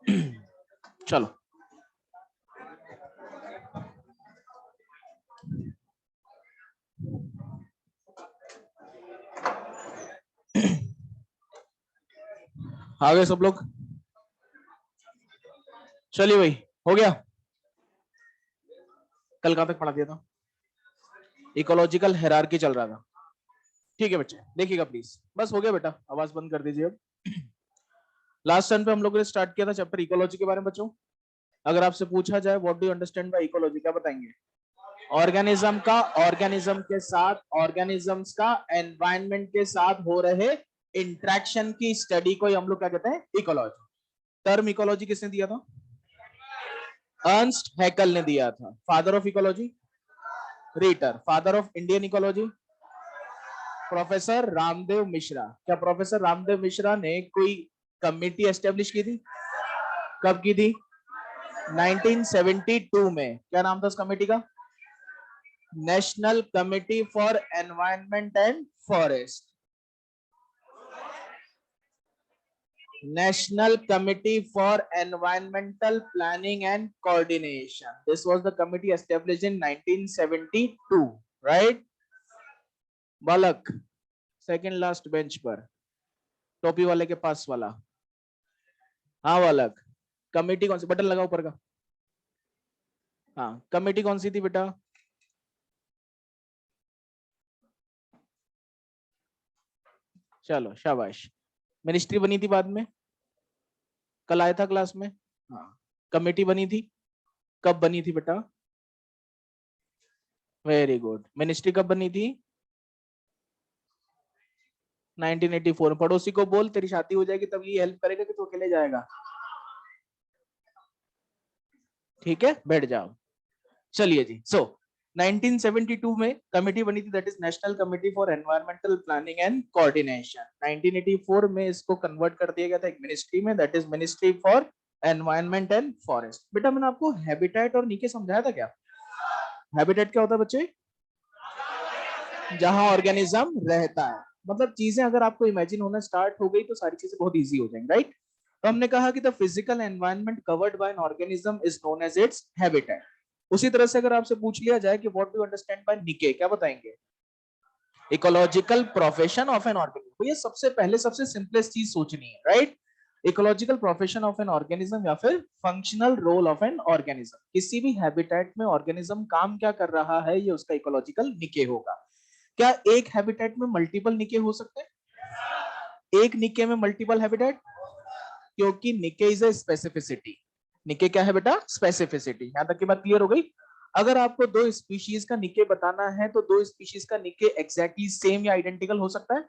चलो आ गए सब लोग? चलिए भाई, हो गया। कल कहां तक पढ़ा दिया था? इकोलॉजिकल हायरार्की चल रहा था। ठीक है बच्चे, देखिएगा प्लीज। बस हो गया बेटा, आवाज बंद कर दीजिए अब। लास्ट टाइम पे हम लोगों ने स्टार्ट किया था चैप्टर इकोलॉजी के बारे में बच्चों। अगर आपसे पूछा जाए what do you understand bye ecology, क्या बताएंगे? ऑर्गेनिज्म का, ऑर्गेनिज्म के साथ, ऑर्गेनिजम्स का एनवायरनमेंट के साथ हो रहे इंटरेक्शन की स्टडी को हम लोग क्या कहते हैं? इकोलॉजी। टर्म इकोलॉजी किसने दिया था? अर्नस्ट हैकल ने दिया था। Father of ecology? रीटर। Father of Indian ecology? Professor Ramdev Mishra. क्या प्रोफेसर रामदेव मिश्रा ने कोई कमेटी एस्टेब्लिश की थी? कब की थी? 1972 में। क्या नाम था उस कमेटी का? National committee for environment and forest. National Committee for Environmental Planning and Coordination. This was the committee established in 1972, right? बालक सेकंड लास्ट बेंच पर, टोपी वाले के पास वाला। हाँ बालक, कमेटी कौन सी? बटन लगा ऊपर का। हाँ, कमेटी कौन सी थी बेटा? चलो शाबाश। मिनिस्ट्री बनी थी बाद में, कल आया था क्लास में। हाँ, कमेटी बनी थी। कब बनी थी बेटा? Very good. मिनिस्ट्री कब बनी थी? 1984। पड़ोसी को बोल तेरी शादी हो जाएगी तब ये हेल्प करेगा कि तू अकेले जाएगा। ठीक है, बैठ जाओ। चलिए जी। सो 1972 में कमेटी बनी थी, that is national committee for environmental planning and coordination. 1984 में इसको कन्वर्ट कर दिया गया था एक मिनिस्ट्री में, that is ministry for environment and forest. बेटा मैंने आपको हैबिटेट और नीचे समझाया था क्या? हैबिटेट क्या होता है बच्चे? जहां ऑर्गेनिज्म रहता है। मतलब चीजें अगर आपको इमेजिन होना स्टार्ट हो गई तो सारी चीजें बहुत इजी हो जाएंगी, राइट? तो हमने कहा कि the physical environment covered by an organism is known as its habitat. उसी तरह से अगर आपसे पूछ लिया जाए कि what do you understand by niche, क्या बताएंगे? Ecological profession of an organism. तो ये सबसे पहले सबसे सिंपलेस्ट चीज सोचनी है, right? Ecological profession of an organism या फिर functional role of an organism. किसी भी हैबिटेट में ऑर्गेनिज्म काम क्या कर रहा है, ये उसका इकोलॉजिकल निके होगा। क्या एक हैबिटेट में मल्टीपल निके हो सकते हैं? एक निके में मल्टीपल हैबिटेट? क्योंकि निके इज अ स्पेसिफिसिटी। निके क्या है बेटा? स्पेसिफिसिटी। यहां तक की बात क्लियर हो गई? अगर आपको दो स्पीशीज का निके बताना है तो दो स्पीशीज का निके एग्जैक्टली सेम या आइडेंटिकल हो सकता है?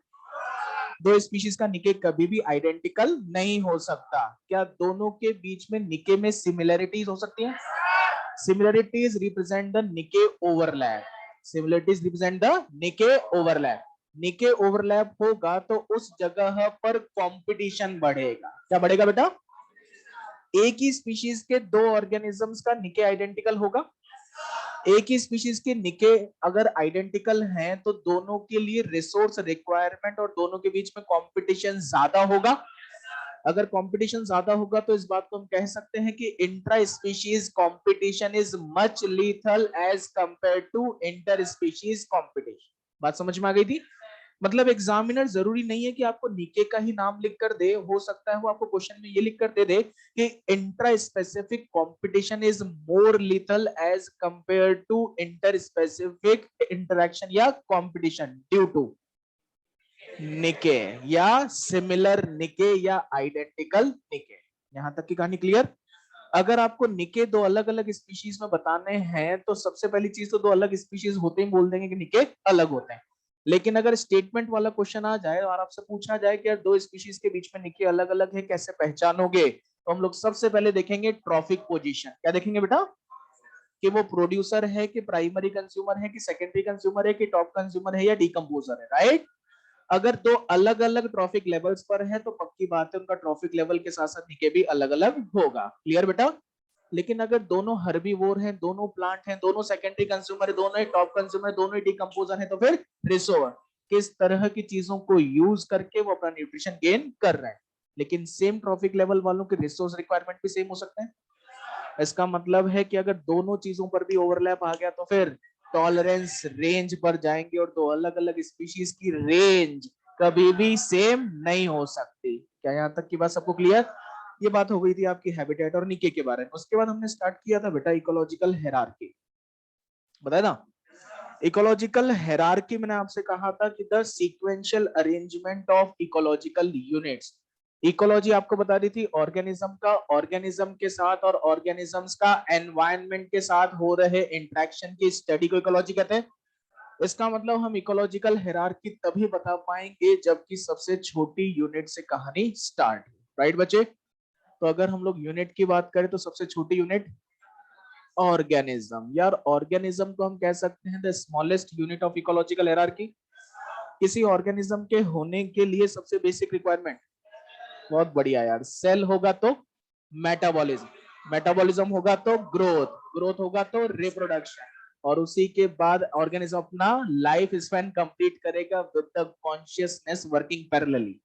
दो स्पीशीज का निके कभी भी आइडेंटिकल नहीं हो सकता। क्या दोनों के बीच में निके में सिमिलरिटीज हो सकती हैं? सिमिलरिटीज रिप्रेजेंट द निके ओवरलैप। सिमिलरिटीज रिप्रेजेंट द निके ओवरलैप। निके ओवरलैप होगा तो उस जगह पर कंपटीशन बढ़ेगा। क्या बढ़ेगा बेटा? एक ही स्पीशीज के दो ऑर्गेनिजम्स का निके आइडेंटिकल होगा। एक ही स्पीशीज के निके अगर आइडेंटिकल हैं तो दोनों के लिए रिसोर्स रिक्वायरमेंट और दोनों के बीच में कंपटीशन ज्यादा होगा। अगर कंपटीशन ज्यादा होगा तो इस बात को हम कह सकते हैं कि intra species competition is much lethal as compare to inter species competition. बात समझ में आ गई थी? मतलब एग्जामिनर जरूरी नहीं है कि आपको निके का ही नाम लिख कर दे, हो सकता है वो आपको क्वेश्चन में ये लिख कर दे दे कि intra specific competition is more lethal as compare to inter specific interaction या कंपटीशन ड्यू टू निके या सिमिलर निके या आइडेंटिकल निके। यहां तक की कहानी क्लियर? अगर आपको निके दो अलग अलग स्पीशीज में बताने हैं तो सबसे पहली चीज तो दो अलग स्पीशीज होते ही बोल देंगे कि निके अलग होते हैं। लेकिन अगर स्टेटमेंट वाला क्वेश्चन आ जाए और आपसे पूछा जाए कि यार दो स्पीशीज के बीच में निके अलग अलग है, कैसे पहचानोगे? तो हम लोग सबसे पहले देखेंगे ट्रॉफिक पोजीशन। क्या देखेंगे बेटा? कि वो प्रोड्यूसर है कि प्राइमरी कंज्यूमर है कि सेकेंडरी कंज्यूमर है कि टॉप कंज्यूमर है या डिकम्पोजर है, राइट? अगर दो अलग अलग ट्रॉफिक लेवल्स पर है तो पक्की बात है उनका ट्रॉफिक लेवल के साथ साथ निके भी अलग अलग होगा। क्लियर बेटा? लेकिन अगर दोनों हर्बीवोर हैं, दोनों प्लांट हैं, दोनों सेकेंडरी कंज्यूमर है, दोनों ही टॉप कंज्यूमर, दोनों ही डिकम्पोजर है, तो फिर रिसोवर किस तरह की चीजों को यूज करके वो अपना न्यूट्रिशन गेन कर रहे हैं। लेकिन सेम ट्रॉफिक लेवल वालों के रिसोर्स रिक्वायरमेंट भी सेम हो सकते हैं। इसका मतलब है कि अगर दोनों चीजों पर भी ओवरलैप आ गया तो फिर टॉलरेंस रेंज पर जाएंगे और दो अलग अलग स्पीशीज की रेंज कभी भी सेम नहीं हो सकती। क्या यहाँ तक की बात सबको क्लियर? ये बात हो गई थी आपकी हैबिटेट और निके के बारे में। उसके बाद हमने स्टार्ट किया था बेटा इकोलॉजिकल हायरार्की, बताया ना। इकोलॉजिकल हायरार्की मैंने आपसे कहा था कि the sequential arrangement of ecological units. Ecology आपको बता दी थी ऑर्गेनिज्म का ऑर्गेनिज्म के साथ और ऑर्गेनिजम्स का एनवायरनमेंट के साथ हो रहे इंटरेक्शन की स्टडी को इकोलॉजी कहते हैं। इसका मतलब हम इकोलॉजिकल हायरार्की तभी बता पाएंगे जबकि सबसे छोटी यूनिट से कहानी स्टार्ट। राइट बच्चे? तो अगर हम लोग यूनिट की बात करें तो सबसे छोटी यूनिट ऑर्गेनिज्म। यार ऑर्गेनिज्म को हम कह सकते हैं the smallest unit of ecological hierarchy. किसी ऑर्गेनिज्म के होने के लिए सबसे बेसिक रिक्वायरमेंट, बहुत बढ़िया यार, सेल होगा तो मेटाबॉलिज्म, मेटाबॉलिज्म होगा तो ग्रोथ, ग्रोथ होगा तो रिप्रोडक्शन, और उसी के बाद ऑर्गेनिज्म अपना लाइफ स्पैन कंप्लीट करेगा with the consciousness working parallelly.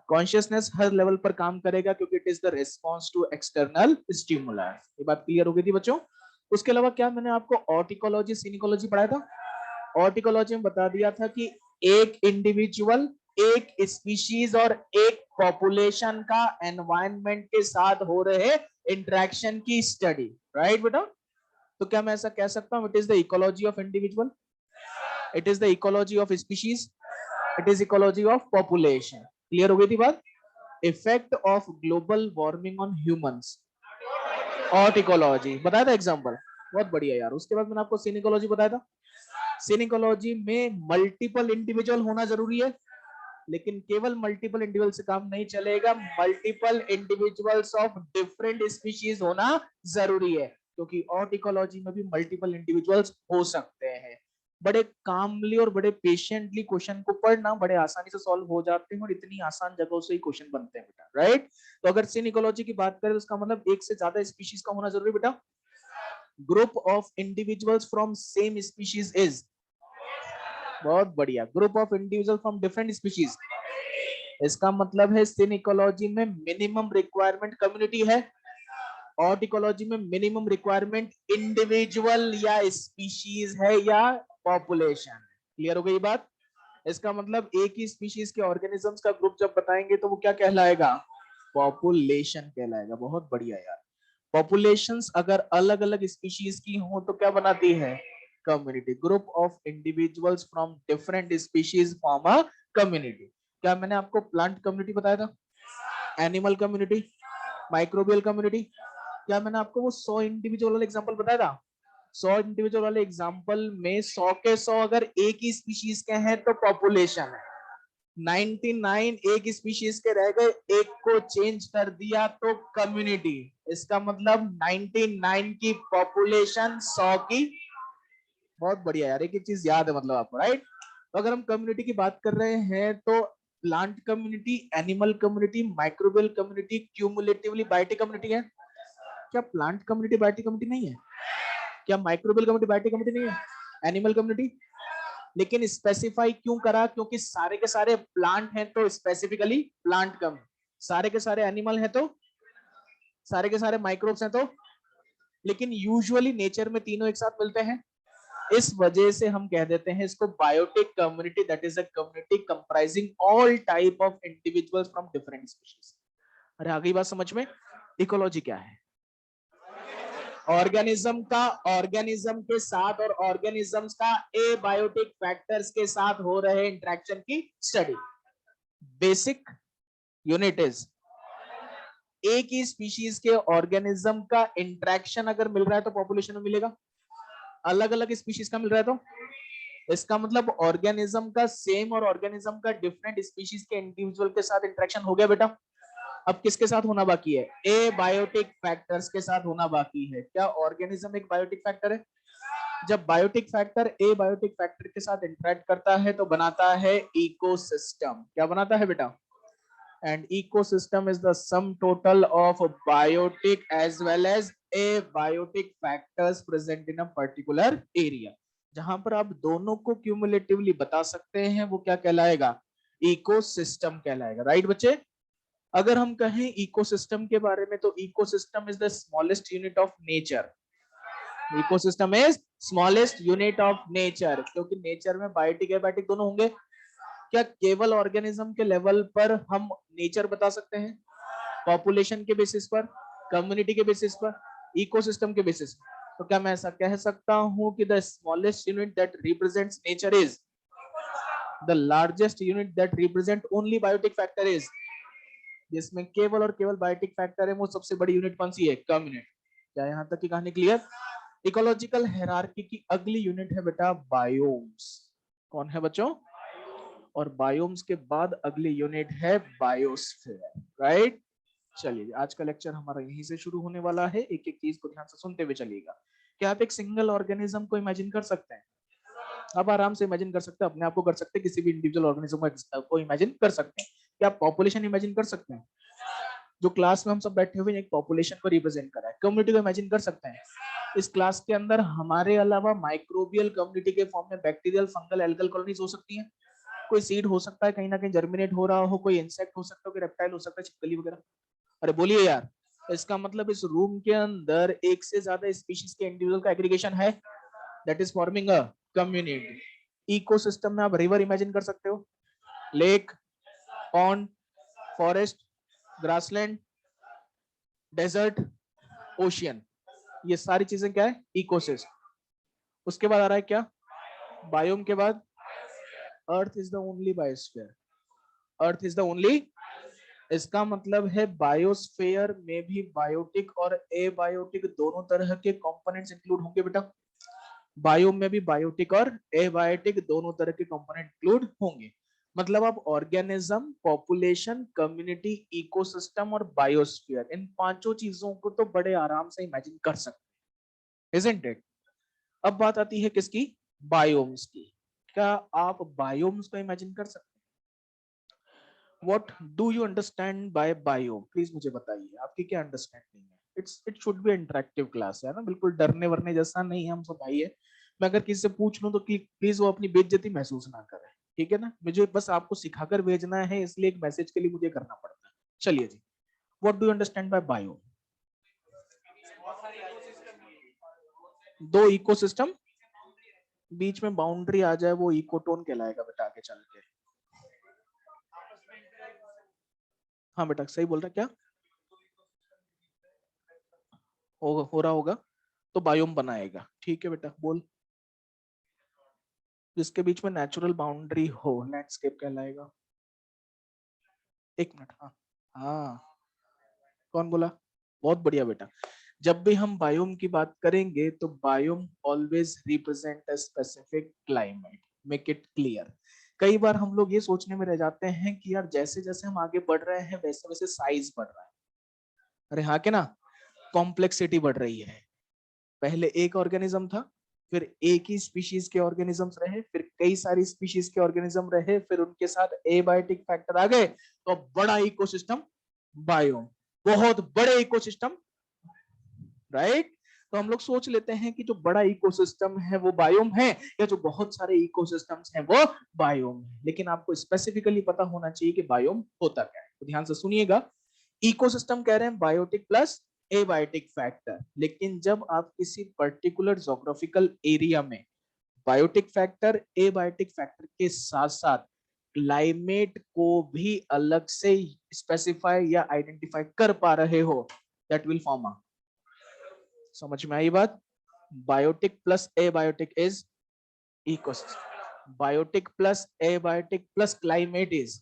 Consciousness हर लेवल पर काम करेगा क्योंकि it is the response to external stimulus. ये बात क्लियर हो गई थी बच्चों? उसके अलावा क्या मैंने आपको ऑर्टिकोलॉजी सिनिकोलॉजी पढ़ाया था? ऑर्टिकोलॉजी में बता दिया था कि एक इंडिविजुअल, एक स्पीशीज और एक पॉपुलेशन का एनवायरनमेंट के साथ हो रहे इंटरेक्शन की स्टडी। राइट बेटा? तो क्या मैं ऐसा कह सकता हूं it is the ecology of individual, it is the ecology of species, it is ecology of population. Clear हो गई थी बात? Effect of global warming on humans, autecology बताया था एग्जांपल। बहुत बढ़िया यार। उसके बाद मैंने आपको सिनिकोलॉजी बताया था। सिनिकोलॉजी में मल्टीपल इंडिविजुअल होना जरूरी है, लेकिन केवल मल्टीपल इंडिविजुअल से काम नहीं चलेगा, multiple individuals of different species होना जरूरी है, क्योंकि ऑर्टिकोलॉजी में भी मल्टीपल इंडिविजुअल्स हो सकते हैं। बड़े कामली और बड़े पेशेंटली क्वेश्चन को पढ़ना, बड़े आसानी से सॉल्व हो जाते हैं और इतनी आसान जगहों से ही क्वेश्चन बनते हैं बेटा। राइट? तो अगर सिनिकोलॉजी की बात करें तो उसका मतलब एक से ज्यादा स्पीशीज का होना जरूरी बेटा। Group of individuals from same species is, बहुत बढ़िया, group of individual from different species. इसका मतलब है सिनिकोलॉजी में मिनिमम रिक्वायरमेंट कम्युनिटी है, ऑर्टिकोलॉजी में मिनिमम रिक्वायरमेंट इंडिविजुअल या स्पीशीज है या पॉपुलेशन। क्लियर हो गई बात? इसका मतलब एक ही स्पीशीज के ऑर्गेनिजम्स का ग्रुप जब बताएंगे तो वो क्या कहलाएगा? पॉपुलेशन कहलाएगा। बहुत बढ़िया यार। पॉपुलेशंस अगर अलग अलग स्पीशीज की हो तो क्या बनाती है? Community. Group of individuals from different species form a community. क्या मैंने आपको प्लांट कम्युनिटी बताया था, एनिमल कम्युनिटी, माइक्रोबियल कम्युनिटी? क्या मैंने आपको वो 100 इंडिविजुअल वाला एग्जांपल बताया था? 100 इंडिविजुअल वाले एग्जांपल में 100 के 100 अगर एक ही स्पीशीज के हैं तो पॉपुलेशन है, 99 एक स्पीशीज के रह गए, एक को चेंज कर दिया तो कम्युनिटी। इसका मतलब 99 की पॉपुलेशन 100 की। बहुत बढ़िया यार, एक एक चीज याद है मतलब आपको। राइट? तो अगर हम कम्युनिटी की बात कर रहे हैं तो plant community, animal community, microbial community, cumulatively biotic community है। क्या प्लांट कम्युनिटी बायोटिक कम्युनिटी नहीं है? क्या माइक्रोबियल कम्युनिटी बायोटिक कम्युनिटी नहीं है? Animal community? लेकिन स्पेसिफाई क्यों करा? क्योंकि सारे के सारे प्लांट हैं तो स्पेसिफिकली प्लांट कम, सारे के सारे एनिमल हैं तो, सारे के सारे माइक्रोब्स हैं तो, लेकिन यूजुअली नेचर में तीनों एक साथ मिलते हैं। इस वजह से हम कह देते हैं इसको biotic community, that is a community comprising all type of individuals from different species. अरे आ गई बात समझ में? इकोलॉजी क्या है? ऑर्गेनिज्म का ऑर्गेनिज्म के साथ और ऑर्गेनिजम्स का एबायोटिक फैक्टर्स के साथ हो रहे इंटरेक्शन की स्टडी। बेसिक यूनिट इज एक ही स्पीशीज के ऑर्गेनिज्म का इंटरेक्शन अगर मिल रहा है तो पॉपुलेशन में मिलेगा, अलग अलग स्पीशीज का मिल रहा है तो इसका मतलब ऑर्गेनिज्म का सेम और ऑर्गेनिज्म का डिफरेंट स्पीशीज के इंडिविजुअल के साथ इंटरेक्शन हो गया बेटा। अब किसके साथ होना बाकी है? एबायोटिक फैक्टर्स के साथ होना बाकी है। क्या ऑर्गेनिज्म एक बायोटिक फैक्टर है? जब बायोटिक फैक्टर एबायोटिक फैक्टर के साथ इंटरेक्ट करता है तो बनाता है इकोसिस्टम। क्या बनाता है बेटा? And ecosystem is the sum total of biotic as well as abiotic factors present in a particular area. जहां पर आप दोनों को क्यूमुलेटिवली बता सकते हैं वो क्या कहलाएगा? इकोसिस्टम कहलाएगा। राइट बच्चे? अगर हम कहें इकोसिस्टम के बारे में तो ecosystem is the smallest unit of nature. Ecosystem is smallest unit of nature, क्योंकि नेचर में बायोटिक एबायोटिक दोनों होंगे। क्या केवल ऑर्गेनिज्म के लेवल पर हम नेचर बता सकते हैं? पॉपुलेशन के बेसिस पर, कम्युनिटी के बेसिस पर, इकोसिस्टम के बेसिस पर? तो क्या मैं ऐसा कह सकता हूं कि the smallest unit that represents nature is the largest unit that represent only biotic factor is? जिसमें केवल और केवल बायोटिक फैक्टर है, वो सबसे बड़ी यूनिट कौन सी है? कम्युनिटी। क्या यहां तक की कहानी क्लियर? इकोलॉजिकल हायरार्की की अगली यूनिट है बेटा बायोम्स। कौन है बच्चों? और बायोम्स के बाद अगली यूनिट है बायोस्फीयर, राइट। चलिए, आज का लेक्चर हमारा यहीं से शुरू होने वाला है। एक एक चीज को ध्यान से सुनते हुए चलिएगा। क्या आप एक सिंगल ऑर्गेनिज्म को इमेजिन कर सकते हैं? आप आराम से इमेजिन कर सकते हैं, अपने आप को कर सकते हैं, किसी भी इंडिविजुअल ऑर्गेनिज्म को इमेजिन कर सकते हैं। क्या आप पॉपुलेशन इमेजिन कर सकते हैं? जो क्लास में हम सब बैठे हुए एक पॉपुलेशन को रिप्रेजेंट कर रहा है। कम्युनिटी को इमेजिन कर सकते हैं? इस क्लास के अंदर हमारे अलावा माइक्रोबियल कम्युनिटी के फॉर्म में बैक्टीरियल, फंगल, एल्गल कॉलोनीज हो सकती हैं। कोई सीड हो सकता है, कहीं ना कहीं जर्मिनेट हो रहा हो, कोई इंसेक्ट हो सकता है, कोई रेप्टाइल हो सकता है, छिपकली वगैरह। अरे बोलिए यार। इसका मतलब इस रूम के अंदर एक से ज्यादा स्पीशीज के इंडिविजुअल का एग्रीगेशन है, that is forming a community. Ecosystem में आप रिवर इमेजिन कर सकते हो, lake, pond, forest, grassland, desert, ocean. ये सारी चीजें क्या है? इकोसिस्टम। उसके बाद आ रहा है क्या? बायोम के बाद earth is the only biosphere. Earth is the only. इसका मतलब है बायोस्फीयर में भी बायोटिक और एबायोटिक दोनों तरह के कंपोनेंट्स इंक्लूड होंगे बेटा। बायोम में भी बायोटिक और एबायोटिक दोनों तरह के कंपोनेंट इंक्लूड होंगे। मतलब आप ऑर्गेनिज्म, पॉपुलेशन, कम्युनिटी, इकोसिस्टम और बायोस्फीयर, इन पांचों चीजों को तो बड़े आराम से इमेजिन कर सकते हैं, isn't it? अब बात आती है किसकी? बायोम्स की। क्या आप बायोम्स को इमेजिन कर सकते हैं? What do you understand by biome? Please मुझे बताइए, आपकी क्या अंडरस्टैंडिंग है? It should be interactive class है ना, बिल्कुल डरने वरने जैसा नहीं है, हम सब भाई है। मैं अगर किसी से पूछ लूं तो प्लीज वो अपनी बेइज्जती महसूस ना करे, ठीक है ना? मुझे बस आपको सिखाकर भेजना है, इसलिए एक मैसेज के लिए मुझे करना पड़ता है। चलिए जी, what do you understand by biome? दो इकोसिस्टम, बीच में बाउंड्री आ जाए वो इकोटोन कहलाएगा बेटा आगे चल के। हाँ बेटा सही बोल रहा, क्या हो रहा होगा तो बायोम बनाएगा, ठीक है बेटा बोल। जिसके बीच में नेचुरल बाउंड्री हो लैंडस्केप कहलाएगा। एक मिनट, हाँ हाँ, कौन बोला? बहुत बढ़िया बेटा। जब भी हम बायोम की बात करेंगे तो biome always represent a specific climate. Make it clear. कई बार हम लोग ये सोचने में रह जाते हैं कि यार जैसे जैसे हम आगे बढ़ रहे हैं वैसे वैसे साइज बढ़ रहा है। अरे हाँ के ना, कॉम्प्लेक्सिटी बढ़ रही है। पहले एक ऑर्गेनिज्म था, फिर एक ही स्पीशीज के ऑर्गेनिजम्स रहे, फिर कई सारी स्पीशीज के ऑर्गेनिज्म रहे, फिर उनके साथ एबायोटिक फैक्टर आ गए, तो बड़ा इकोसिस्टम बायोम। बहुत बड़े इकोसिस्टम, राइट। तो हम लोग सोच लेते हैं कि जो बड़ा इकोसिस्टम है वो बायोम है, या जो बहुत सारे इकोसिस्टम्स हैं वो बायोम है। लेकिन आपको स्पेसिफिकली पता होना चाहिए कि बायोम होता क्या है। तो ध्यान से सुनिएगा। इकोसिस्टम कह रहे हैं बायोटिक प्लस एबायोटिक फैक्टर, लेकिन जब आप किसी पर्टिकुलर जोग्राफिकल एरिया में बायोटिक फैक्टर, एबायोटिक फैक्टर के साथ साथ क्लाइमेट को भी अलग से स्पेसिफाई या आइडेंटिफाई कर पा रहे हो, दैट विल फॉर्म अ। समझ में आई बात? Biotic plus abiotic is ecosystem, biotic plus abiotic plus climate is.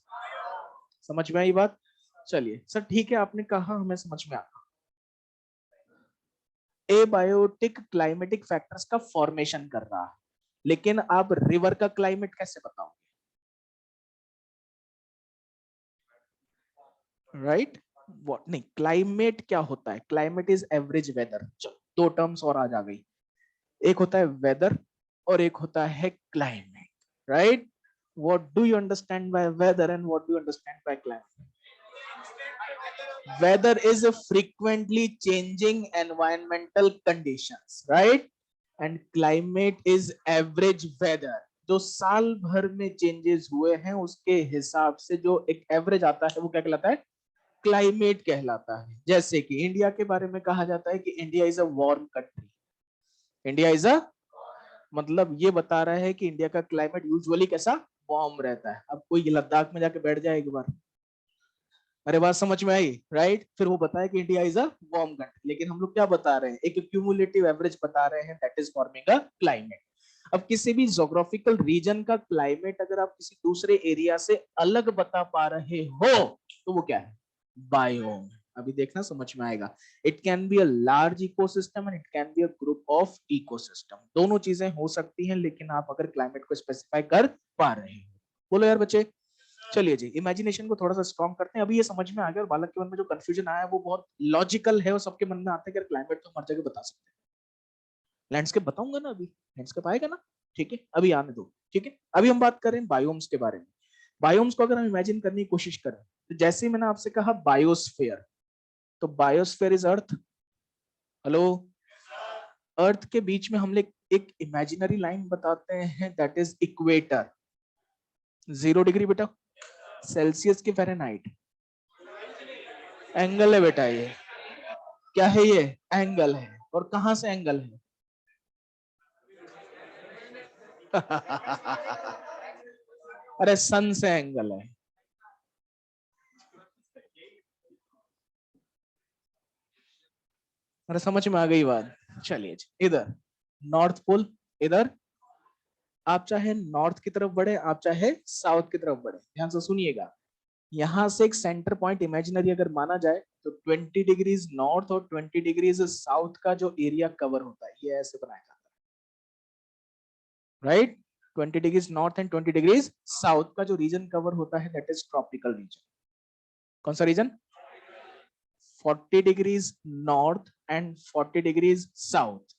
समझ में आई बात? चलिए सर ठीक है, आपने कहा हमें समझ में आ गया। एबायोटिक क्लाइमेटिक फैक्टर्स का फॉर्मेशन कर रहा है, लेकिन आप रिवर का क्लाइमेट कैसे बताओगे? राइट। व्हाट नहीं, क्लाइमेट क्या होता है? Climate is average weather. दो टर्म्स और आज आ गई, एक होता है वेदर और एक होता है climate, right. What do you understand by weather and what do you understand by climate? Weather is a frequently changing environmental conditions, right? And climate is average weather. जो साल भर में चेंजेस हुए हैं उसके हिसाब से जो एक एवरेज आता है वो क्या कहलाता है? क्लाइमेट कहलाता है। जैसे कि इंडिया के बारे में कहा जाता है कि India is a warm country. India is a, मतलब ये बता रहा है कि इंडिया का क्लाइमेट यूजुअली कैसा, वार्म रहता है। अब कोई लद्दाख में जाके बैठ जाए एक बार, अरे बात समझ में आई, राइट? फिर वो बताया कि India is a warm country, लेकिन हम लोग क्या बता रहे हैं, एक क्यूमुलेटिव एवरेज बता रहे हैं, that is forming a climate. अब किसी भी जोग्राफिकल रीजन का क्लाइमेट अगर आप किसी दूसरे एरिया से अलग बता पा रहे हो तो वो क्या है, बायोम। अभी देखना समझ में आएगा। It can be a large ecosystem and it can be a group of ecosystem, दोनों चीजें हो सकती हैं, लेकिन आप अगर क्लाइमेट को स्पेसिफाई कर पा रहे हो। बोलो यार बच्चे। चलिए जी, इमेजिनेशन को थोड़ा सा स्ट्रॉन्ग करते हैं। अभी ये समझ में आ गया, और बालक के मन में जो कंफ्यूजन आया है वो बहुत लॉजिकल है, और सबके मन में आता है कि क्लाइमेट तो हर जगह बता सकते हैं। लैंडस्केप बताऊंगा ना अभी, लैंडस्केप आएगा ना, ठीक है, अभी आने दो। ठीक है, अभी हम बात करें बायोम्स के बारे में। बायोम्स को अगर हम इमेजिन करने की कोशिश करें, तो जैसे ही मैंने आपसे कहा बायोस्फेयर, तो बायोस्फेयर इज अर्थ। हेलो, अर्थ के बीच में हम लोग एक इमेजिनरी लाइन बताते हैं, दैट इज इक्वेटर। 0 डिग्री बेटा, सेल्सियस की फ़ारेनहाइट, एंगल है बेटा ये। क्या है ये, एंगल है। और कहां से एंगल है? अरे सन से एंगल है। अरे समझ में आ गई बात। चलिए इधर नॉर्थ पोल, इधर आप चाहे नॉर्थ की तरफ बढ़े, आप चाहे साउथ की तरफ बढ़े, ध्यान से सुनिएगा। यहां से एक सेंटर पॉइंट इमेजिनरी अगर माना जाए, तो 20 डिग्रीज नॉर्थ और 20 डिग्रीज साउथ का जो एरिया कवर होता है, ये ऐसे बनाया जाता है, right? 20 degrees north and 20 degrees south का जो रीजन कवर होता है, दैट इज ट्रॉपिकल रीजन। कौन सा region? 40 degrees north and 40 degrees south,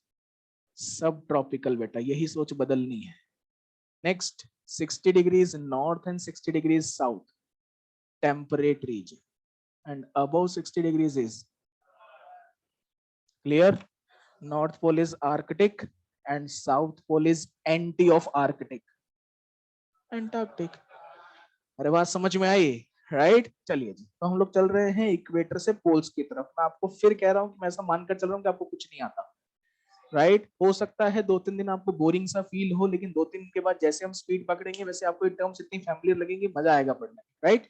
सब ट्रॉपिकल बेटा, यही सोच बदलनी है। Next, 60 degrees north and 60 degrees south, temperate region, and above 60 degrees is clear, north pole is arctic and south pole is anti of arctic, antarctic. अरे बात समझ में आई, राइट? चलिए जी, तो हम लोग चल रहे हैं इक्वेटर से पोल्स की तरफ। मैं आपको फिर कह रहा हूं कि मैं ऐसा मानकर चल रहा हूं कि आपको कुछ नहीं आता, राइट? हो सकता है 2-3 दिन आपको बोरिंग सा फील हो, लेकिन 2-3 के बाद जैसे हम स्पीड पकड़ेंगे, वैसे आपको ये टर्म्स इतनी फैमिलियर लगेंगी, मजा आएगा पढ़ने में, राइट?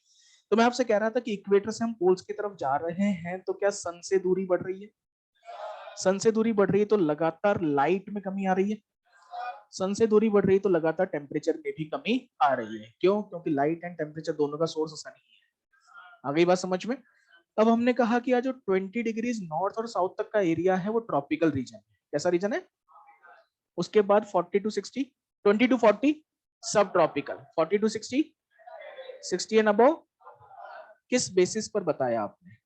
तो मैं आपसे कह रहा था कि इक्वेटर से हम पोल्स की तरफ जा रहे हैं, तो क्या सन से दूरी बढ़ रही है? सन से दूरी बढ़ रही है तो लगातार लाइट में कमी आ रही है। सन से दूरी बढ़ रही है तो लगातार टेम्परेचर में भी कमी आ रही है। क्यों? क्योंकि लाइट एंड टेम्परेचर दोनों का सोर्स सन ही है। आ गई बात समझ में? अब हमने कहा कि आज जो 20 डिग्रीज नॉर्थ और साउथ तक का एरिया है वो ट्रॉपिकल रीजन है। कैसा रीजन है? उसके बाद 40 to 60, 20 to 40 सब ट्रॉपिकल, 40 to 60, 60 एंड अबव किस बेसिस पर बताया आपने?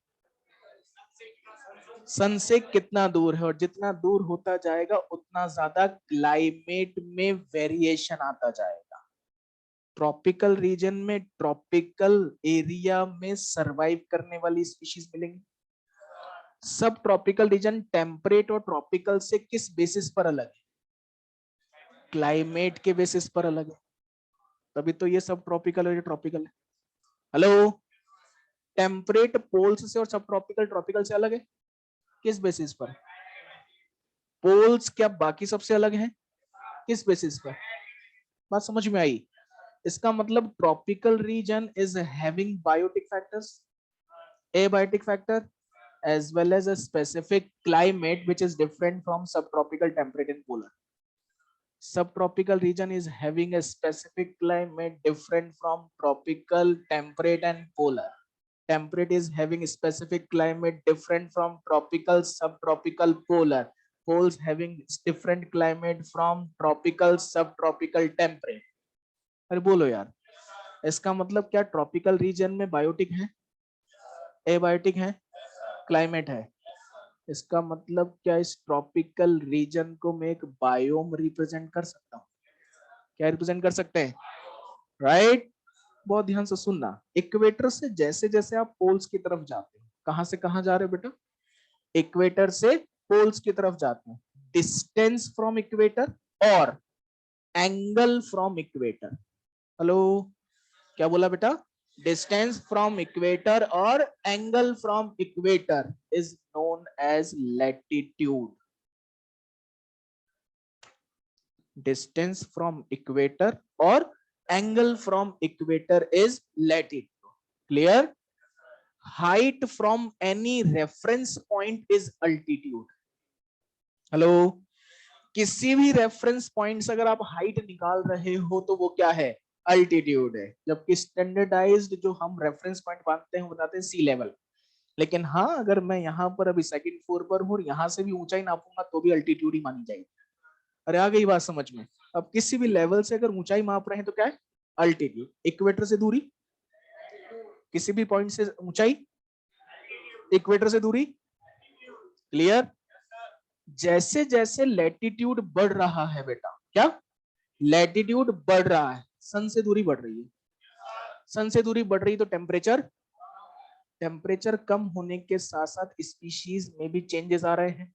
सन से कितना दूर है, और जितना दूर होता जाएगा उतना ज्यादा क्लाइमेट में वेरिएशन आता जाएगा। ट्रॉपिकल रीजन में, ट्रॉपिकल एरिया में सरवाइव करने वाली स्पीशीज मिलेंगी। सब ट्रॉपिकल रीजन टेम्परेट और ट्रॉपिकल से किस बेसिस पर अलग है? क्लाइमेट के बेसिस पर अलग है। तभी तो ये सब ट्रॉपिकल और ये ट्रॉपिकल है। हेलो, टेम्परेट पोल्स से और सब ट्रॉपिकल ट्रॉपिकल से अलग है। किस बेसिस पर? पोल्स क्या बाकी सबसे अलग है? किस बेसिस पर? बात समझ में आई? इसका मतलब tropical region is having biotic factors, abiotic factor, as well as a specific climate which is different from subtropical, temperate and polar. Subtropical region is having a specific climate different from tropical, temperate and polar. Temperate is having a specific climate different from tropical, subtropical, polar. Poles having different climate from tropical, subtropical, temperate. अरे बोलो यार, इसका मतलब क्या tropical region में biotic है, abiotic है, climate है? इसका मतलब क्या इस ट्रॉपिकल रीजन को मैं एक बायोम रिप्रेजेंट कर सकता हूँ? क्या रिप्रेजेंट कर सकते हैं, राइट? बहुत ध्यान से सुनना। इक्वेटर से जैसे जैसे आप पोल्स की तरफ जाते हो, कहां से कहां जा रहे हो बेटा? इक्वेटर से पोल्स की तरफ जाते हैं। डिस्टेंस फ्रॉम इक्वेटर और एंगल फ्रॉम इक्वेटर। हेलो, क्या बोला बेटा? Distance from equator or angle from equator is known as latitude. Distance from equator or angle from equator is latitude. Clear? Height from any reference point is altitude. Hello, किसी भी reference point से अगर आप height निकाल रहे हो तो वो क्या है? अल्टीट्यूड है। जबकि स्टैंडर्डाइज्ड जो हम रेफरेंस पॉइंट मानते हैं बताते हैं सी लेवल। लेकिन हाँ, अगर मैं यहाँ पर अभी सेकंड फ्लोर पर हूँ, यहाँ से भी ऊंचाई नापूंगा तो भी अल्टीट्यूड ही मानी जाएगी। अरे आ गई बात समझ में? अब किसी भी लेवल से अगर ऊंचाई माप रहे हैं तो क्या है? अल्टीट्यूड। इक्वेटर से दूरी, किसी भी पॉइंट से ऊंचाई, इक्वेटर से दूरी। क्लियर? जैसे जैसे लैटिट्यूड बढ़ रहा है बेटा, क्या लैटिट्यूड बढ़ रहा है, सन से दूरी बढ़ रही है। सन से दूरी बढ़ रही तो टेम्परेचर, टेम्परेचर कम होने के साथ साथ स्पीशीज में भी चेंजेस आ रहे हैं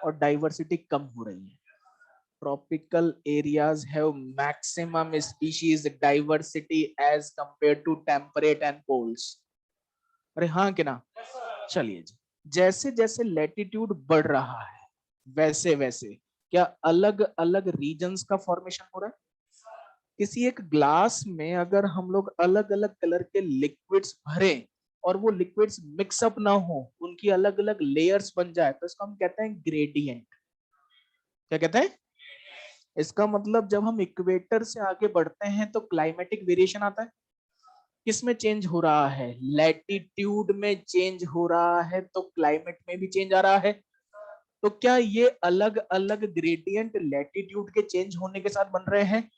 और डाइवर्सिटी कम हो रही है। Tropical areas have maximum species diversity as compare to temperate and poles. अरे हाँ कि ना? चलिए जी, जैसे जैसे लैटिट्यूड बढ़ रहा है वैसे वैसे क्या अलग अलग रीजन्स का फॉर्मेशन हो रहा है? किसी एक ग्लास में अगर हम लोग अलग अलग कलर के लिक्विड्स भरें और वो लिक्विड्स मिक्सअप ना हो, उनकी अलग अलग लेयर्स बन जाए, तो इसको हम कहते हैं ग्रेडियंट। क्या कहते हैं? इसका मतलब जब हम इक्वेटर से आगे बढ़ते हैं तो क्लाइमेटिक वेरिएशन आता है। किसमें चेंज हो रहा है? लैटिट्यूड में चेंज हो रहा है, तो क्लाइमेट में भी चेंज आ रहा है। तो क्या ये अलग अलग ग्रेडियंट लैटिट्यूड के चेंज होने के साथ बन रहे हैं,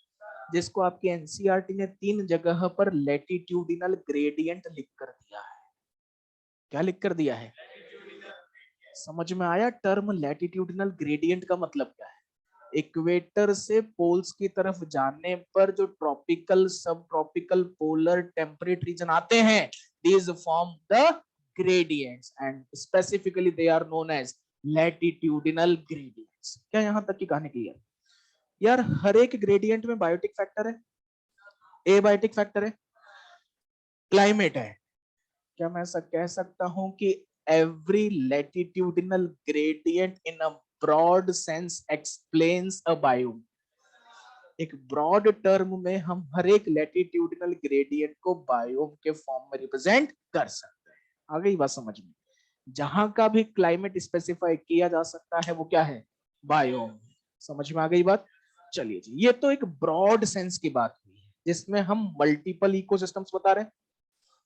जिसको आपकी एनसीईआरटी ने 3 जगह पर लैटिट्यूडिनल ग्रेडियंट लिख कर दिया है। क्या लिख कर दिया है? समझ में आया टर्म लैटिट्यूडिनल ग्रेडियंट का मतलब क्या है? इक्वेटर से पोल्स की तरफ जाने पर जो ट्रॉपिकल, सब ट्रॉपिकल, पोलर, टेम्परेट रीजन आते हैं, these form the gradients and specifically they are known as latitudinal gradients। क्या यहां तक की कहानी क्लियर? यार हर एक ग्रेडियंट में बायोटिक फैक्टर है, ए बायोटिक फैक्टर है, क्लाइमेट है। क्या मैं कह सकता हूं कि every latitudinal gradient in a broad sense explains a biome. एक ब्रॉड टर्म में हम हर एक लैटिट्यूडिनल ग्रेडियंट को बायोम के फॉर्म में रिप्रेजेंट कर सकते हैं। आ गई बात समझ में? जहां का भी क्लाइमेट स्पेसिफाई किया जा सकता है वो क्या है? बायोम। समझ में आ गई बात? चलिए जी, ये तो एक ब्रॉड सेंस की बात हुई है जिसमें हम मल्टीपल इकोसिस्टम्स बता रहे हैं।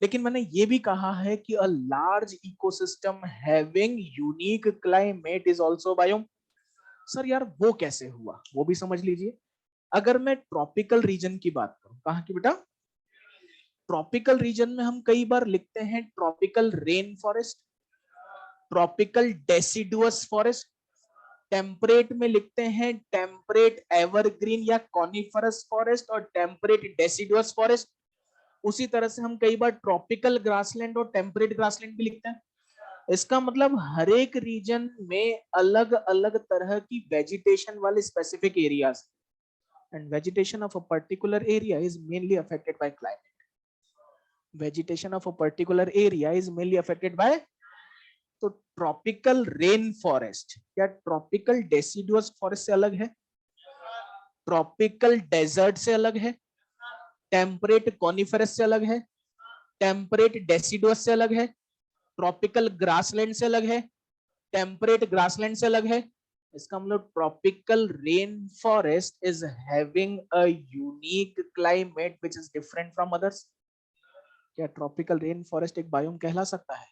लेकिन मैंने ये भी कहा है कि a large ecosystem having unique climate is also biome. Sir यार वो कैसे हुआ, वो भी समझ लीजिए। अगर मैं ट्रॉपिकल रीजन की बात करूं, कहां की बेटा? ट्रॉपिकल रीजन में हम कई बार लिखते हैं tropical rain forest, tropical deciduous forest. Temperate में लिखते हैं टेम्परेट एवरग्रीन या कॉनिफरस फॉरेस्ट और टेम्परेट डेसिडुअस फॉरेस्ट। उसी तरह से हम कई बार ट्रॉपिकल ग्रासलैंड और टेम्परेट ग्रासलैंड भी लिखते हैं। इसका मतलब हर एक रीजन में अलग अलग तरह की वेजिटेशन वाले specific areas, and vegetation of a particular area is mainly affected by climate। vegetation of a particular area is mainly affected by, तो ट्रॉपिकल रेन फॉरेस्ट या ट्रॉपिकल डेसिडुअस फॉरेस्ट से अलग है, ट्रॉपिकल डेजर्ट से अलग है, temperate coniferous से अलग है, टेम्परेट डेसिडुअस से अलग है, ट्रॉपिकल ग्रासलैंड से अलग है, टेम्परेट ग्रासलैंड से अलग है। इसका मतलब tropical rain forest is having a unique climate which is different from others. क्या ट्रॉपिकल रेन फॉरेस्ट एक बायोम कहला सकता है?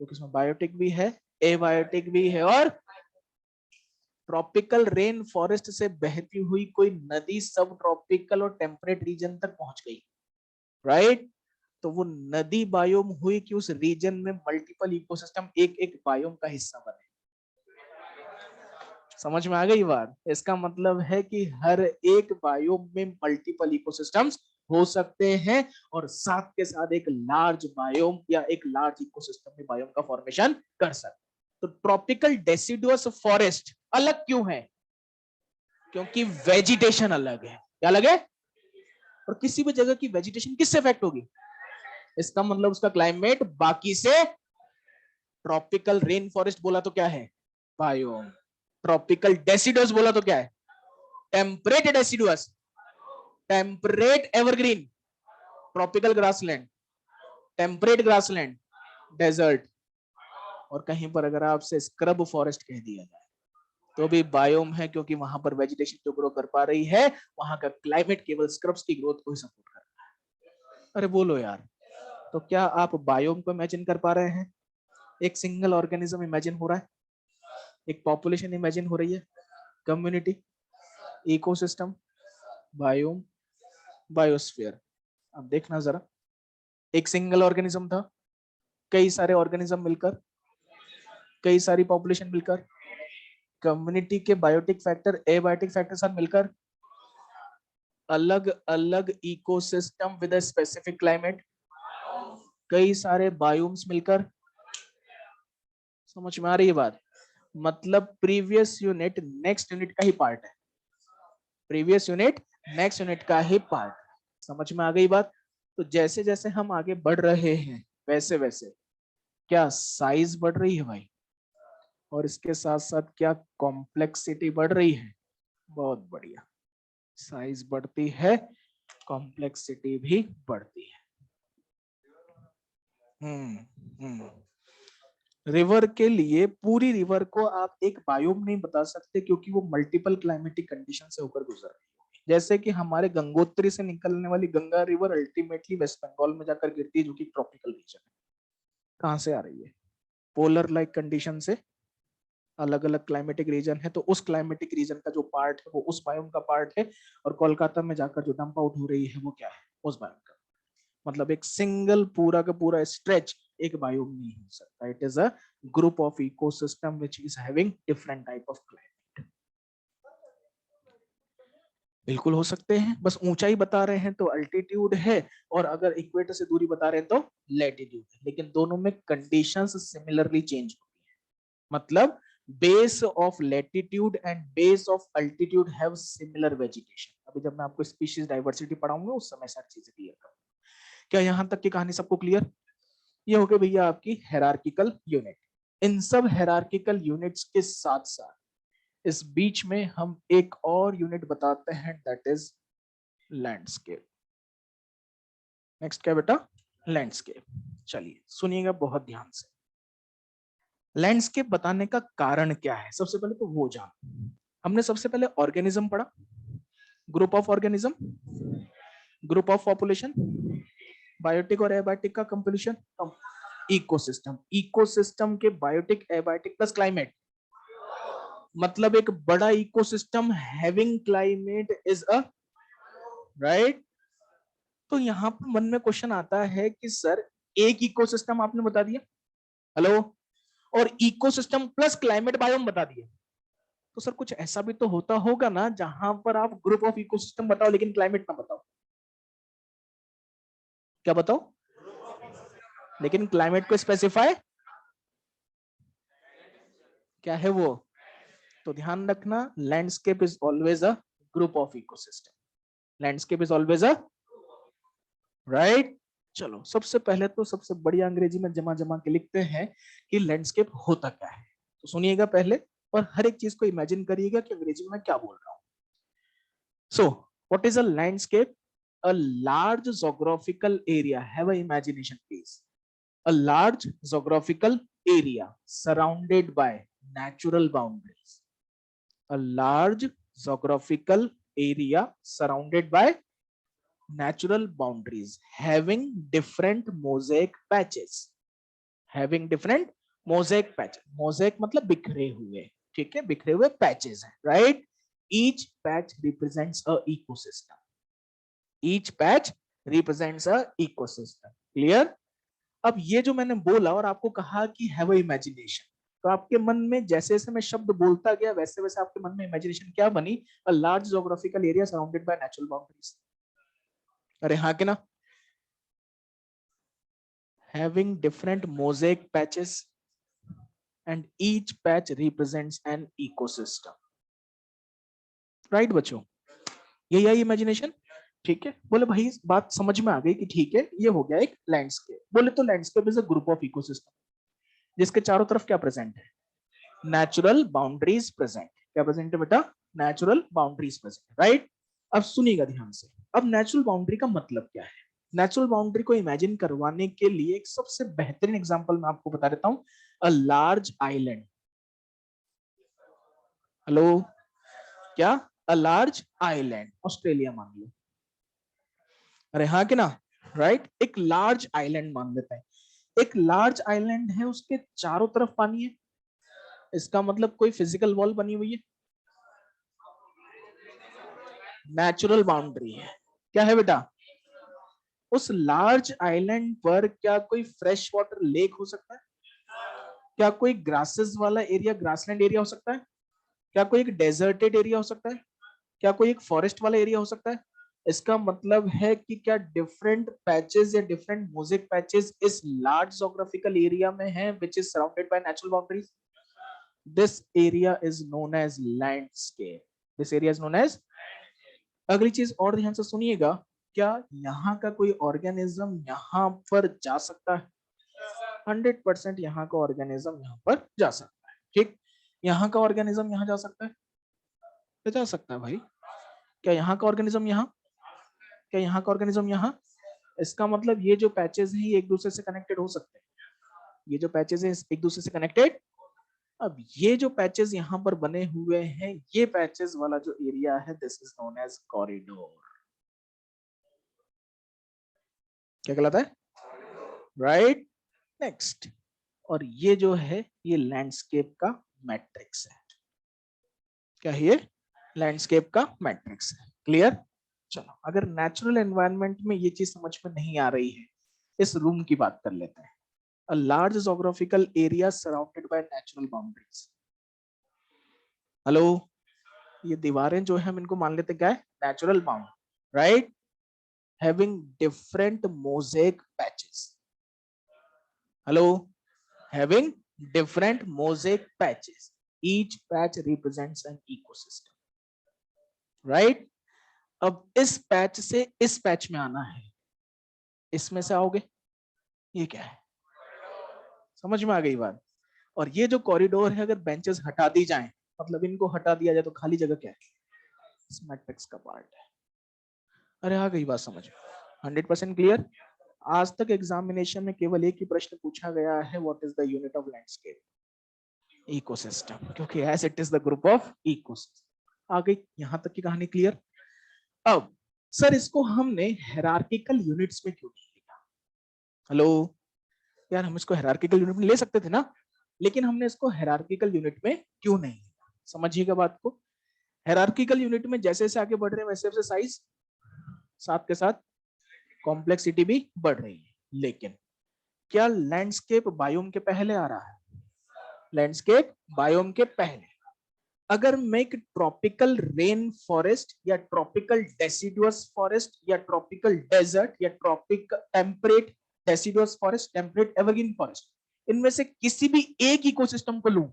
क्योंकि इसमें बायोटिक भी है, एबायोटिक भी है, और ट्रॉपिकल रेन फॉरेस्ट से बहती हुई कोई नदी सब ट्रॉपिकल और टेम्परेट रीजन तक पहुंच गई, राइट? तो वो नदी बायोम हुई कि उस रीजन में मल्टीपल इकोसिस्टम एक एक बायोम का हिस्सा बने। समझ में आ गई बात? इसका मतलब है कि हर एक बायोम में मल्टीपल इकोसिस्टम्स हो सकते हैं और साथ के साथ एक लार्ज बायोम या एक लार्ज इकोसिस्टम में बायोम का फॉर्मेशन कर सकते। तो ट्रॉपिकल डेसिडुअस फॉरेस्ट अलग क्यों है? क्योंकि वेजिटेशन अलग है। क्या अलग है? और किसी भी जगह की वेजिटेशन किससे इफेक्ट होगी? इसका मतलब उसका क्लाइमेट बाकी से, ट्रॉपिकल रेन फॉरेस्ट बोला तो क्या है, बायोम। ट्रॉपिकल डेसिडुअस बोला तो क्या है, temperate deciduous, temperate evergreen, tropical grassland, temperate grassland, desert. और कहीं पर अगर आपसे स्क्रब फॉरेस्ट कह दिया जाए तो भी बायोम है, क्योंकि वहां पर वेजिटेशन जो ग्रो कर पा रही है, वहां का क्लाइमेट केवल स्क्रब्स की ग्रोथ को ही सपोर्ट कर रहा है। अरे बोलो यार, तो क्या आप बायोम को इमेजिन कर पा रहे हैं? एक सिंगल ऑर्गेनिज्म इमेजिन हो रहा है, एक पॉपुलेशन इमेजिन हो रही है, कम्युनिटी, इकोसिस्टम, बायोम, बायोस्फीयर। अब देखना जरा, एक सिंगल ऑर्गेनिज्म था, कई सारे ऑर्गेनिज्म मिलकर, कई सारी पॉपुलेशन मिलकर, कम्युनिटी के बायोटिक फैक्टर, एबायोटिक फैक्टर साथ मिलकर, अलग अलग ecosystem with a specific climate, कई सारे बायोम्स मिलकर। समझ में आ रही है बात? मतलब प्रीवियस यूनिट नेक्स्ट यूनिट का ही पार्ट है, प्रीवियस यूनिट नेक्स्ट यूनिट का ही पार्ट। समझ में आ गई बात? तो जैसे जैसे हम आगे बढ़ रहे हैं वैसे वैसे क्या साइज बढ़ रही है भाई, और इसके साथ साथ क्या कॉम्प्लेक्सिटी बढ़ रही है? बहुत बढ़िया, साइज बढ़ती है, कॉम्प्लेक्सिटी भी बढ़ती है। रिवर के लिए पूरी रिवर को आप एक बायोम नहीं बता सकते, क्योंकि वो मल्टीपल क्लाइमेटिक कंडीशन से होकर गुजर रही है। जैसे कि हमारे गंगोत्री से निकलने वाली Ganga river ultimately West Bengal में जाकर गिरती है, जो कि ट्रॉपिकल रीजन है। कहां से आ रही है? पोलर लाइक कंडीशन से। अलग अलग क्लाइमेटिक रीजन है, तो उस क्लाइमेटिक रीजन का जो पार्ट है वो उस बायोम का पार्ट है, और कोलकाता में जाकर जो डंप आउट हो रही है वो क्या है, उस बायोम का। मतलब एक सिंगल पूरा का पूरा स्ट्रेच एक बायोम नहीं हो सकता, it is a group of ecosystem which is having different type of climate. बिल्कुल हो सकते हैं, बस ऊंचाई बता रहे हैं तो अल्टीट्यूड है, और अगर इक्वेटर से दूरी बता रहे हैं तो लैटिट्यूड है, लेकिन दोनों में कंडीशंस सिमिलरली चेंज होती है। मतलब base of latitude and base of altitude have similar vegetation. अभी जब मैं आपको स्पीशीज डाइवर्सिटी पढ़ाऊंगा उस समय सारी चीजें क्लियर करूंगा। क्या यहां तक की कहानी सबको क्लियर? ये हो गई भैया आपकी हेरार्किकल यूनिट। इन सब हेरार्किकल यूनिट्स के साथ साथ इस बीच में हम एक और यूनिट बताते हैं, दैट इज लैंडस्केप। नेक्स्ट क्या बेटा? लैंडस्केप। चलिए सुनिएगा बहुत ध्यान से। लैंडस्केप बताने का कारण क्या है, सबसे पहले तो वो जान। हमने सबसे पहले ऑर्गेनिज्म पढ़ा, group of organism, group of population, biotic और एबायोटिक का कंपोजिशन, इकोसिस्टम। इकोसिस्टम के बायोटिक, एबायोटिक प्लस क्लाइमेट, मतलब एक बड़ा ecosystem having climate is a right. तो यहां पर मन में क्वेश्चन आता है कि सर एक इकोसिस्टम आपने बता दिया, हेलो, और इकोसिस्टम प्लस क्लाइमेट बायोम बता दिया, तो सर कुछ ऐसा भी तो होता होगा ना जहां पर आप ग्रुप ऑफ इकोसिस्टम बताओ लेकिन क्लाइमेट ना बताओ। क्या बताओ? लेकिन क्लाइमेट को स्पेसिफाई, क्या है वो? तो ध्यान रखना, landscape is always a group of ecosystem, landscape is always a right. चलो सबसे पहले तो सबसे बढ़िया अंग्रेजी में जमा जमा के लिखते हैं कि लैंडस्केप होता क्या है। तो सुनिएगा पहले, और हर एक चीज को इमेजिन करिएगा कि अंग्रेजी में मैं क्या बोल रहा हूं। So what is a landscape? A large geographical area, have a imagination please. A large geographical area surrounded by natural boundaries. A large geographical area surrounded by natural boundaries having different mosaic patches. Having different mosaic patches. Mosaic मतलब बिखरे हुए, ठीक है, बिखरे हुए patches हैं, right? Each patch represents a ecosystem. Each patch represents a ecosystem. Clear? अब ये जो मैंने बोला और आपको कहा कि हैव अ इमेजिनेशन, तो आपके मन में जैसे जैसे मैं शब्द बोलता गया वैसे वैसे आपके मन में इमेजिनेशन क्या बनी? A large geographical area surrounded by natural boundaries. अरे हाँ कि ना? Having different mosaic patches and each patch represents an ecosystem. Right बच्चों, यही आई इमेजिनेशन। ठीक है, बोले भाई बात समझ में आ गई कि ठीक है ये हो गया एक लैंडस्केप। बोले तो landscape is a group of ecosystem जिसके चारों तरफ क्या प्रेजेंट है, नेचुरल बाउंड्रीज प्रेजेंट। क्या प्रेजेंट है बेटा, नेचुरल बाउंड्रीज प्रेजेंट, राइट। अब सुनिएगा ध्यान से, अब नेचुरल बाउंड्री का मतलब क्या है। नेचुरल बाउंड्री को इमेजिन करवाने के लिए एक सबसे बेहतरीन एग्जांपल मैं आपको बता देता हूं, अ लार्ज आइलैंड। हेलो, क्या, अ लार्ज आइलैंड, ऑस्ट्रेलिया मान लो, अरे हाँ कि ना, राइट। एक लार्ज आइलैंड मान लेते हैं, एक लार्ज आइलैंड है, उसके चारों तरफ पानी है, इसका मतलब कोई फिजिकल वॉल बनी हुई है, नेचुरल बाउंड्री है। क्या है बेटा, उस लार्ज आइलैंड पर क्या कोई फ्रेश वाटर लेक हो सकता है, क्या कोई ग्रासेस वाला एरिया, ग्रासलैंड एरिया हो सकता है, क्या कोई एक डेजर्टेड एरिया हो सकता है, क्या कोई एक फॉरेस्ट वाला एरिया हो सकता है। इसका मतलब है कि क्या डिफरेंट पैचेस या डिफरेंट मोज़ेक पैचेस इस लार्ज जोग्राफिकल एरिया में हैं which is surrounded by natural boundaries. This area is known as landscape, this area is known as. अगली चीज और ध्यान से सुनिएगा, क्या यहाँ का कोई ऑर्गेनिज्म यहाँ पर जा सकता है, 100% यहाँ का ऑर्गेनिज्म यहाँ पर जा सकता है, ठीक। यहाँ का ऑर्गेनिज्म यहाँ जा सकता है, तो जा सकता है भाई। क्या यहाँ का ऑर्गेनिज्म यहाँ, क्या यहाँ का ऑर्गेनिज्म यहाँ, इसका मतलब ये जो पैचेस हैं ये एक दूसरे से कनेक्टेड हो सकते हैं, ये जो पैचेस हैं एक दूसरे से कनेक्टेड। अब ये जो पैचेस यहाँ पर बने हुए हैं, ये पैचेस वाला जो एरिया है this is known as corridor. क्या कहलाता है, राइट। नेक्स्ट, और ये जो है ये लैंडस्केप का मैट्रिक्स है। क्या है ये, लैंडस्केप का मैट्रिक्स है। क्लियर। चलो, अगर नेचुरल एनवायरनमेंट में ये चीज समझ में नहीं आ रही है, इस रूम की बात कर लेते हैं। A large geographical area surrounded by natural boundaries. Hello, ये दीवारें जो है हम इनको मान लेते क्या है, natural bound, right, having different mosaic patches. Hello, having different mosaic patches, each patch represents an ecosystem, right। अब इस पैच से इस पैच में आना है, इसमें से आओगे, ये क्या है, समझ में आ गई बात। और ये जो कॉरिडोर है अगर बेंचेस हटा दी जाएं, मतलब इनको हटा दिया जाए तो खाली जगह क्या है, इस मैट्रिक्स का पार्ट है। अरे आ गई बात समझ में, 100% क्लियर। आज तक एग्जामिनेशन में केवल एक ही प्रश्न पूछा गया है, what is the unit of landscape, ecosystem, क्योंकि as it is the group of ecosystem. आ गई यहां तक की कहानी क्लियर। अब सर इसको हमने हायरार्किकल यूनिट्स में क्यों नहीं लिया। हेलो यार, हम इसको हायरार्किकल यूनिट में ले सकते थे ना, लेकिन हमने इसको हायरार्किकल यूनिट में क्यों नहीं लिया। समझिएगा बात को, हायरार्किकल यूनिट में जैसे जैसे आगे बढ़ रहे हैं वैसे वैसे साइज साथ के साथ कॉम्प्लेक्सिटी भी बढ़ रही है। लेकिन क्या लैंडस्केप बायोम के पहले आ रहा है, लैंडस्केप बायोम के पहले। अगर मैं एक ट्रॉपिकल रेन फॉरेस्ट या ट्रॉपिकल डेसिडुअस फॉरेस्ट या ट्रॉपिकल डेजर्ट या tropic temperate deciduous forest, temperate evergreen forest, इनमें से किसी भी एक इकोसिस्टम को लूं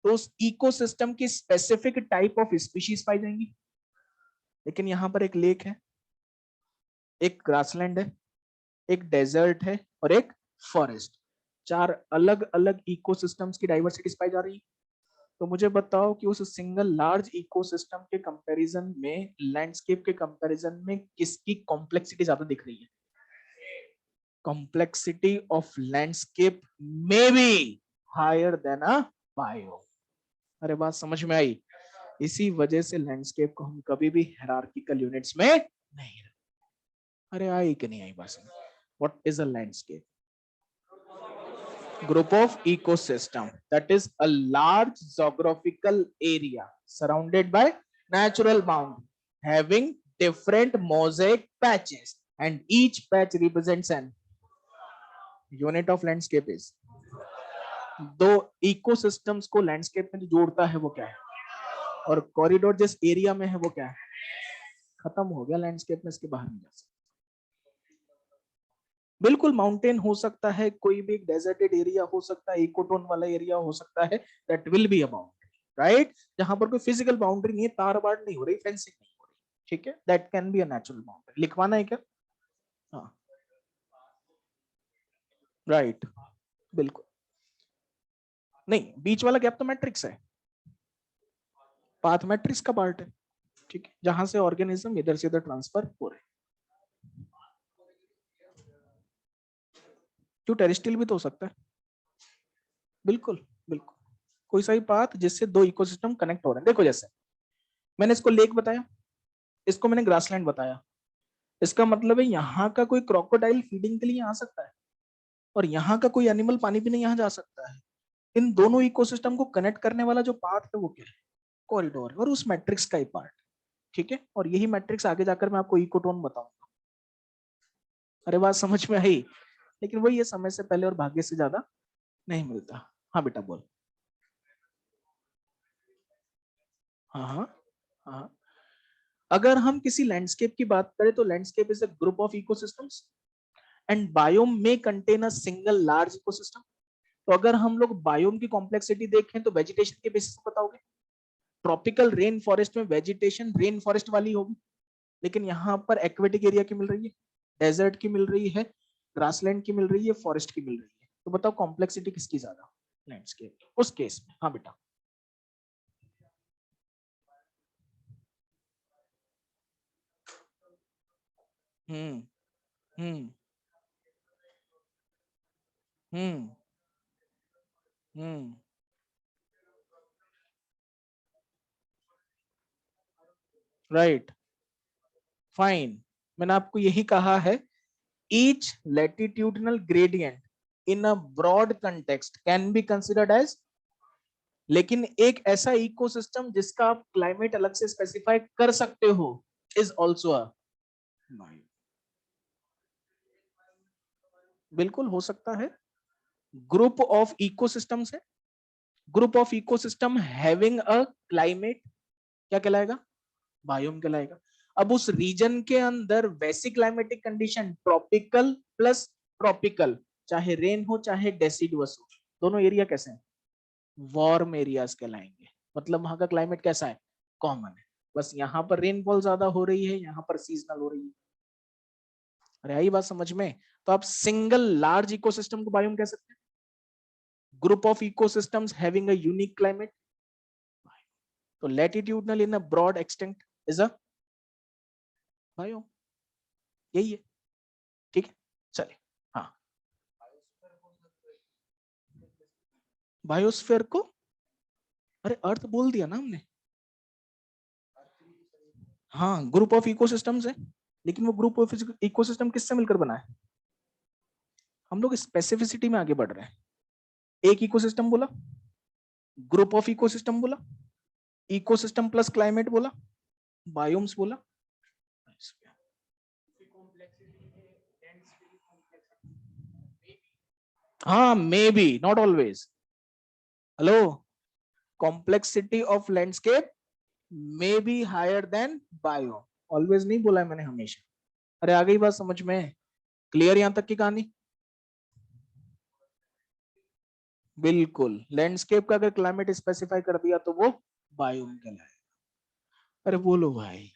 तो उस इकोसिस्टम की स्पेसिफिक टाइप ऑफ स्पीशीज पाई जाएंगी। लेकिन यहां पर एक लेक है, एक ग्रासलैंड है, एक डेजर्ट है और एक फॉरेस्ट, चार अलग अलग इकोसिस्टम्स की डाइवर्सिटीज पाई जा रही है। तो मुझे बताओ कि उस सिंगल लार्ज इकोसिस्टम के कंपैरिजन में, लैंडस्केप के कंपैरिजन में किसकी कॉम्प्लेक्सिटी ज्यादा दिख रही है, complexity of landscape may be higher than a bio. अरे बात समझ में आई। इसी वजह से लैंडस्केप को हम कभी भी हायरार्किकल यूनिट्स में नहीं। अरे आई कि नहीं आई बात। What is a landscape, group of ecosystem, that is a large geographical area surrounded by natural boundary having different mosaic patches and each patch represents an unit of landscape is। दो ecosystems को landscape में जो जोड़ता है वो क्या है, और कॉरिडोर जिस एरिया में है वो क्या है, खत्म हो गया लैंडस्केप में, इसके बाहर नहीं जा सकता। बिल्कुल माउंटेन हो सकता है, कोई भी डेजर्टेड एरिया हो सकता है, इकोटोन वाला एरिया हो सकता है, that will be a boundary, right, जहां पर कोई फिजिकल बाउंड्री नहीं है, तार बाड़ नहीं हो रही, फेंसिंग नहीं हो रही। ठीक है, that can be a natural boundary. लिखवाना है क्या? हाँ, राइट, बिल्कुल। नहीं, बीच वाला गैप तो मैट्रिक्स है, पाथ मैट्रिक्स का पार्ट है, ठीक है, जहां से ऑर्गेनिज्म इधर से इधर ट्रांसफर हो रहे हैं। क्यों, टेरेस्ट्रियल भी तो हो सकता है, बिल्कुल बिल्कुल, कोई सा भी पाथ जिससे दो इकोसिस्टम कनेक्ट हो रहे हैं। देखो जैसे मैंने इसको लेक बताया, इसको मैंने ग्रासलैंड बताया, इसका मतलब है यहाँ का कोई क्रोकोडाइल फीडिंग के लिए आ सकता है और यहाँ का कोई एनिमल पानी पीने यहाँ जा सकता है। इन दोनों इकोसिस्टम को कनेक्ट करने वाला जो पाथ है वो क्या है? कॉरिडोर, और उस मैट्रिक्स का ही पार्ट, ठीक है। और यही मैट्रिक्स आगे जाकर मैं आपको इकोटोन बताऊंगा। अरे बात समझ में आई? लेकिन वही ये समय से पहले और भाग्य से ज्यादा नहीं मिलता। हाँ बेटा बोल। हाँ हाँ हाँ। अगर हम किसी लैंडस्केप की बात करें तो landscape is a group of ecosystems and biome में contain a single large ecosystem. तो अगर हम लोग बायोम की कॉम्प्लेक्सिटी देखें तो वेजिटेशन के बेसिस पर बताओगे, ट्रॉपिकल रेन फॉरेस्ट में वेजिटेशन रेन फॉरेस्ट वाली होगी, लेकिन यहाँ पर एक्वेटिक एरिया की मिल रही है, डेजर्ट की मिल रही है, ग्रासलैंड की मिल रही है, फॉरेस्ट की मिल रही है। तो बताओ कॉम्प्लेक्सिटी किसकी ज्यादा? लैंडस्केप उस केस में। हाँ बेटा। हम्म हम्म हम्म हम्म राइट, फाइन। मैंने आपको यही कहा है, each latitudinal gradient in a broad context can be considered as, लेकिन एक ऐसा इकोसिस्टम जिसका आप क्लाइमेट अलग से स्पेसिफाई कर सकते हो इज ऑल्सो अ, बिल्कुल हो सकता है। ग्रुप ऑफ इकोसिस्टम्स है, group of ecosystem having a climate क्या कहलाएगा? बायोम कहलाएगा। अब उस रीजन के अंदर वैसी climatic condition tropical plus tropical, चाहे रेन हो चाहे डेसिडुअस हो, दोनों एरिया कैसे हैं? वार्म एरियाज कहलाएंगे। मतलब वहां का क्लाइमेट कैसा है? कॉमन है। बस यहाँ पर रेनफॉल ज्यादा हो रही है, यहाँ पर सीजनल हो रही है। अरे आई बात समझ में? तो आप सिंगल लार्ज इकोसिस्टम को बायोम कह सकते हैं, group of ecosystems having a unique climate. तो latitudinal in a broad extent is a biome, यही है, ठीक है। चलिए, हाँ। बायोस्फीयर को, अरे अर्थ बोल दिया ना हमने। हाँ, ग्रुप ऑफ इकोसिस्टम्स है, लेकिन वो ग्रुप ऑफ इकोसिस्टम किससे मिलकर बना है? हम लोग स्पेसिफिसिटी में आगे बढ़ रहे हैं। एक इकोसिस्टम बोला, ग्रुप ऑफ इकोसिस्टम बोला, इकोसिस्टम प्लस क्लाइमेट बोला, बायोम्स बोला। हाँ, may be, not always. Hello, complexity of landscape may be higher than bio, always नहीं बोला है मैंने, हमेशा। अरे आ गई बात समझ में? क्लियर यहां तक की कहानी? बिल्कुल, लैंडस्केप का अगर क्लाइमेट स्पेसिफाई कर दिया तो वो बायोम कहलाएगा। अरे बोलो भाई,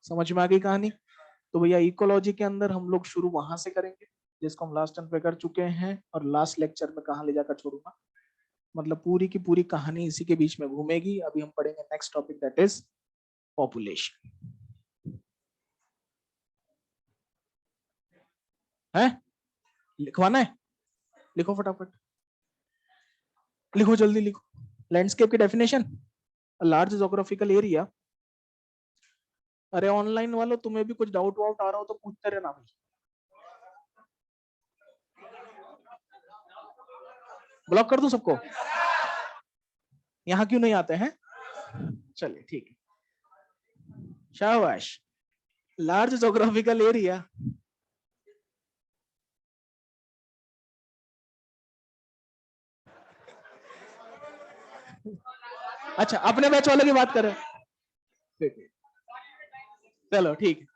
समझ में आ गई कहानी? तो भैया इकोलॉजी के अंदर हम लोग शुरू वहां से करेंगे जिसको हम लास्ट टाइम पे कर चुके हैं, और लास्ट लेक्चर में कहाँ ले जाकर छोड़ूंगा, मतलब पूरी की पूरी कहानी इसी के बीच में घूमेगी। अभी हम पढ़ेंगे next topic, that is population. है, लिखवाना है? लिखो फटाफट, लिखो जल्दी लिखो। लैंडस्केप की डेफिनेशन, लार्ज जोग्राफिकल एरिया। अरे ऑनलाइन वालों, तुम्हें भी कुछ डाउट वाउट आ रहा हो तो पूछते रहना भाई। ब्लॉक कर दूं सबको? यहाँ क्यों नहीं आते हैं? चलिए ठीक है, शाबाश। लार्ज जोग्राफिकल एरिया, अच्छा अपने बैच वालों की बात करें, ठीक है, चलो ठीक है।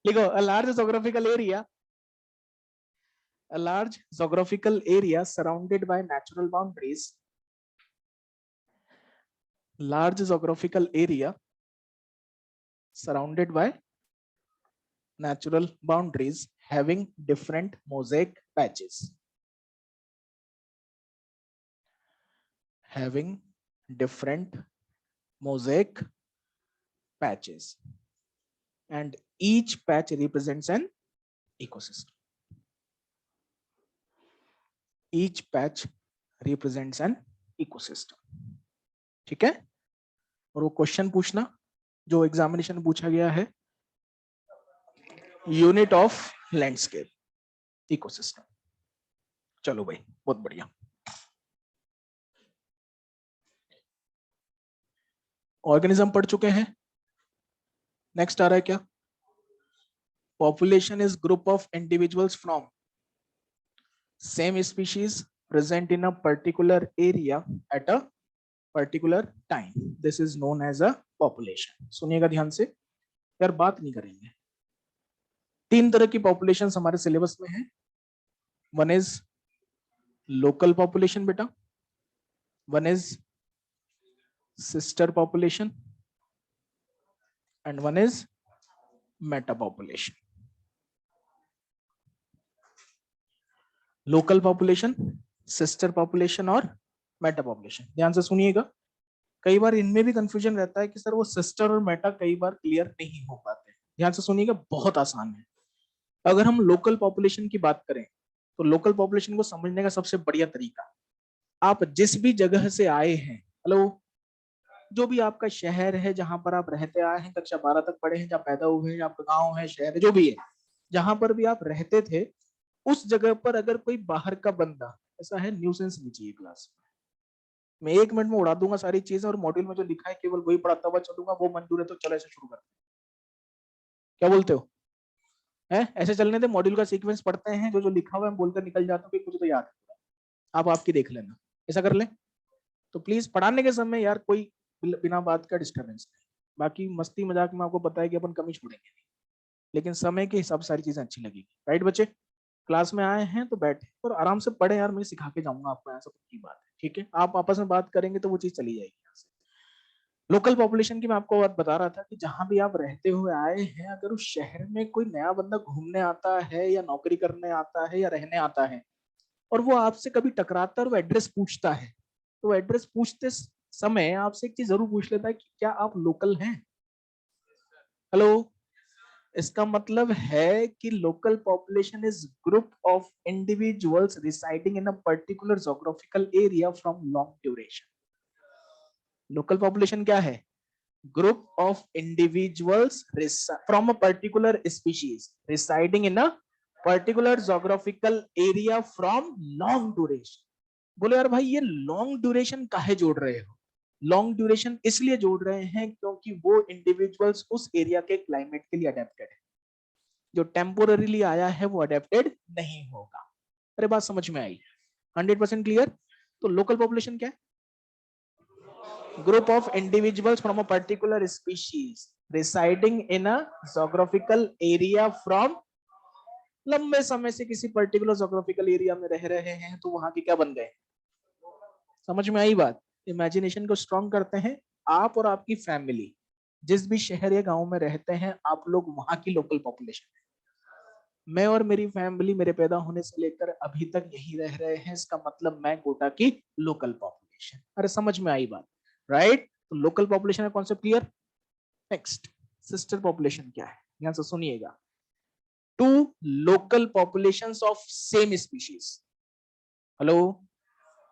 लिखो, a large geographical area, a large geographical area surrounded by natural boundaries, large geographical area surrounded by natural boundaries having different mosaic patches, having different mosaic patches, and each patch represents an ecosystem. Each patch represents an ecosystem. ठीक है? और वो question पूछना जो examination में पूछा गया है, यूनिट ऑफ लैंडस्केप, इकोसिस्टम। चलो भाई, बहुत बढ़िया। ऑर्गेनिज्म पढ़ चुके हैं। नेक्स्ट आ रहा है क्या? Population is group of individuals from same species present in a particular area at a particular time, this is known as a population. सुनिएगा ध्यान से यार, बात नहीं करेंगे। 3 तरह की पॉपुलेशन हमारे सिलेबस में है। वन इज लोकल पॉपुलेशन बेटा, one is sister population, and one is Meta population. Local population, sister population और मेटा पॉपुलेशन। ध्यान से सुनिएगा, कई बार इनमें भी कंफ्यूजन रहता है कि सर वो सिस्टर और मेटा कई बार क्लियर नहीं हो पाते। ध्यान से सुनिएगा, बहुत आसान है। अगर हम लोकल पॉपुलेशन की बात करें तो लोकल पॉपुलेशन को समझने का सबसे बढ़िया तरीका, आप जिस भी जगह से आए हैं, हेलो, जो भी आपका शहर है जहां पर आप रहते आए हैं, कक्षा 12 तक पढ़े हैं, जहाँ पैदा हुए हैं, आपका गांव है, शहर है, जो भी है, जहां पर भी आप रहते थे, उस जगह पर अगर कोई बाहर का बंदा, ऐसा है न्यूसेंस नहीं चाहिए क्लास में। मैं 1 मिनट में उड़ा दूंगा सारी चीजें और मॉड्यूल में जो लिखा है केवल वही पढ़ाता हुआ चलूंगा, वो मंजूर है तो चलो ऐसे शुरू करते हैं। क्या बोलते हो? है ऐसे चलने दे, मॉड्यूल का सीक्वेंस पढ़ते हैं, जो जो लिखा हुआ है बोलकर निकल जाता हूँ, मुझे तो याद है, आप आपकी देख लेना। ऐसा कर ले तो प्लीज, पढ़ाने के समय यार कोई बिना बात का डिस्टर्बेंस नहीं। बाकी मस्ती मजाक में आपको पता है कि अपन कमी छोड़ेंगे नहीं, लेकिन समय के हिसाब सारी चीजें अच्छी लगेगी। राइट बच्चे? क्लास में आए हैं तो बैठे और आराम से पढ़े यार, मैं सिखा के जाऊंगा आपको, ऐसा की बात है। ठीक है, आप आपस में बात करेंगे तो वो चीज चली जाएगी यहाँ से। लोकल पॉपुलेशन की मैं आपको बात बता रहा था कि जहां भी आप रहते हुए आए हैं, अगर उस शहर में कोई नया बंदा घूमने आता है या नौकरी करने आता है या रहने आता है और वो आपसे कभी टकराता है और वो एड्रेस पूछता है, तो एड्रेस पूछते समय आपसे एक चीज जरूर पूछ लेता है कि क्या आप लोकल हैं? हेलो, इसका मतलब है कि local population is group of individuals residing in a particular geographical area from long duration. Local population क्या है? Group of individuals from a particular species residing in a particular geographical area from long duration. बोले यार भाई, ये long duration काहे जोड़ रहे हो? लॉन्ग ड्यूरेशन इसलिए जोड़ रहे हैं क्योंकि वो इंडिविजुअल्स उस एरिया के क्लाइमेट के लिए अडेप्टेड है। जो टेम्पोररीली आया है वो अडेप्टेड नहीं होगा। अरे बात समझ में आई? 100% क्लियर? तो लोकल पॉपुलेशन क्या है? Group of individuals from a particular species residing in a geographical area from, लंबे समय से किसी पर्टिकुलर ज्योग्राफिकल एरिया में रह रहे हैं तो वहां के क्या बन गए? समझ में आई बात? इमेजिनेशन को स्ट्रॉन्ग करते हैं। आप और आपकी फैमिली जिस भी शहर या गांव में रहते हैं, आप लोग वहां की लोकल पॉपुलेशन है। मैं और मेरी फैमिली मेरे पैदा होने से लेकर अभी तक यही रह रहे हैं, इसका मतलब मैं कोटा की लोकल पॉपुलेशन। अरे समझ में आई बात? राइट? तो लोकल पॉपुलेशन का concept clear. Next, sister population क्या है? ध्यान से सुनिएगा। Two local populations of same species, hello,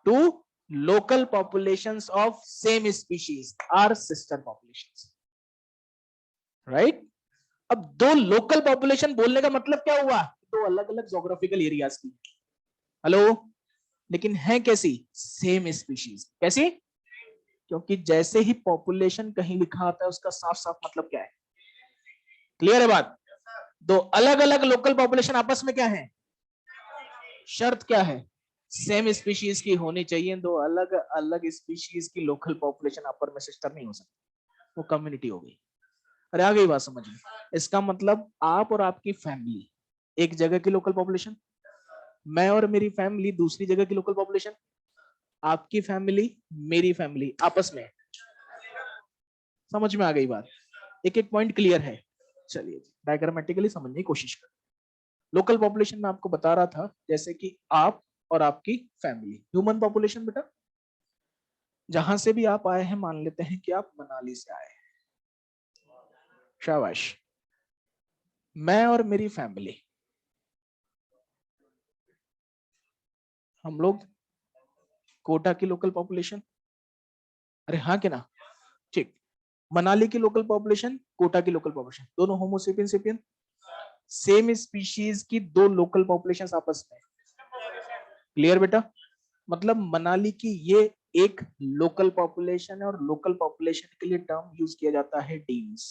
two local populations of same species are sister populations, right? अब दो लोकल पॉपुलेशन बोलने का मतलब क्या हुआ? दो अलग अलग जोग्राफिकल एरियाज की, हेलो, लेकिन है कैसी? Same species. कैसी? क्योंकि जैसे ही पॉपुलेशन कहीं लिखा आता है उसका साफ साफ मतलब क्या है? क्लियर है बात? दो अलग अलग लोकल पॉपुलेशन आपस में क्या है? शर्त क्या है? सेम स्पीशीज की होनी चाहिए। दो अलग अलग स्पीशीज की लोकल पॉपुलेशन अपर में सिस्टर नहीं हो सकती, वो कम्युनिटी हो गई। अरे आ गई बात समझ में? इसका मतलब आप और आपकी फैमिली एक जगह की लोकल पॉपुलेशन, मैं और मेरी फैमिली दूसरी जगह की लोकल पॉपुलेशन, आपकी फैमिली मेरी फैमिली आपस में। समझ में आ गई बात? एक एक पॉइंट क्लियर है? चलिए डायग्रामेटिकली समझने की कोशिश करें। लोकल पॉपुलेशन में आपको बता रहा था जैसे कि आप और आपकी फैमिली, ह्यूमन पॉपुलेशन बेटा जहां से भी आप आए हैं, मान लेते हैं कि आप मनाली से आए हैं, शाबाश। मैं और मेरी फैमिली, हम लोग कोटा की लोकल पॉपुलेशन, अरे हाँ के ना, ठीक। मनाली की लोकल पॉपुलेशन, कोटा की लोकल पॉपुलेशन, दोनों होमोसेपियन सेपियन, सेम स्पीशीज की दो लोकल पॉपुलेशन आपस में। क्लियर बेटा? मतलब मनाली की ये एक लोकल पॉपुलेशन है और लोकल पॉपुलेशन के लिए टर्म यूज किया जाता है डीम्स।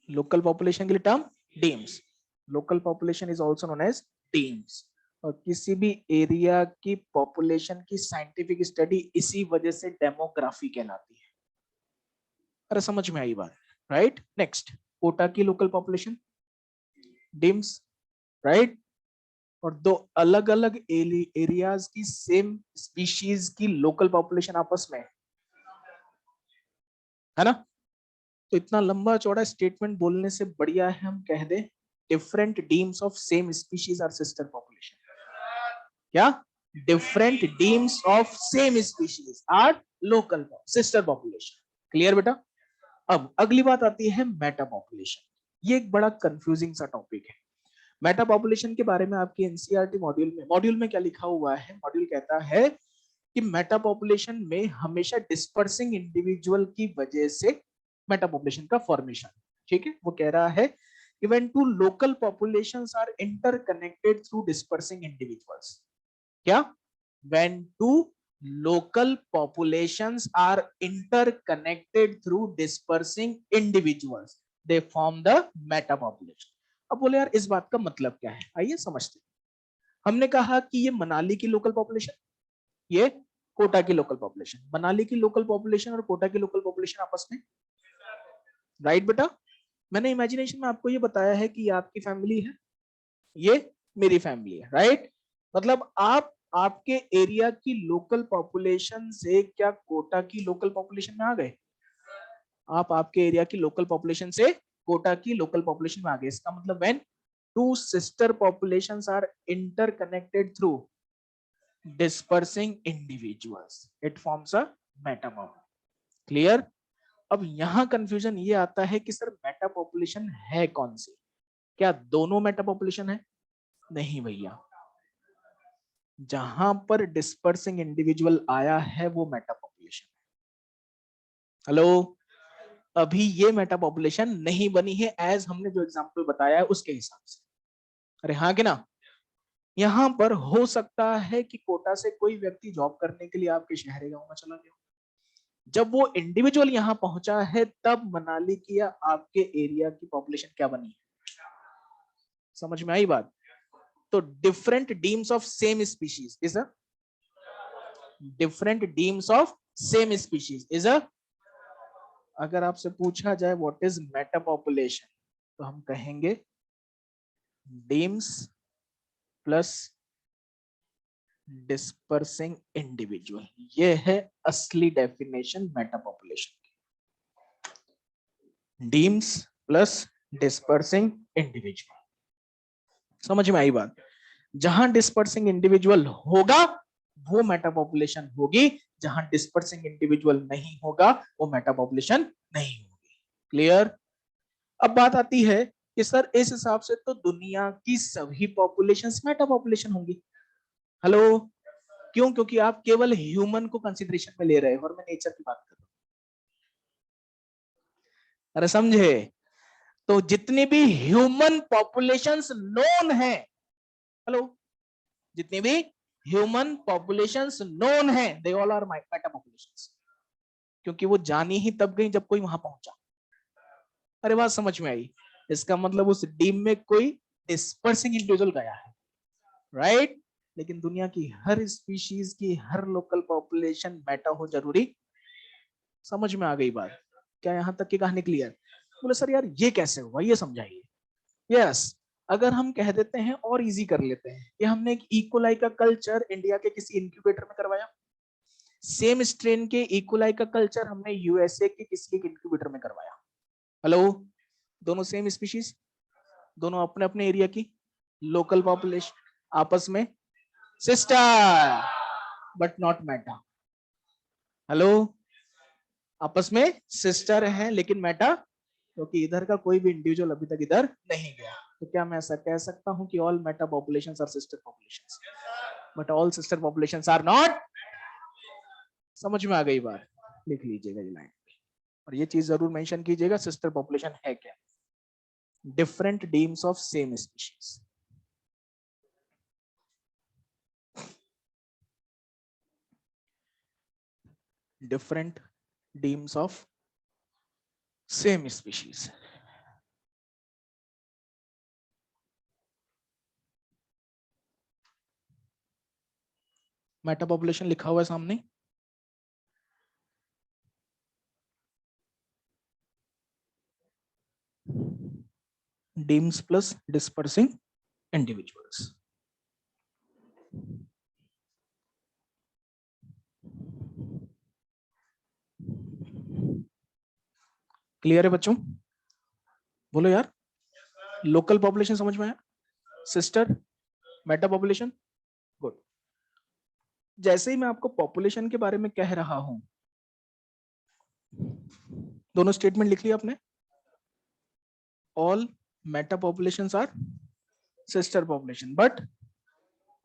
लोकल पॉपुलेशन के लिए term demes, local population is also known as demes. और किसी भी एरिया की पॉपुलेशन की साइंटिफिक स्टडी इसी वजह से डेमोग्राफी कहलाती है। अरे समझ में आई बात? राइट। नेक्स्ट, कोटा की लोकल पॉपुलेशन डीम्स, राइट। और दो अलग अलग एरियाज की सेम स्पीशीज की लोकल पॉपुलेशन आपस में, है ना? तो इतना लंबा चौड़ा स्टेटमेंट बोलने से बढ़िया है हम कह दें different demes of same species are sister population. क्या? Different demes of same species are local sister population. Clear बेटा? अब अगली बात आती है मेटा पॉपुलेशन। ये एक बड़ा कंफ्यूजिंग सा टॉपिक है। मेटा पॉपुलेशन के बारे में आपकी एनसीईआरटी मॉड्यूल में क्या लिखा हुआ है? मॉड्यूल कहता है कि मेटा पॉपुलेशन में हमेशा डिस्पर्सिंग इंडिविजुअल की वजह से मेटा पॉपुलेशन का फॉर्मेशन। ठीक है, वो कह रहा है कि when two local populations are interconnected through dispersing individuals, क्या? when two local populations are interconnected through dispersing individuals, they form the meta population। अब बोले यार इस बात का मतलब क्या है, आइए समझते हैं। हमने कहा कि ये मनाली की लोकल पॉपुलेशन, ये कोटा की लोकल पॉपुलेशन, मनाली की लोकल पॉपुलेशन और कोटा की लोकल पॉपुलेशन आपस में, राइट बेटा? मैंने इमेजिनेशन में आपको ये बताया है कि ये आपकी फैमिली है, ये मेरी फैमिली है, राइट? मतलब आप आपके एरिया की लोकल पॉपुलेशन से क्या कोटा की लोकल पॉपुलेशन में आ गए? आप आपके एरिया की लोकल पॉपुलेशन से कोटा की लोकल पॉपुलेशन में आ गए। इसका मतलब when two sister populations are interconnected through dispersing individuals, it forms a metamorph। Clear? अब यहां कंफ्यूजन ये आता है कि सर मेटा पॉपुलेशन है कौन सी? क्या दोनों मेटा पॉपुलेशन है? नहीं भैया, जहां पर डिस्पर्सिंग इंडिविजुअल आया है वो मेटा पॉपुलेशन है। हेलो? अभी ये मेटा पॉपुलेशन नहीं बनी है एज हमने जो एग्जांपल बताया है उसके हिसाब से। अरे हाँ कि ना? यहां पर हो सकता है कि कोटा से कोई व्यक्ति जॉब करने के लिए आपके शहर गांव में चला गया, जब वो इंडिविजुअल यहां पहुंचा है तब मनाली की या आपके एरिया की पॉपुलेशन क्या बनी है। समझ में आई बात? तो different demes of same species is a different demes of same species is a अगर आपसे पूछा जाए व्हाट इज मेटा पॉपुलेशन तो हम कहेंगे डीम्स प्लस डिस्पर्सिंग इंडिविजुअल। ये है असली डेफिनेशन मेटा पॉपुलेशन की, डीम्स प्लस डिस्पर्सिंग इंडिविजुअल। समझ में आई बात? जहां डिस्पर्सिंग इंडिविजुअल होगा वो मेटा पॉपुलेशन होगी, जहां डिस्पर्सिंग इंडिविजुअल नहीं होगा वो मेटा पॉपुलेशन नहीं होगी। क्लियर? अब बात आती है कि सर इस हिसाब से तो दुनिया की सभी पॉपुलेशंस मेटा पॉपुलेशन होंगी। हेलो? क्यों? क्योंकि आप केवल ह्यूमन को कंसीडरेशन में ले रहे हो और मैं नेचर की बात कर रहा हूं। अरे समझे? तो जितनी भी ह्यूमन पॉपुलेशंस नोन है, हेलो, जितनी भी ह्यूमन पॉपुलेशंस नोन है they all are meta populations, क्योंकि वो जानी ही तब गई जब कोई वहां पहुंचा। अरे बात समझ में आई? इसका मतलब उस डीम में कोई डिस्पर्सिंग इंडिविजुअल गया है, राइट? लेकिन दुनिया की हर स्पीशीज की हर लोकल पॉपुलेशन मेटा हो जरूरी? समझ में आ गई बात? क्या यहां तक की कहानी क्लियर? बोले सर यार ये कैसे हुआ, ये समझाइए। यस, अगर हम कह देते हैं और इजी कर लेते हैं कि हमने एक इकोलाई का कल्चर इंडिया के किसी इंक्यूबेटर में करवाया, सेम स्ट्रेन के इकोलाई का कल्चर हमने यूएसए के किसी एक इंक्यूबेटर में करवाया। हेलो, दोनों सेम स्पीशीज, दोनों अपने अपने एरिया की, लोकल पॉपुलेशन, आपस में sister but not Meta. Hello, आपस में सिस्टर है लेकिन मेटा, क्योंकि इधर का कोई भी इंडिविजुअल अभी तक इधर नहीं गया। तो क्या मैं ऐसा कह सकता हूं कि all meta populations are sister populations, but all sister populations are not. समझ में आ गई बात? लिख लीजिएगा ये लाइन, और ये चीज जरूर मेंशन कीजिएगा, सिस्टर पॉपुलेशन है क्या? Different demes of same species. Different demes of same species. Meta population लिखा हुआ है सामने, deems plus dispersing individuals. Clear है बच्चों? बोलो यार, लोकल पॉपुलेशन समझ में आया, सिस्टर, मेटा पॉपुलेशन, गुड। जैसे ही मैं आपको पॉपुलेशन के बारे में कह रहा हूं, दोनों स्टेटमेंट लिख लिया आपने, all meta populations are sister population but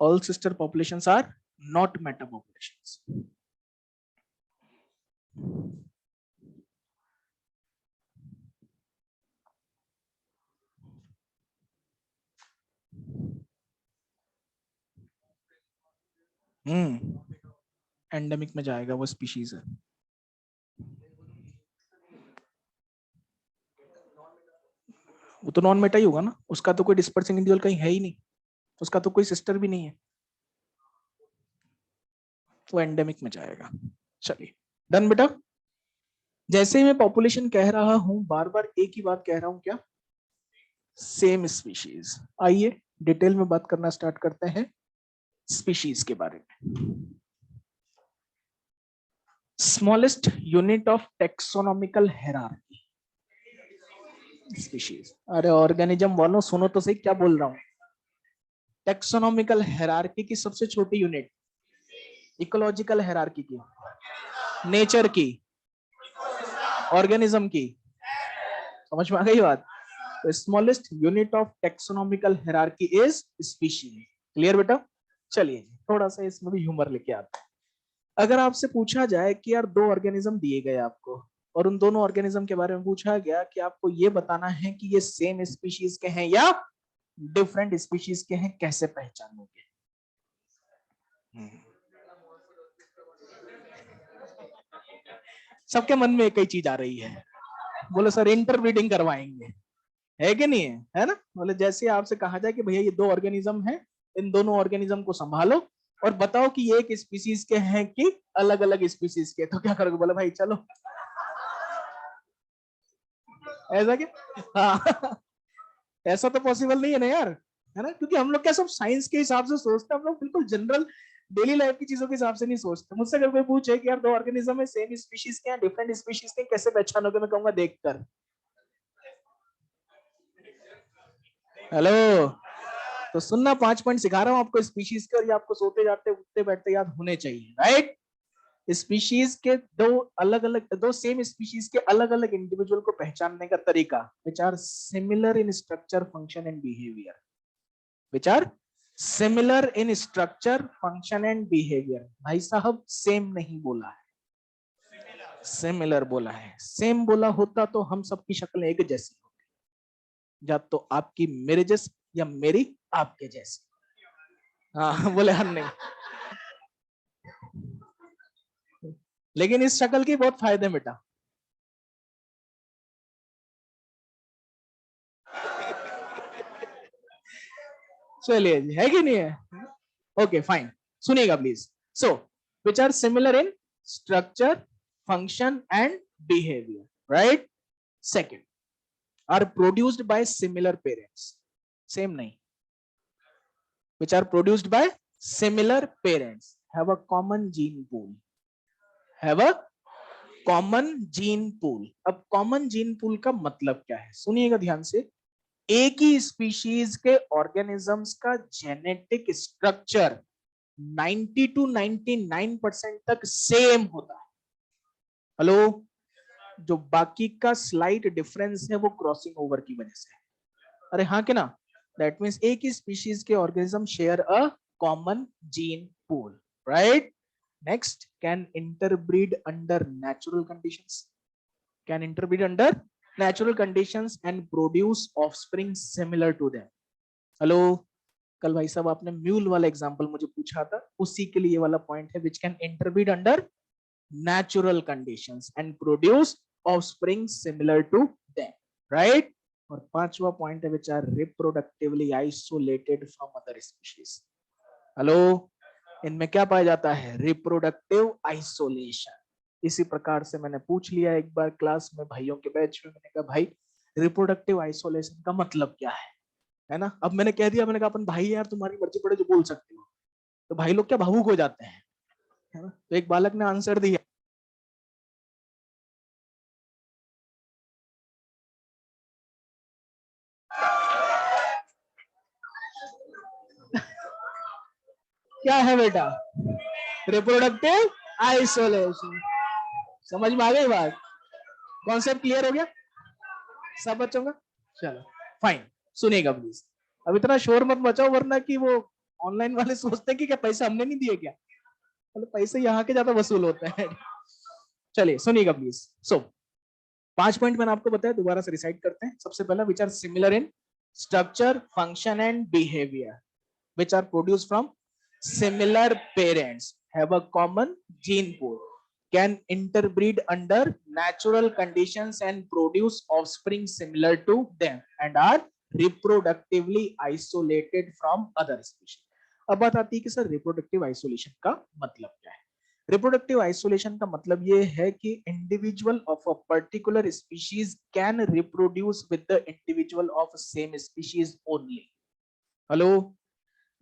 all sister populations are not meta populations. Endemic में जाएगा, वो स्पीशीज है। वो तो नॉन मेटा ही होगा ना, उसका तो कोई डिस्पर्सिंग इंडिविजुअल कहीं है ही नहीं, उसका तो कोई सिस्टर भी नहीं है, वो एंडेमिक में जाएगा। चलिए डन बेटा। जैसे ही मैं पॉपुलेशन कह रहा हूं, बार बार एक ही बात कह रहा हूं, क्या? Same species. आइए डिटेल में बात करना स्टार्ट करते हैं स्पीशीज के बारे में। Smallest unit of taxonomical hierarchy, species. अरे ऑर्गेनिज्म वालों सुनो तो सही क्या बोल रहा हूं। टेक्सोनॉमिकल हेरार्की की सबसे छोटी यूनिट, इकोलॉजिकल हेरार्की की, नेचर की, ऑर्गेनिज्म की। समझ में आ गई बात? तो smallest unit of taxonomical hierarchy is species. Clear बेटा? चलिए थोड़ा सा इसमें भी ह्यूमर लेके आते हैं। अगर आपसे पूछा जाए कि यार दो ऑर्गेनिज्म दिए गए आपको, और उन दोनों ऑर्गेनिज्म के बारे में पूछा गया कि आपको ये बताना है कि ये सेम स्पीशीज के हैं या डिफरेंट स्पीशीज के हैं, कैसे पहचानोगे? सबके मन में एक ही चीज आ रही है, बोले सर इंटरब्रीडिंग करवाएंगे, है कि नहीं है? है ना? बोले जैसे आपसे कहा जाए कि भैया ये दो ऑर्गेनिज्म है, इन दोनों ऑर्गेनिज्म को संभालो और बताओ कि ये एक स्पीशीज के हैं कि अलग अलग स्पीशीज के, तो क्या करोगे? बोले भाई चलो, ऐसा क्या? हाँ ऐसा तो पॉसिबल नहीं है ना यार, है ना? क्योंकि हम लोग क्या सब साइंस के हिसाब से सोचते हैं, हम लोग बिल्कुल जनरल डेली लाइफ की चीजों के हिसाब से नहीं सोचते। मुझसे अगर कोई पूछे कि यार दो ऑर्गेनिज्म है, सेम स्पीशीज के हैं, डिफरेंट स्पीशीज के, कैसे पहचानोगे? मैं कहूंगा देख कर। हेलो, तो सुनना, 5 पॉइंट सिखा रहा हूं आपको स्पीशीज के, और ये आपको सोते जाते उठते बैठते याद होने चाहिए, राइट? स्पीशीज के दो अलग अलग, दो सेम स्पीशीज के अलग अलग इंडिविजुअल को पहचानने का तरीका, which are similar in structure, function and behaviour, which are similar in structure, function and behaviour. भाई साहब सेम नहीं बोला है, सिमिलर बोला है। सेम बोला होता तो हम सबकी शक्ल एक जैसी होती, या तो आपकी मेरे जैसी या मेरी आपके जैसी। हाँ बोले हम नहीं, लेकिन इस शक्ल के बहुत फायदे बेटा। चलिए जी, है कि नहीं है? ओके फाइन, सुनिएगा please. So which are similar in structure, function and behaviour, right? Second, are produced by similar parents, same नहीं, which are produced by similar parents, have a common gene pool, have a common gene pool. अब common gene pool का मतलब क्या है, सुनिएगा ध्यान से. एक ही स्पीशीज के ऑर्गेनिजम्स का जेनेटिक स्ट्रक्चर 90 to 99% तक सेम होता है. हेलो, जो बाकी का स्लाइट डिफरेंस है वो क्रॉसिंग ओवर की वजह से. अरे हाँ के ना, दैट मीन्स एक ही स्पीशीज के organism share a common gene pool, right. Next, can interbreed under natural conditions, can interbreed under natural conditions and produce offspring similar to them. Hello, कल भाई साहब आपने म्यूल वाला एग्जांपल मुझे पूछा था, उसी के लिए वाला पॉइंट है, which can interbreed under natural conditions and produce offspring similar to them, right. और पांचवा पॉइंट है, which are reproductively isolated from other species. Hello, इनमें क्या पाया जाता है, रिप्रोडक्टिव आइसोलेशन. इसी प्रकार से मैंने पूछ लिया एक बार क्लास में भाइयों के बैच में, मैंने कहा भाई रिप्रोडक्टिव आइसोलेशन का मतलब क्या है ना. अब मैंने कह दिया, मैंने कहा अपन भाई यार तुम्हारी मर्जी पड़े जो बोल सकते हो, तो भाई लोग क्या भावुक हो जाते हैं, है ना. तो एक बालक ने आंसर दिया, क्या है बेटा, रिप्रोडक्टिव आइसोलेशन. समझ में आ गई बात, कॉन्सेप्ट क्लियर हो गया सब बच्चों का. चलो फाइन, सुनिएगा प्लीज. अब इतना शोर मत मचाओ, वरना कि वो ऑनलाइन वाले सोचते हैं कि क्या पैसा हमने नहीं दिए क्या, मतलब पैसे यहाँ के ज्यादा वसूल होते हैं. चलिए सुनिएगा प्लीज. सो 5 पॉइंट मैंने आपको बताया, दोबारा से रिसाइट करते हैं. सबसे पहला, which are similar in structure, function and behaviour, which are produced from similar parents, have a common gene pool, can interbreed under natural conditions and produce offspring similar to them, and are reproductively isolated from other species. अब बात आती है कि sir reproductive isolation का मतलब क्या है. Reproductive isolation का मतलब ये है कि individual of a particular species can reproduce with the individual of same species only. Hello,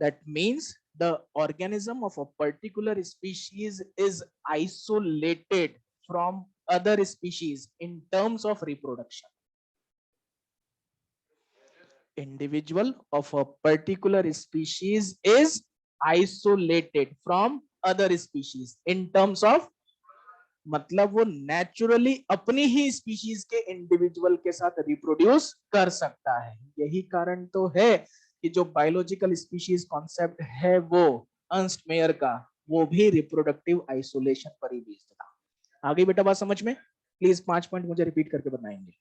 that means the organism of a particular species is isolated from other species in terms of reproduction. Individual of a particular species is isolated from other species in terms of, मतलब वो naturally अपनी ही species के individual के साथ reproduce कर सकता है. यही कारण तो है कि जो बायोलॉजिकल स्पीशीज कॉन्सेप्ट है वो अर्नस्ट मेयर का, वो भी रिप्रोडक्टिव आइसोलेशन पर ही बेस्ड था. आगे बेटा बात समझ में, प्लीज 5 पॉइंट मुझे रिपीट करके बताएंगे.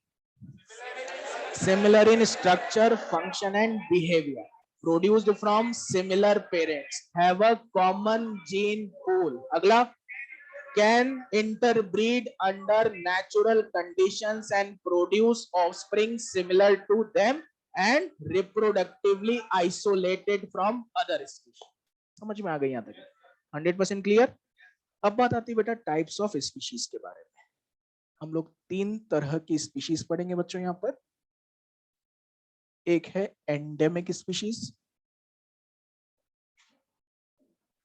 Similar in structure, function and behaviour, produced from similar parents, have a common gene pool. अगला, can interbreed under natural conditions and produce offspring similar to them and reproductively isolated from other species. समझ में आ गई यहाँ तक, 100% clear. अब बात आती है बेटा टाइप्स ऑफ स्पीशीज के बारे में. हम लोग 3 तरह की स्पीशीज पढ़ेंगे बच्चों यहाँ पर. एक है endemic species,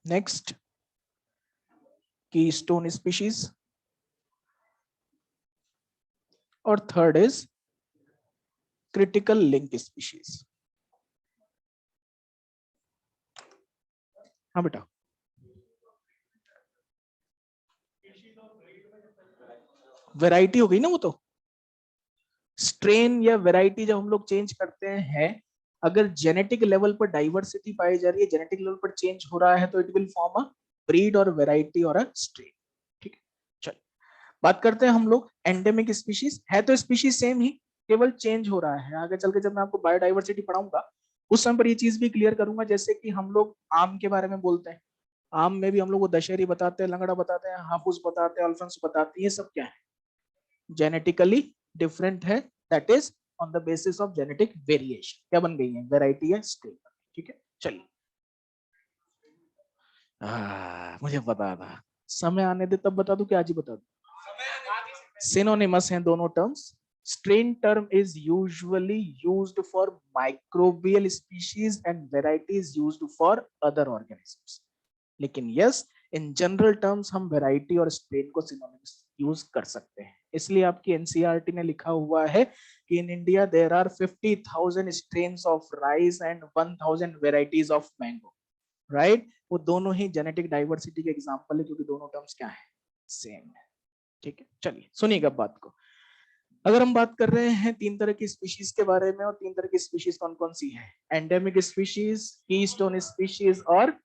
next keystone species, और third is critical link species. हाँ बेटा, वैरायटी हो गई ना वो तो. स्ट्रेन या वैरायटी जब हम लोग चेंज करते हैं, अगर जेनेटिक लेवल पर डाइवर्सिटी पाई जा रही है, जेनेटिक लेवल पर चेंज हो रहा है, तो it will form a breed और वैरायटी और अ स्ट्रेन. ठीक है, चलिए बात करते हैं हम लोग एंडेमिक स्पीशीज. है तो स्पीशीज सेम ही, केवल चेंज हो रहा है. आगे चल के जब मैं आपको बायोडाइवर्सिटी पढ़ाऊंगा उस समय पर ये चीज भी क्लियर करूंगा. जैसे कि हम लोग आम के बारे में बोलते हैं, आम में भी हम लोग को दशहरी बताते हैं, लंगड़ा बताते हैं, हाफूस बताते हैं, अल्फांसो बताते हैं. ये सब क्या है, जेनेटिकली डिफरेंट है, that is on the basis of genetic variation. क्या बन गई है, वैरायटी है, स्ट्रेन. ठीक है, चलिए. मुझे पता था, समय आने दे तब बता दूं कि आज ही बता दूं. सिनोनिमस हैं दोनों terms, strain term is usually used for microbial species and varieties used for other organisms. लेकिन yes, इन जनरल टर्म्स हम वैरायटी और स्ट्रेन को सिनोनिम्स यूज कर सकते हैं। इसलिए आपकी एनसीईआरटी ने लिखा हुआ है कि in India there are 50,000 strains of rice and 1,000 varieties of mango, right. वो दोनों ही जेनेटिक डाइवर्सिटी के एग्जांपल है, क्योंकि दोनों टर्म्स क्या है, सेम है। ठीक है, चलिए सुनिएगा बात को। अगर हम बात कर रहे हैं तीन तरह की स्पीशीज के बारे में, और तीन तरह की स्पीशीज कौन कौन सी है, एंडेमिक स्पीशीज, कीस्टोन स्पीशीज और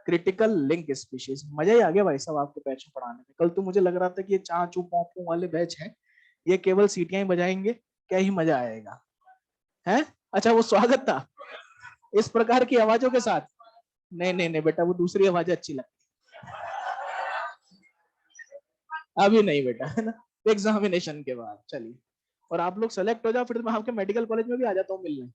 क्रिटिकल लिंक स्पीशीज। मजा ही आ गया भाई साहब आपके बैच में पढ़ाने में। कल तो मुझे लग रहा था कि ये चाचू पॉपू वाले बैच है, ये केवल सीटियां ही बजाएंगे, क्या ही मजा आएगा है। अच्छा वो स्वागत था इस प्रकार की आवाजों के साथ? नहीं नहीं नहीं बेटा, वो दूसरी आवाजें अच्छी लगती, अभी नहीं बेटा, है ना, एग्जामिनेशन के बाद। चलिए, और आप लोग सेलेक्ट हो जाओ, फिर मैं आपके मेडिकल कॉलेज में भी आ जाता हूँ मिलने।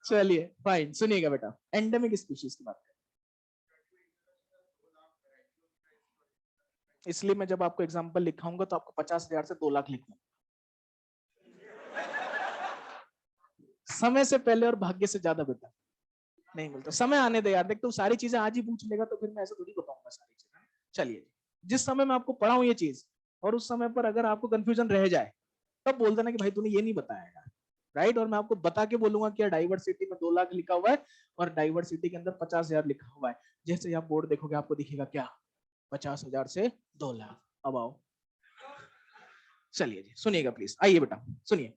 चलिए फाइन, सुनिएगा बेटा, एंडेमिक स्पीशीज की बात करें। इसलिए मैं जब आपको एग्जांपल लिखाऊंगा तो आपको 50,000 से 2 लाख लिखना, समय से पहले और भाग्य से ज्यादा बेटा नहीं मिलता। समय आने दे यार, देख तू सारी चीजें आज ही पूछ लेगा तो फिर मैं ऐसा थोड़ी बताऊंगा सारी चीजें। चलिए, जिस समय मैं आपको पढ़ाऊं ये चीज, और उस समय पर अगर आपको कंफ्यूजन रह जाए तब बोल देना कि भाई तूने ये नहीं बताया यार, राइट। और मैं आपको बता के बोलूंगा कि डाइवर्सिटी में 2 लाख लिखा हुआ है और डाइवर्सिटी के अंदर 50,000 लिखा हुआ है। जैसे आप बोर्ड देखोगे आपको दिखेगा क्या, 50,000 से 2 लाख। अब आओ, चलिए जी सुनिएगा प्लीज, आइए बेटा सुनिए।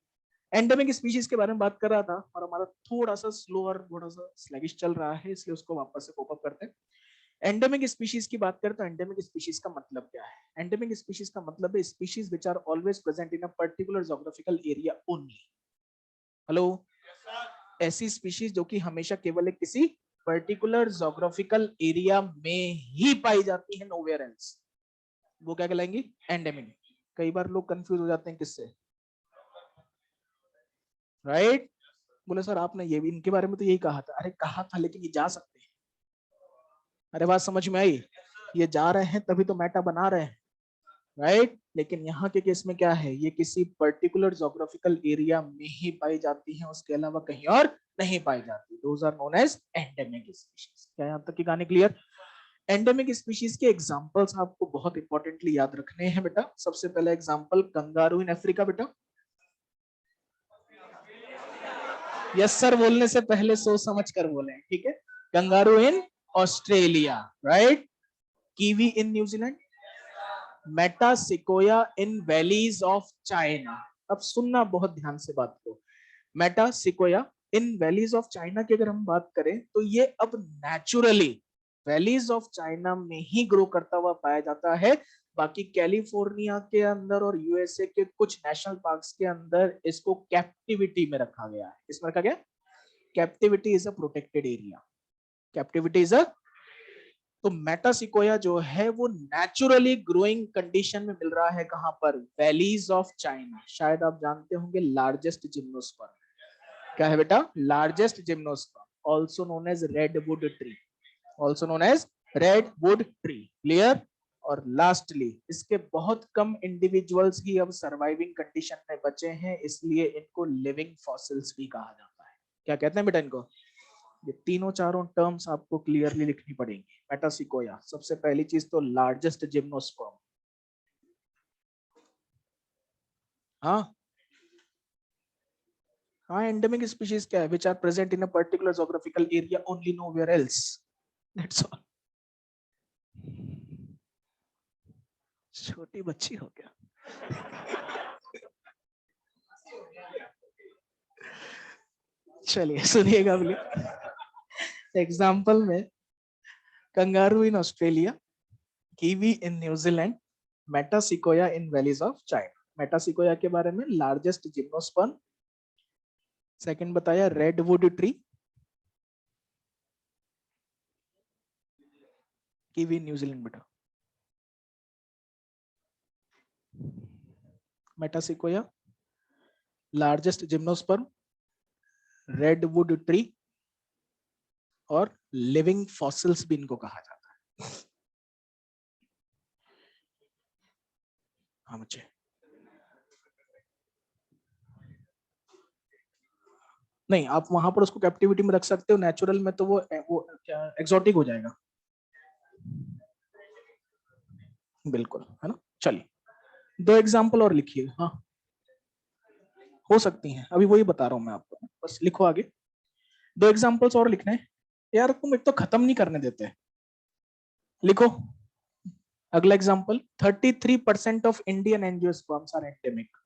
एंडेमिक स्पीशीज के बारे में बात कर रहा था, और हमारा थोड़ा सा स्लो और थोड़ा सा स्लैगिश चल रहा है, इसलिए उसको वापस से कोप अप करते हैं। एंडेमिक स्पीशीज की बात करें तो एंडेमिक स्पीशीज का मतलब क्या है? एंडेमिक स्पीशीज का मतलब है species which are always present in a particular geographical area only. Hello, ऐसी स्पीशीज जो कि हमेशा केवल एक किसी पर्टिकुलर ज्योग्राफिकल एरिया में ही पाई जाती है, नोवेयर एल्स, वो क्या कहलाएंगी, एंडेमिक। कई बार लोग कंफ्यूज हो जाते हैं किससे, राइट। बोले सर आपने ये भी इनके बारे में तो यही कहा था। अरे कहा था, लेकिन ये जा सकते हैं। अरे बात समझ में आई, ये जा रहे हैं तभी तो मेटा बना रहे हैं, राइट। लेकिन यहाँ के केस में क्या है, ये किसी पर्टिकुलर ज्योग्राफिकल एरिया में ही पाई जाती है, उसके अलावा कहीं और नहीं पाई जाती। Those are known as endemic species. क्या यहाँ तक की कहानी क्लियर? एंडेमिक स्पीशीज के एग्जांपल्स आपको बहुत इंपॉर्टेंटली याद रखने हैं बेटा। सबसे पहला एग्जांपल कंगारू इन अफ्रीका बेटा। यस सर बोलने से पहले सोच समझ कर बोले, ठीक है। Kangaroo in Australia, right. Kiwi in New Zealand, metasequoia in valleys of China. अब सुनना बहुत ध्यान से बात को, metasequoia in valleys of China की अगर हम बात करें तो ये अब नेचुरली वैलीज ऑफ चाइना में ही ग्रो करता हुआ पाया जाता है। बाकी कैलिफोर्निया के अंदर और यूएसए के कुछ नेशनल पार्क्स के अंदर इसको कैप्टिविटी में रखा गया है। इसमें रखा गया, captivity is a protected area, captivity is a. तो मेटासिकोया जो है वो नेचुरली ग्रोइंग कंडीशन में मिल रहा है कहां पर, वैलीज ऑफ चाइना। शायद आप जानते होंगे लार्जेस्ट जिम्नोस्पर्म क्या है बेटा, largest gymnosperm, also known as redwood tree, also known as redwood tree, clear. और लास्टली इसके बहुत कम इंडिविजुअल्स ही अब सर्वाइविंग कंडीशन में बचे हैं, इसलिए इनको लिविंग फॉसिल्स भी कहा जाता है। क्या कहते हैं बेटा इनको? ये तीनों चारों टर्म्स आपको क्लियरली लिखनी पड़ेंगी। मेटासिकोया सबसे पहली चीज तो लार्जेस्ट जिम्नोस्पर्म, हाँ हाँ। एंडेमिक स्पीशीज क्या है, which are present in a particular geographical area only, nowhere else, that's all. छोटी बच्ची हो क्या? चलिए सुनिएगा अगले एग्जाम्पल में, kangaroo in Australia, kiwi in New Zealand, मेटासिकोया in valleys of China. मेटासिकोया के बारे में लार्जेस्ट जिम्नोस्पर्म, सेकंड बताया रेडवुड ट्री, कीवी न्यूजीलैंड बेटा। मेटासिकोया लार्जेस्ट जिम्नोस्पर्म, रेडवुड ट्री, और लिविंग फॉसिल्स भी इनको कहा जाता है। हाँ बच्चे, नहीं आप वहां पर उसको कैप्टिविटी में रख सकते हो, नेचुरल में तो वो क्या एक्सोटिक हो जाएगा। बिल्कुल है ना। चलिए 2 एग्जाम्पल और लिखिए। हाँ हो सकती हैं, अभी वही बता रहा हूं मैं आपको, बस लिखो आगे। 2 एग्जाम्पल्स और लिखने हैं। यार तुम एक तो खत्म नहीं करने देते। लिखो अगला example, 33% of Indian angiosperms are endemic.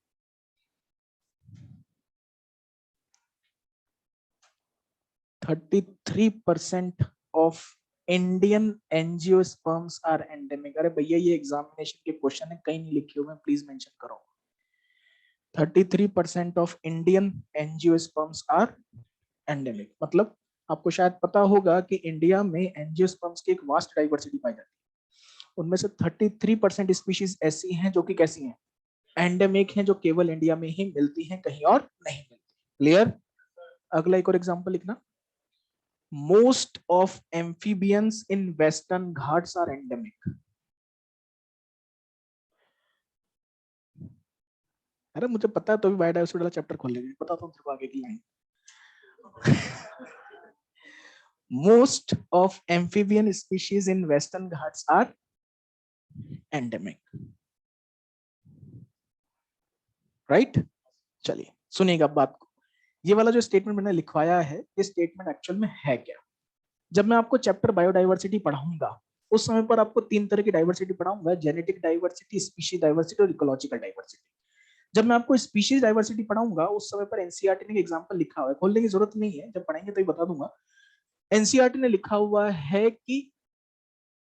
33% of Indian angiosperms are endemic. अरे भैया ये एग्जामिनेशन के क्वेश्चन है, कहीं नहीं लिखे हुए, प्लीज मेंशन करो। 33% of Indian angiosperms are endemic मतलब आपको शायद पता होगा कि इंडिया में एंजियोस्पर्म्स की एक वास्ट डाइवर्सिटी पाई जाती है। उनमें से 33% स्पीशीज ऐसी हैं जो कि कैसी हैं, एंडेमिक हैं, जो केवल इंडिया में ही मिलती हैं, कहीं और नहीं मिलती। क्लियर। अगला एक और एग्जांपल लिखना, most of amphibians in Western Ghats are endemic. अरे मुझे पता है, तो भी बायोडाइवर्सिटी वाला चैप्टर खोल लेंगे, बताता हूँ तेरे को आगे की line. Most of amphibian species in Western Ghats are endemic. Right right? चलिए सुनिएगा बात को। ये वाला जो स्टेटमेंट मैंने लिखवाया है, ये स्टेटमेंट एक्चुअल में है क्या। जब मैं आपको चैप्टर बायोडाइवर्सिटी पढ़ाऊंगा उस समय पर आपको 3 तरह की डाइवर्सिटी पढ़ाऊंगा, जेनेटिक डाइवर्सिटी, स्पीशीज डाइवर्सिटी और इकोलॉजिकल डाइवर्सिटी। जब मैं आपको स्पीशीज डाइवर्सिटी पढ़ाऊंगा उस समय पर एनसीईआरटी ने एग्जांपल लिखा हुआ है, खोलने की जरूरत नहीं है, जब पढ़ाएंगे तो ही बता दूंगा। एनसीईआरटी ने लिखा हुआ है कि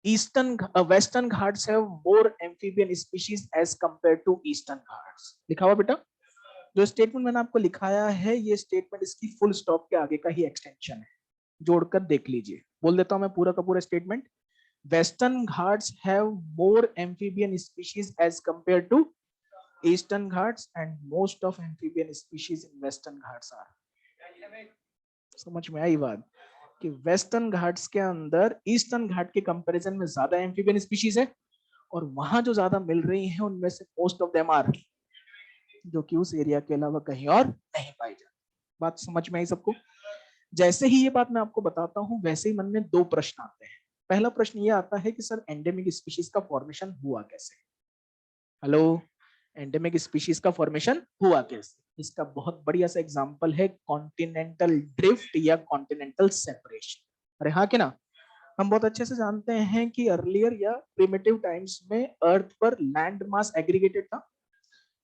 Eastern Western Ghats have more amphibian species as compare to Eastern Ghats. लिखा हुआ बेटा, जो स्टेटमेंट मैंने आपको लिखाया है ये स्टेटमेंट इसकी फुल स्टॉप के आगे का ही एक्सटेंशन है, जोड़कर देख लीजिए। बोल देता हूं मैं पूरा का पूरा statement, Western Ghats have more amphibian species as compare to Eastern Ghats and most of amphibian species in Western Ghats are. समझ में आई बात कि वेस्टर्न घाट्स के अंदर ईस्टर्न घाट के कंपैरिजन में ज्यादा एम्फीबियन स्पीशीज है, और वहां जो ज्यादा मिल रही हैं उनमें से मोस्ट ऑफ देम आर, जो कि उस एरिया के अलावा कहीं और नहीं पाई जाती। बात समझ में आई सबको। जैसे ही ये बात मैं आपको बताता हूं वैसे ही मन में 2 प्रश्न आते हैं। पहला प्रश्न ये आता है कि सर एंडेमिक स्पीशीज का फॉर्मेशन हुआ कैसे। हेलो, एंडेमिक स्पीशीज का फॉर्मेशन हुआ कैसे, इसका बहुत बढ़िया सा एग्जांपल है कॉन्टिनेंटल ड्रिफ्ट या कॉन्टिनेंटल सेपरेशन। अरे हाँ कि ना, हम बहुत अच्छे से जानते हैं कि अर्लियर या प्रिमिटिव टाइम्स में अर्थ पर लैंड मास एग्रीगेटेड था।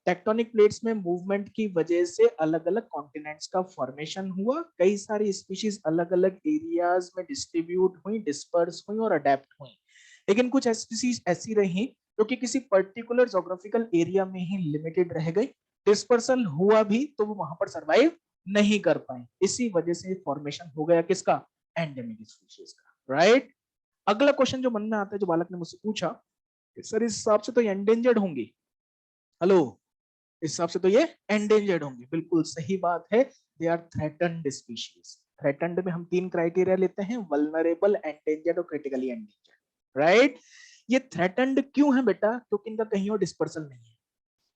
टेक्टोनिक प्लेट्स में मूवमेंट की वजह से अलग अलग कॉन्टिनेंट्स का फॉर्मेशन हुआ, कई सारी स्पीशीज अलग अलग एरियाज में डिस्ट्रीब्यूट हुई, डिस्पर्स हुई और अडेप्ट हुई। लेकिन कुछ स्पीशीज ऐसी रही जो कि किसी पर्टिकुलर जोग्राफिकल एरिया में ही लिमिटेड रह गई, डिस्पर्सल हुआ भी तो वो वहां पर सरवाइव नहीं कर पाए, इसी वजह से फॉर्मेशन हो गया किसका, एंडेमिक स्पीशीज का। राइट। अगला क्वेश्चन जो मन में आता है, जो बालक ने मुझसे पूछा, सर इस हिसाब से तो ये एंडेंजर्ड होंगी। हेलो, इस हिसाब से तो ये एंडेंजर्ड होंगी, बिल्कुल सही बात है। They are threatened species. Threatened में हम 3 क्राइटेरिया लेते हैं, वल्नरेबल, एंडेंजर्ड और क्रिटिकली एंडेंजर्ड। राइट। ये थ्रेटन्ड क्यों है बेटा, क्योंकि इनका कहीं और डिस्पर्सल नहीं है,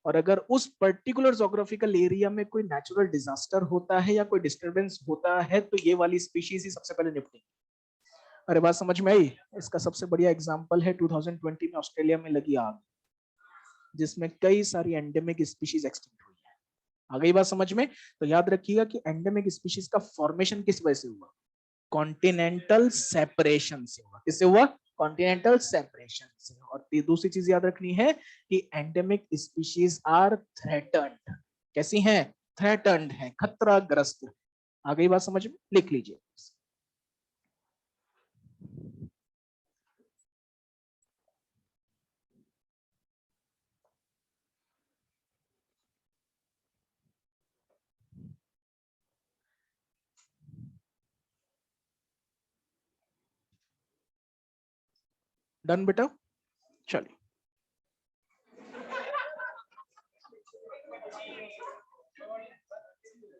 और अगर उस पर्टिकुलर जोग्राफिकल एरिया में कोई नेचुरल डिजास्टर होता है या कोई डिस्टरबेंस होता है तो ये वाली स्पीशीज ही सबसे पहले निपटेगी। अरे बात समझ में आई। इसका सबसे बढ़िया एग्जांपल है 2020 में ऑस्ट्रेलिया में लगी आग, जिसमें कई सारी एंडेमिक स्पीशीज एक्सटिंक्ट हुई है। आ गई बात समझ में। तो याद रखिएगा कि एंडेमिक स्पीशीज का फॉर्मेशन किस वजह से हुआ, कॉन्टिनेंटल सेपरेशन से हुआ। किससे हुआ, कॉन्टिनेंटल सेपरेशन से। और दूसरी चीज याद रखनी है कि एंडेमिक स्पीशीज आर थ्रेटन्ड। कैसी हैं, थ्रेटन्ड है, खतराग्रस्त। आ गई बात समझ में, लिख लीजिए। डन बेटा। चलिए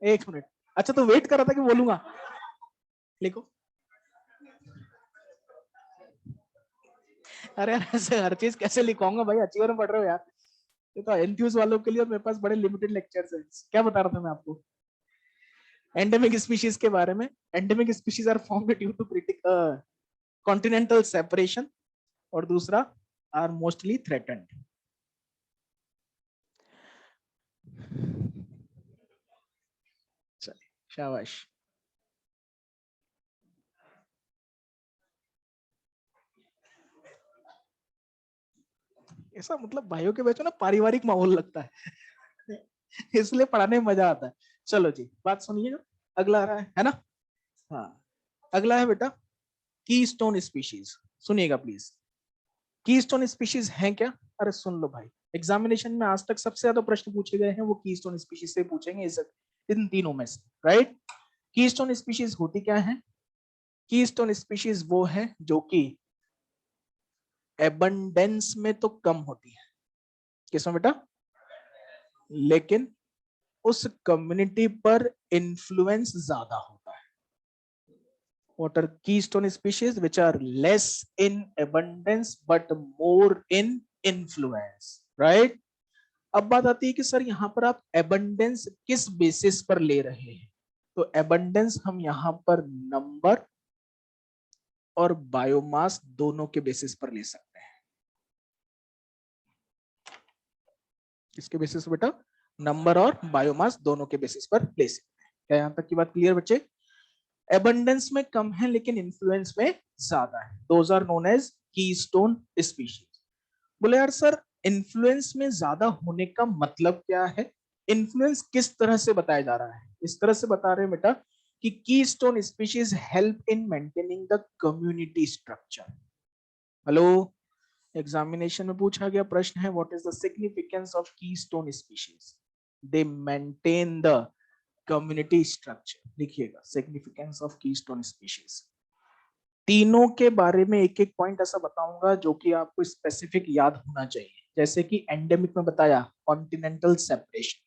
एक मिनट। अच्छा तो वेट कर रहा था कि बोलूंगा। लिखो। अरे यार ऐसे हर चीज कैसे लिखवाऊंगा भाई, अच्छी बार में पढ़ रहे हो यार। ये तो एंथ्यूज वालों के लिए, और मेरे पास बड़े लिमिटेड लेक्चर्स हैं। क्या बता रहा था मैं आपको एंडेमिक स्पीशीज के बारे में? Endemic species are formed due to critical continental separation, और दूसरा आर मोस्टली थ्रेटन्ड। चलिए शाबाश। ऐसा मतलब भाइयों के बीच में ना पारिवारिक माहौल लगता है इसलिए पढ़ाने में मजा आता है। चलो जी बात सुनिएगा, अगला आ रहा है ना? हाँ, अगला है बेटा कीस्टोन स्पीशीज। सुनिएगा प्लीज, कीस्टोन स्पीशीज हैं क्या? अरे सुन लो भाई, एग्जामिनेशन में आज तक सबसे ज्यादा प्रश्न पूछे गए हैं वो कीस्टोन स्पीशीज से पूछेंगे, इन तीनों में से, राइट? कीस्टोन स्पीशीज होती क्या है? कीस्टोन स्पीशीज वो है जो कि एबंडेंस में तो कम होती है, किसमें बेटा? लेकिन उस कम्युनिटी पर इन्फ्लुएंस ज्यादा होता है। What are keystone species which are less in abundance but more in influence, right? अब बात आती है कि सर यहाँ पर आप एबंडेंस किस बेसिस पर ले रहे हैं? तो एबंडेंस हम यहाँ पर नंबर और बायोमास दोनों के बेसिस पर ले सकते हैं। किसके बेसिस पर बेटा? नंबर और बायोमास दोनों के बेसिस पर ले सकते हैं। क्या यहाँ तक की बात क्लियर बच्चे? एबंडेंस में कम है लेकिन इन्फ्लुएंस में ज्यादा है, those are known as keystone species. बोले यार सर इन्फ्लुएंस में ज्यादा होने का मतलब क्या है? इन्फ्लुएंस किस तरह से बताया जा रहा है? इस तरह से बता रहे हैं बेटा कि keystone species help in maintaining the community structure. Hello, examination में पूछा गया प्रश्न है what is the significance of keystone species? They maintain the community structure. लिखिएगा सिग्निफिकेंस ऑफ कीस्टोन स्पीशीज। तीनों के बारे में एक एक पॉइंट ऐसा बताऊंगा जो कि आपको स्पेसिफिक याद होना चाहिए। जैसे कि एंडेमिक में बताया कॉन्टिनेंटल सेपरेशन,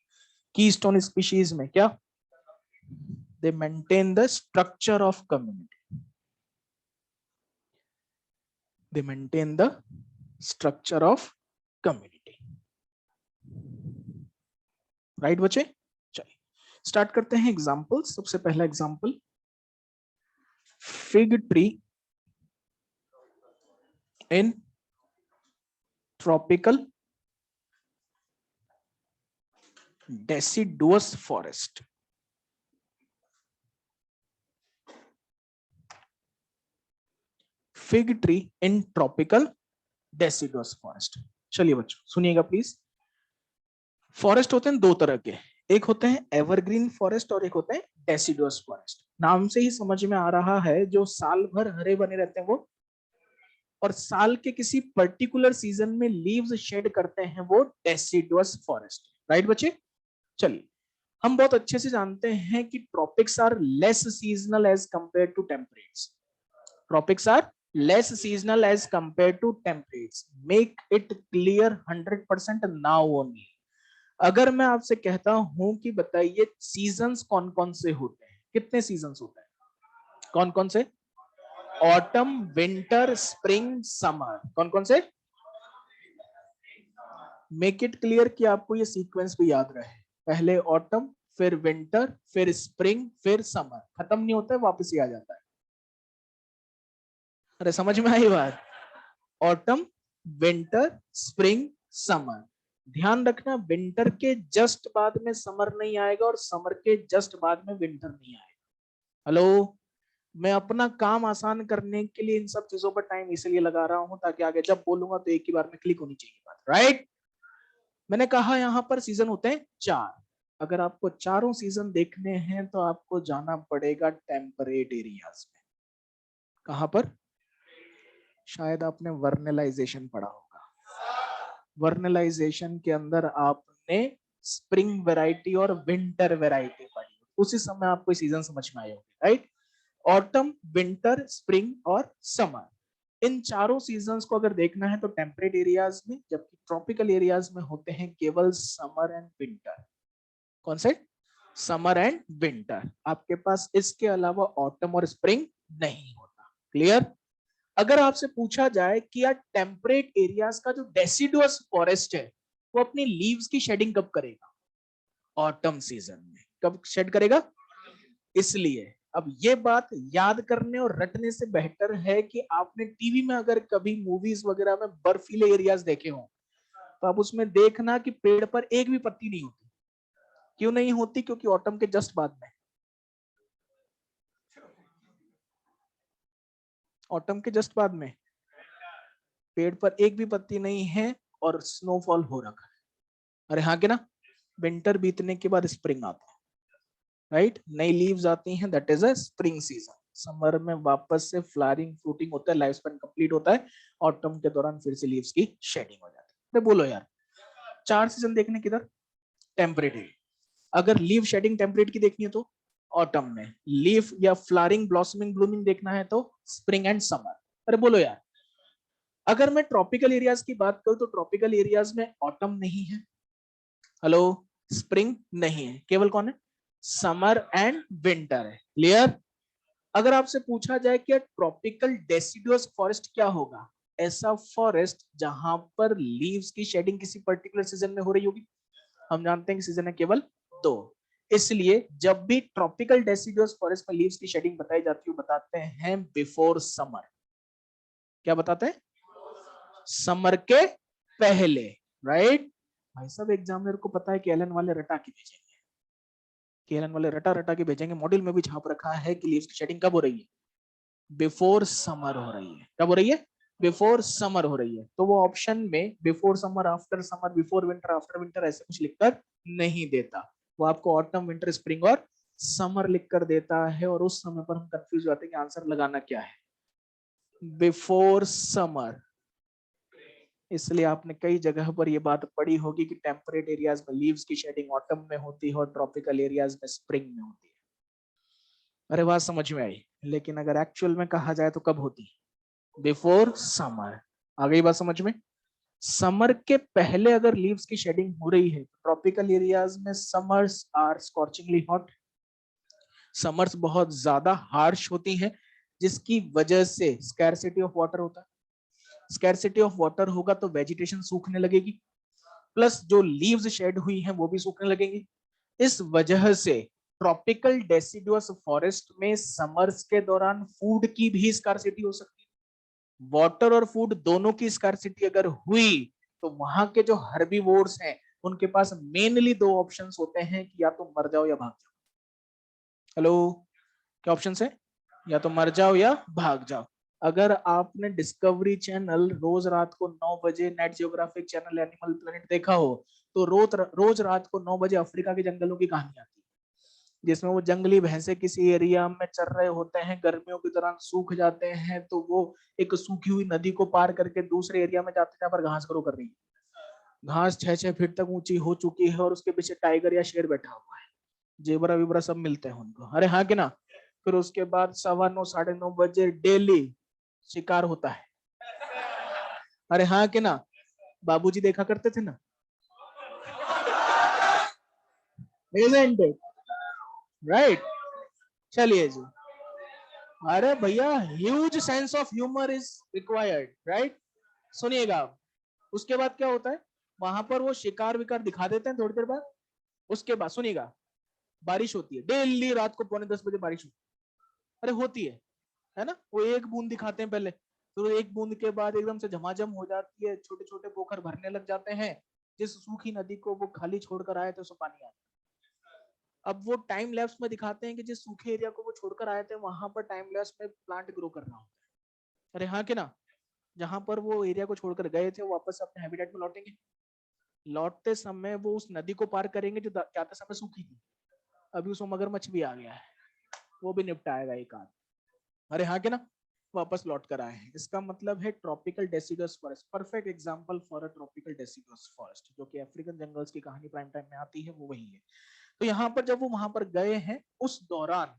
कीस्टोन स्पीशीज में क्या? दे maintain the structure of community, they maintain the structure of community, right बच्चे? चलिए स्टार्ट करते हैं एग्जांपल। सबसे पहला example, fig tree in tropical deciduous forest. Fig tree in tropical deciduous forest। चलिए बच्चों सुनिएगा प्लीज। फॉरेस्ट होते हैं दो तरह के, एक होते हैं एवरग्रीन फॉरेस्ट और एक होते हैं deciduous फॉरेस्ट। नाम से ही समझ में आ रहा है जो साल भर हरे बने रहते हैं वो, और साल के किसी पर्टिकुलर सीजन में लीव्स शेड करते हैं वो deciduous फॉरेस्ट, राइट बच्चे? चलिए हम बहुत अच्छे से जानते हैं कि tropics are less seasonal as compare to temperates. Tropics are less seasonal as compare to temperates. Make it clear 100% now only. अगर मैं आपसे कहता हूं कि बताइए सीजन्स कौन कौन से होते हैं, कितने सीजन्स होते हैं? कौन कौन से? Autumn, winter, spring, summer. कौन कौन से? मेक इट क्लियर कि आपको ये सीक्वेंस भी याद रहे। पहले ऑटम, फिर विंटर, फिर स्प्रिंग, फिर समर। खत्म नहीं होता है, वापस ही आ जाता है। अरे समझ में आई बात? Autumn, winter, spring, summer. ध्यान रखना विंटर के जस्ट बाद में समर नहीं आएगा और समर के जस्ट बाद में विंटर नहीं आएगा। हेलो, मैं अपना काम आसान करने के लिए इन सब चीजों पर टाइम इसलिए लगा रहा हूं ताकि आगे जब बोलूंगा तो एक ही बार में क्लिक होनी चाहिए बात, राइट? मैंने कहा यहां पर सीजन होते हैं 4। अगर आपको चारों सीजन देखने हैं तो आपको जाना पड़ेगा टेम्परेट एरियाज में। कहां पर? शायद आपने वर्नलाइजेशन पढ़ा होगा। वर्नलाइजेशन के अंदर आपने स्प्रिंग वैरायटी और विंटर वैरायटी पढ़ी, उसी समय आपको सीजन समझ में आए होंगे, राइट? ऑटम, विंटर, स्प्रिंग और समर, इन चारों सीजन्स को अगर देखना है तो टेम्परेट एरियाज में, जबकि ट्रॉपिकल एरियाज में होते हैं केवल समर एंड विंटर। कौन से? Summer and winter. आपके पास इसके अलावा ऑटम और स्प्रिंग नहीं होता। क्लियर? अगर आपसे पूछा जाए कि यार टेम्परेट एरियाज का जो डेसिडुअस फॉरेस्ट है वो अपनी लीव्स की शेडिंग कब करेगा? ऑटम सीजन में। कब शेड करेगा? इसलिए अब ये बात याद करने और रटने से बेहतर है कि आपने टीवी में अगर कभी मूवीज वगैरह में बर्फीले एरियाज देखे हो तो आप उसमें देखना कि पेड़ पर एक भी पत्ती नहीं होती। क्यों नहीं होती? क्योंकि ऑटम के जस्ट बाद में, ऑटम के जस्ट बाद में पेड़ पर एक भी पत्ती नहीं है और स्नोफॉल हो रखा है। अरे हाँ कि ना? विंटर बीतने के बाद स्प्रिंग आता है, राइट? नई लीव्स आती हैं, that is a spring season. Summer में वापस से फ्लावरिंग फ्रूटिंग होता है, लाइफ स्पैन कंप्लीट होता है। ऑटम के दौरान फिर से लीव्स की शेडिंग हो जाती है। अरे बोलो यार, 4 सीजन देखने किधर? टेम्परेरी। अगर लीव शेडिंग टेम्परेट की देखनी है तो ऑटम में, लीफ या फ्लावरिंग ब्लॉसमिंग ब्लूमिंग देखना है तो स्प्रिंग एंड समर। अरे बोलो यार, अगर मैं ट्रॉपिकल एरियाज की बात करूं तो ट्रॉपिकल एरियाज में ऑटम नहीं है, हेलो, स्प्रिंग नहीं है, केवल कौन है? समर एंड विंटर है। क्लियर? अगर आपसे पूछा जाए कि ट्रॉपिकल डेसिडुअस फॉरेस्ट क्या होगा? ऐसा फॉरेस्ट जहां पर लीव्स की शेडिंग किसी पर्टिकुलर सीजन में हो रही होगी। हम जानते हैं कि सीजन है केवल 2, इसलिए जब भी ट्रॉपिकल डेसिडुअस फॉरेस्ट में लीव्स की शेडिंग बताई जाती है बताते हैं बिफोर समर। क्या बताते हैं? समर के पहले, राइट? भाई साहब एग्जामिनर को पता है कि एलन वाले रटा के भेजेंगे, कि एलन वाले रटा रटा के भेजेंगे। मॉड्यूल में भी छाप रखा है कि लीव्स की शेडिंग कब हो रही है? बिफोर समर हो रही है। कब हो रही है? बिफोर समर हो रही है। तो वो ऑप्शन में before summer, after summer, before winter, after winter ऐसे कुछ लिखकर नहीं देता। वो आपको ऑटम विंटर स्प्रिंग और समर लिखकर देता है, और उस समय पर हम कंफ्यूज हो जाते हैं कि आंसर लगाना क्या है। Before summer. इसलिए आपने कई जगह पर यह बात पढ़ी होगी कि टेम्परेट एरियाज में लीव्स की शेडिंग ऑटम में होती है और ट्रॉपिकल एरियाज में स्प्रिंग में होती है। अरे बात समझ में आई? लेकिन अगर एक्चुअल में कहा जाए तो कब होती? Before summer. आ गई बात समझ में? समर के पहले अगर लीव्स की शेडिंग हो रही है, ट्रॉपिकल एरियाज में समर्स आर स्कॉर्चिंगली हॉट, समर्स बहुत ज्यादा हार्श होती हैं, जिसकी वजह से स्कैरसिटी ऑफ वाटर होता है। स्कैरसिटी ऑफ वाटर होगा तो वेजिटेशन सूखने लगेगी, प्लस जो लीव्स शेड हुई हैं वो भी सूखने लगेंगी। इस वजह से ट्रॉपिकल डेसिडुअस फॉरेस्ट में समर्स के दौरान फूड की भी स्कार्सिटी हो सकती है। वाटर और फूड दोनों की स्कार्सिटी अगर हुई तो वहां के जो हर्बीवोर्स हैं उनके पास मेनली 2 ऑप्शंस होते हैं कि या तो मर जाओ या भाग जाओ। हेलो, क्या ऑप्शन है? या तो मर जाओ या भाग जाओ। अगर आपने डिस्कवरी चैनल रोज रात को 9 बजे, net geographic channel animal planet देखा हो तो रोज रात को 9 बजे अफ्रीका के जंगलों की कहानी आती है, जिसमें वो जंगली भैंसे किसी एरिया में चर रहे होते हैं, गर्मियों के दौरान सूख जाते हैं, तो वो एक सूखी हुई नदी को पार करके दूसरे एरिया में जाते हैं जहाँ पर घास ग्रो कर रही है। घास 6-6 फीट तक ऊंची हो चुकी है और उसके पीछे टाइगर या शेर बैठा हुआ है, जेबरा विबरा सब मिलते हैं उनको। अरे हाँ कि ना? फिर उसके बाद 9:15 9:30 बजे डेली शिकार होता है। अरे हाँ कि ना? बाबूजी देखा करते थे ना, isn't it? राइट? चलिए जी। अरे भैया, huge sense of humour is required, right? सुनिएगा आप, उसके बाद क्या होता है, वहां पर वो शिकार विकार दिखा देते हैं थोड़ी देर बाद। उसके बाद सुनिएगा, बारिश होती है डेली रात को 9:45 बजे बारिश होती है। अरे होती है ना? वो एक बूंद दिखाते हैं पहले, तो एक बूंद के बाद एकदम से झमाझम हो जाती है, छोटे छोटे पोखर भरने लग जाते हैं। जिस सूखी नदी को वो खाली छोड़कर आए थे उसमें पानी आता है। अब वो टाइम लैप्स में दिखाते हैं कि जिस सूखे एरिया को वो छोड़कर आए थे वहां पर टाइम लैप्स में प्लांट ग्रो कर रहा होता है। अरे हाँ कि ना? जहां पर वो एरिया को छोड़कर गए थे वो वापस अपने हैबिटेट में लौटेंगे। लौटते समय वो उस नदी को पार करेंगे जो जाते समय सूखी थी। अभी उसमें मगरमच्छ भी आ गया है, वो भी निपटाएगा एक आध। अरे हाँ कि ना? वापस लौट कर आए हैं। इसका मतलब है tropical deciduous forest perfect example for a tropical deciduous forest, जो कि अफ्रीकन जंगल्स की कहानी प्राइम टाइम में आती है, वो वही है। तो यहाँ पर जब वो वहां पर गए हैं उस दौरान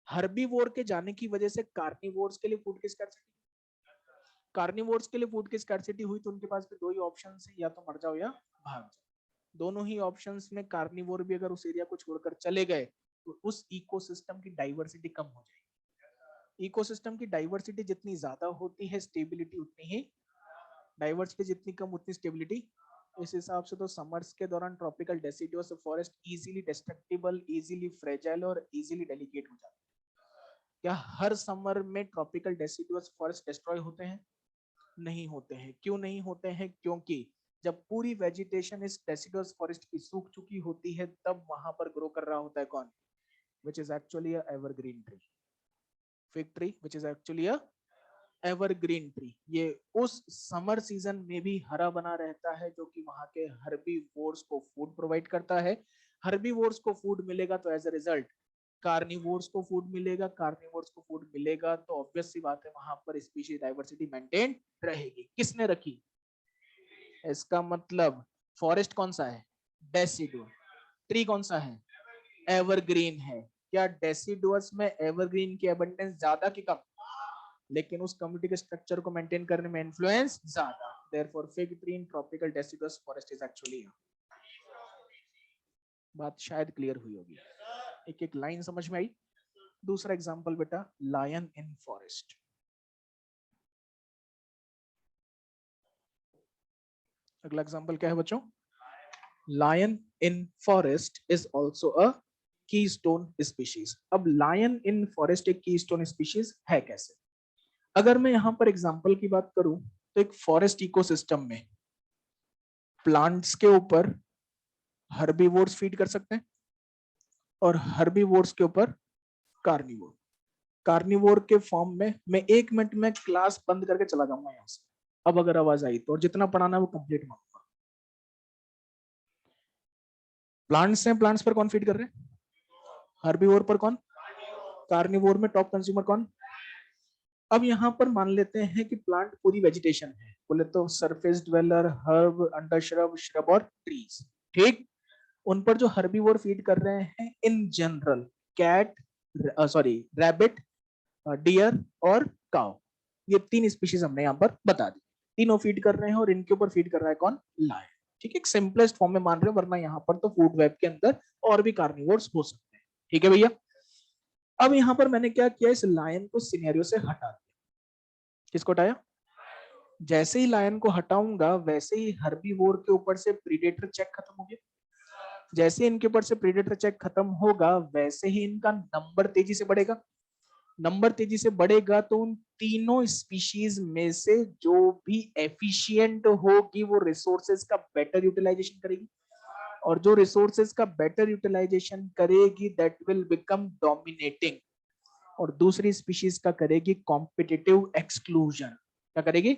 हर्बीवोर के जाने की वजह से कार्निवोर्स के लिए फूड की स्कैर्सिटी, कार्निवोर्स के लिए फूड की स्कैर्सिटी हुई तो उनके पास भी 2 ही ऑप्शन है, या तो मर जाओ या भाग जाओ। दोनों ही ऑप्शंस में कार्निवोर भी अगर उस एरिया को छोड़कर चले गए तो उस इकोसिस्टम की डाइवर्सिटी कम हो जाएगी। इकोसिस्टम की डाइवर्सिटी जितनी ज्यादा होती है स्टेबिलिटी उतनी ही, डाइवर्सिटी जितनी कम उतनी स्टेबिलिटी इस हिसाब से तो समर्स के दौरान tropical deciduous forest easily destructible, easily fragile और इजीली डेलिकेट हो जाते हैं। क्या हर समर में ट्रॉपिकल डेसिडुअस फॉरेस्ट डिस्ट्रॉय होते हैं? नहीं होते हैं। क्यों नहीं होते हैं? क्योंकि जब पूरी वेजिटेशन इस डेसिडुअस फॉरेस्ट की सूख चुकी होती है तब वहां पर ग्रो कर रहा होता है कौन? Which is actually a evergreen tree, fig tree, which is actually a evergreen tree. ये उस समर सीजन में भी हरा बना रहता है, जो कि वहां के हर्बीवोर्स को फूड प्रोवाइड करता है। हर्बीवोर्स को फूड मिलेगा तो एज अ रिजल्ट कार्निवोर्स को फूड मिलेगा, कार्निवोर्स को फूड मिलेगा तो ऑब्वियस सी बात है वहां पर स्पीशीज डाइवर्सिटी मेंटेन रहेगी। किसने रखी? इसका मतलब फॉरेस्ट कौन सा है? डेसिडुअस। ट्री कौन सा है? एवरग्रीन है। क्या डेसिडुअस में एवरग्रीन की एबंडेंस ज्यादा कि कम? लेकिन उस कम्युनिटी के स्ट्रक्चर को मेंटेन करने में इन्फ्लुएंस ज्यादा। Therefore fig tree in tropical deciduous forest is actually. बात शायद क्लियर हुई होगी। एक एक लाइन समझ में आई? दूसरा एग्जांपल बेटा, लायन इन फॉरेस्ट। अगला एग्जांपल क्या है बच्चों? Lion in forest is also a keystone species. अब लायन इन फॉरेस्ट एक कीस्टोन स्पीशीज है कैसे? अगर मैं यहां पर एग्जांपल की बात करूं तो एक फॉरेस्ट इकोसिस्टम में प्लांट्स के ऊपर हर्बीवोर्स फीड कर सकते हैं और हर्बीवोर्स के ऊपर कार्निवोर। कार्निवोर के फॉर्म में मैं 1 मिनट में क्लास बंद करके चला जाऊंगा यहां से। अब अगर आवाज आई तो, और जितना पढ़ाना है वो कंप्लीट मांगूंगा। प्लांट्स हैं, प्लांट्स पर कौन फीड कर रहे हैं? हर्बीवोर पर कौन? कार्निवोर में टॉप कंज्यूमर कौन? अब यहां पर मान लेते हैं कि प्लांट पूरी वेजिटेशन है, बोले तो surface dweller, herb, undershrub, shrub और ट्रीज। ठीक, उन पर जो हर्बीवोर फीड कर रहे हैं in general cat, sorry rabbit, deer और काउ, ये 3 स्पीशीज हमने यहाँ पर बता दी। तीनों फीड कर रहे हैं और इनके ऊपर फीड कर रहा है कौन? लायन। ठीक है, एक सिंपलेस्ट फॉर्म में मान रहे हैं, वरना यहाँ पर तो फूड वेब के अंदर और भी कार्निवोर्स हो सकते हैं। ठीक है भैया। अब यहाँ पर मैंने क्या किया, इस लायन को सिनेरियो से हटा दिया। किसको हटाया? जैसे ही लायन को हटाऊंगा वैसे ही हर्बीवोर के ऊपर से प्रीडेटर चेक खत्म हो गया। जैसे इनके ऊपर से प्रीडेटर चेक खत्म होगा वैसे ही इनका नंबर तेजी से बढ़ेगा। नंबर तेजी से बढ़ेगा तो उन तीनों स्पीशीज में से जो भी एफिशिएंट होगी वो रिसोर्सेज का बेटर यूटिलाइजेशन करेगी, और जो रिसोर्सेज का बेटर यूटिलाइजेशन करेगी दैट विल बिकम डोमिनेटिंग, और दूसरी स्पीशीज का करेगी कॉम्पिटिटिव एक्सक्लूजन। क्या करेगी?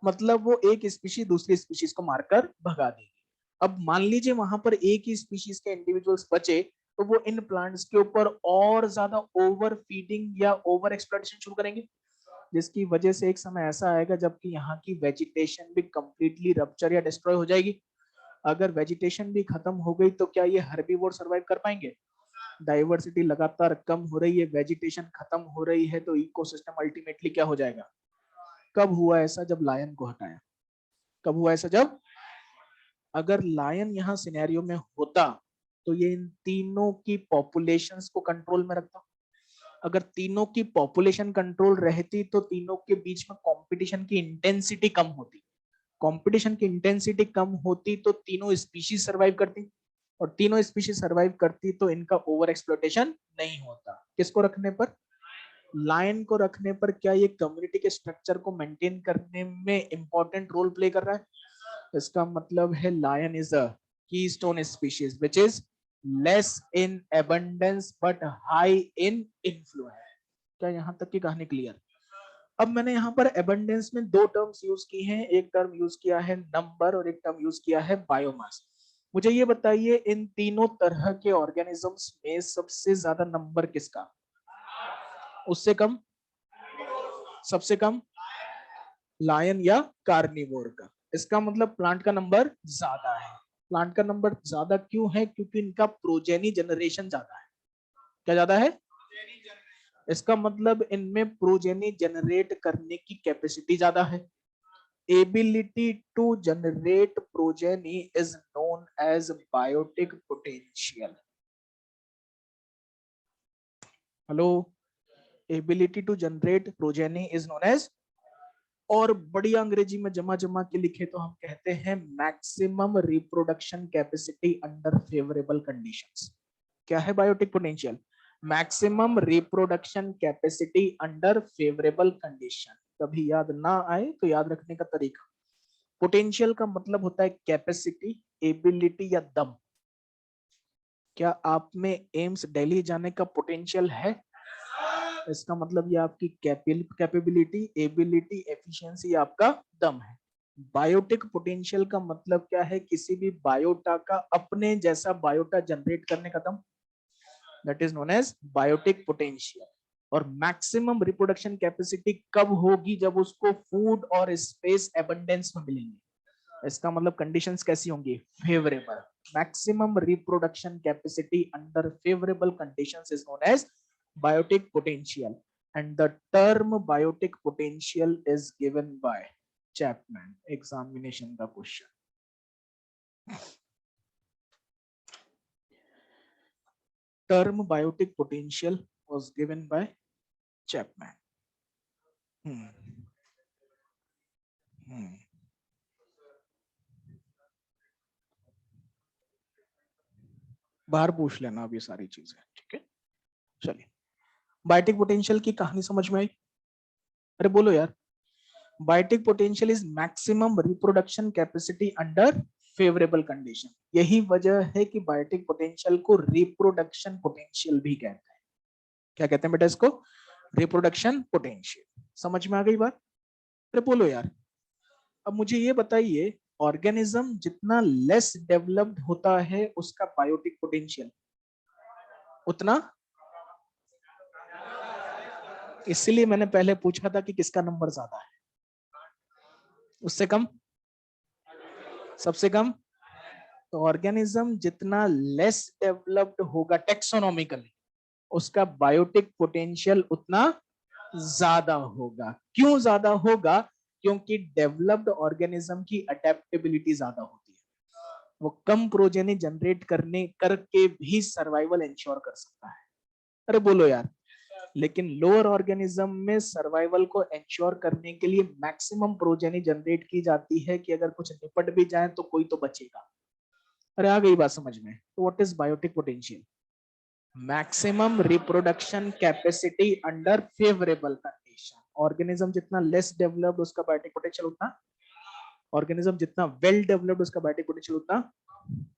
मतलब वो एक स्पीशीज दूसरी स्पीशीज को मारकर भगा देगी। अब मान लीजिए वहां पर एक ही स्पीशीज के इंडिविजुअल्स बचे तो वो इन प्लांट्स के ऊपर और ज्यादा ओवर फीडिंग या ओवर एक्सप्लॉइटेशन शुरू करेंगे, जिसकी वजह से एक समय ऐसा आएगा जबकि यहाँ की वेजिटेशन भी कंप्लीटली रप्चर या डिस्ट्रॉय हो जाएगी। अगर वेजिटेशन भी खत्म हो गई तो क्या ये हर्बीवोर सरवाइव कर पाएंगे? डाइवर्सिटी लगातार कम हो रही है, वेजिटेशन खत्म हो रही है, तो इकोसिस्टम अल्टीमेटली क्या हो जाएगा? कब हुआ ऐसा? जब लायन को हटाया। कब हुआ ऐसा? जब, अगर लायन यहाँ सिनेरियो में होता तो ये इन तीनों की पॉपुलेशंस को कंट्रोल में रखता। अगर तीनों की पॉपुलेशन कंट्रोल रहती तो तीनों के बीच में कंपटीशन की इंटेंसिटी कम होती। कंपटीशन की इंटेंसिटी कम होती तो तीनों स्पीशीज सरवाइव करती, और तीनों स्पीशीज सरवाइव करती तो इनका ओवर एक्सप्लोटेशन नहीं होता। किसको रखने पर? लायन को रखने पर। क्या ये कम्युनिटी के स्ट्रक्चर को मेंटेन करने में इंपॉर्टेंट रोल प्ले कर रहा है? इसका मतलब है lion is a keystone species which is less in abundance but high in influence. क्या यहां तक की कहानी क्लियर? अब मैंने यहाँ पर एबंडेंस में 2 टर्म्स यूज की हैं, एक टर्म यूज किया है नंबर और एक टर्म यूज किया है बायोमास। मुझे ये बताइए इन तीनों तरह के ऑर्गेनिजम्स में सबसे ज्यादा नंबर किसका? उससे कम? सबसे कम लायन या कार्निवोर का। इसका मतलब प्लांट का नंबर ज्यादा है। प्लांट का नंबर ज्यादा क्यों है? क्योंकि इनका प्रोजेनी जनरेशन ज्यादा है। क्या ज्यादा है? इसका मतलब इनमें प्रोजेनी जनरेट करने की कैपेसिटी ज्यादा है। Ability to generate progeny is known as biotic potential. Hello, ability to generate progeny is known as और बढ़िया अंग्रेजी में जमा जमा के लिखे तो हम कहते हैं maximum reproduction capacity under favourable conditions. क्या है biotic potential? Maximum reproduction capacity under favourable condition. कभी याद ना आए तो याद रखने का तरीका, पोटेंशियल का मतलब होता है कैपेसिटी, एबिलिटी या दम। क्या आप में एम्स दिल्ली जाने का पोटेंशियल है? इसका मतलब ये आपकी कैपेबिलिटी, एबिलिटी, एफिशिएंसी, आपका दम है। बायोटिक पोटेंशियल का मतलब क्या है? किसी भी बायोटा का अपने जैसा बायोटा जनरेट करने का दम, that is known as biotic potential. और मैक्सिमम रिप्रोडक्शन कैपेसिटी कब होगी? जब उसको फूड और स्पेस एबंडेंस में मिलेंगे। इसका मतलब कंडीशंस कैसी होंगी? Favourable. Maximum reproduction capacity under favourable conditions is known as biotic potential, and the term biotic potential is given by Chapman examination का question। term biotic potential was given by Chapman। बाहर पूछ लेना अब ये सारी चीजें, ठीक है? चलिए, बायोटिक पोटेंशियल की कहानी समझ में आई? अरे बोलो यार। Biotic potential is maximum reproduction capacity under favourable condition. यही वजह है कि बायोटिक पोटेंशियल को रिप्रोडक्शन पोटेंशियल भी कहते हैं। क्या कहते हैं बेटा इसको? Reproduction potential. समझ में आ गई बात? अरे बोलो यार। अब मुझे ये बताइए, ऑर्गेनिज्म जितना लेस डेवलप्ड होता है उसका बायोटिक पोटेंशियल उतना, इसलिए मैंने पहले पूछा था कि किसका नंबर ज्यादा है। उससे कम, सबसे कम। तो ऑर्गेनिज्म जितना लेस डेवलप्ड होगा टेक्सोनॉमिकली, उसका बायोटिक पोटेंशियल उतना ज्यादा होगा। क्यों ज्यादा होगा? क्योंकि डेवलप्ड ऑर्गेनिज्म की अडेप्टेबिलिटी ज्यादा होती है। वो कम प्रोजेनी जनरेट करने करके भी सर्वाइवल इंश्योर कर सकता है। अरे बोलो यार। लेकिन लोअर ऑर्गेनिज्म में सर्वाइवल को इंश्योर करने के लिए मैक्सिमम प्रोजेनी जनरेट की जाती है कि अगर कुछ निपट भी जाए तो कोई तो बचेगा। अरे आ गई बात समझ में? तो what is biotic potential? Maximum reproduction capacity under favourable condition. Organism जितना लेस डेवलप्ड उसका बायोटिक पोटेंशियल उतना, ऑर्गेनिज्म जितना वेल डेवलप्ड उसका बायोटिक पोटेंशियल उतना।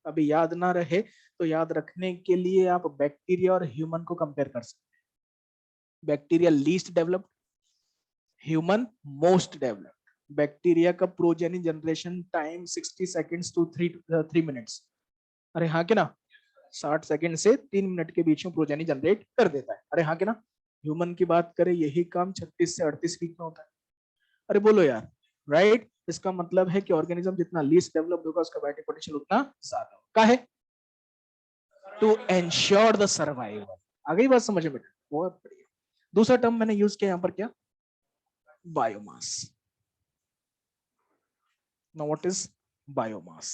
अभी याद ना रहे तो याद रखने के लिए आप बैक्टीरिया और ह्यूमन को कंपेयर कर सकते हैं। Bacteria least developed, human most developed. Bacteria का progeny generation time 60 seconds to 3 minutes. अरे हाँ के ना? 60 सेकंड से 3 मिनट के बीच में प्रोजेनी जनरेट कर देता है। अरे हाँ के ना? ह्यूमन की बात करें, यही काम 36 से 38 वीक में होता है। अरे बोलो यार, राइट? इसका मतलब है कि ऑर्गेनिज्म जितना लीस्ट डेवलप्ड होगा उसका बायोटिक पोटेंशियल उतना ज्यादा होगा। है टू एंश्योर द सर्वाइवल। आ गई बात समझ में बेटा? बहुत बढ़िया। दूसरा टर्म मैंने यूज किया यहां पर, क्या? Biomass. Now what is biomass?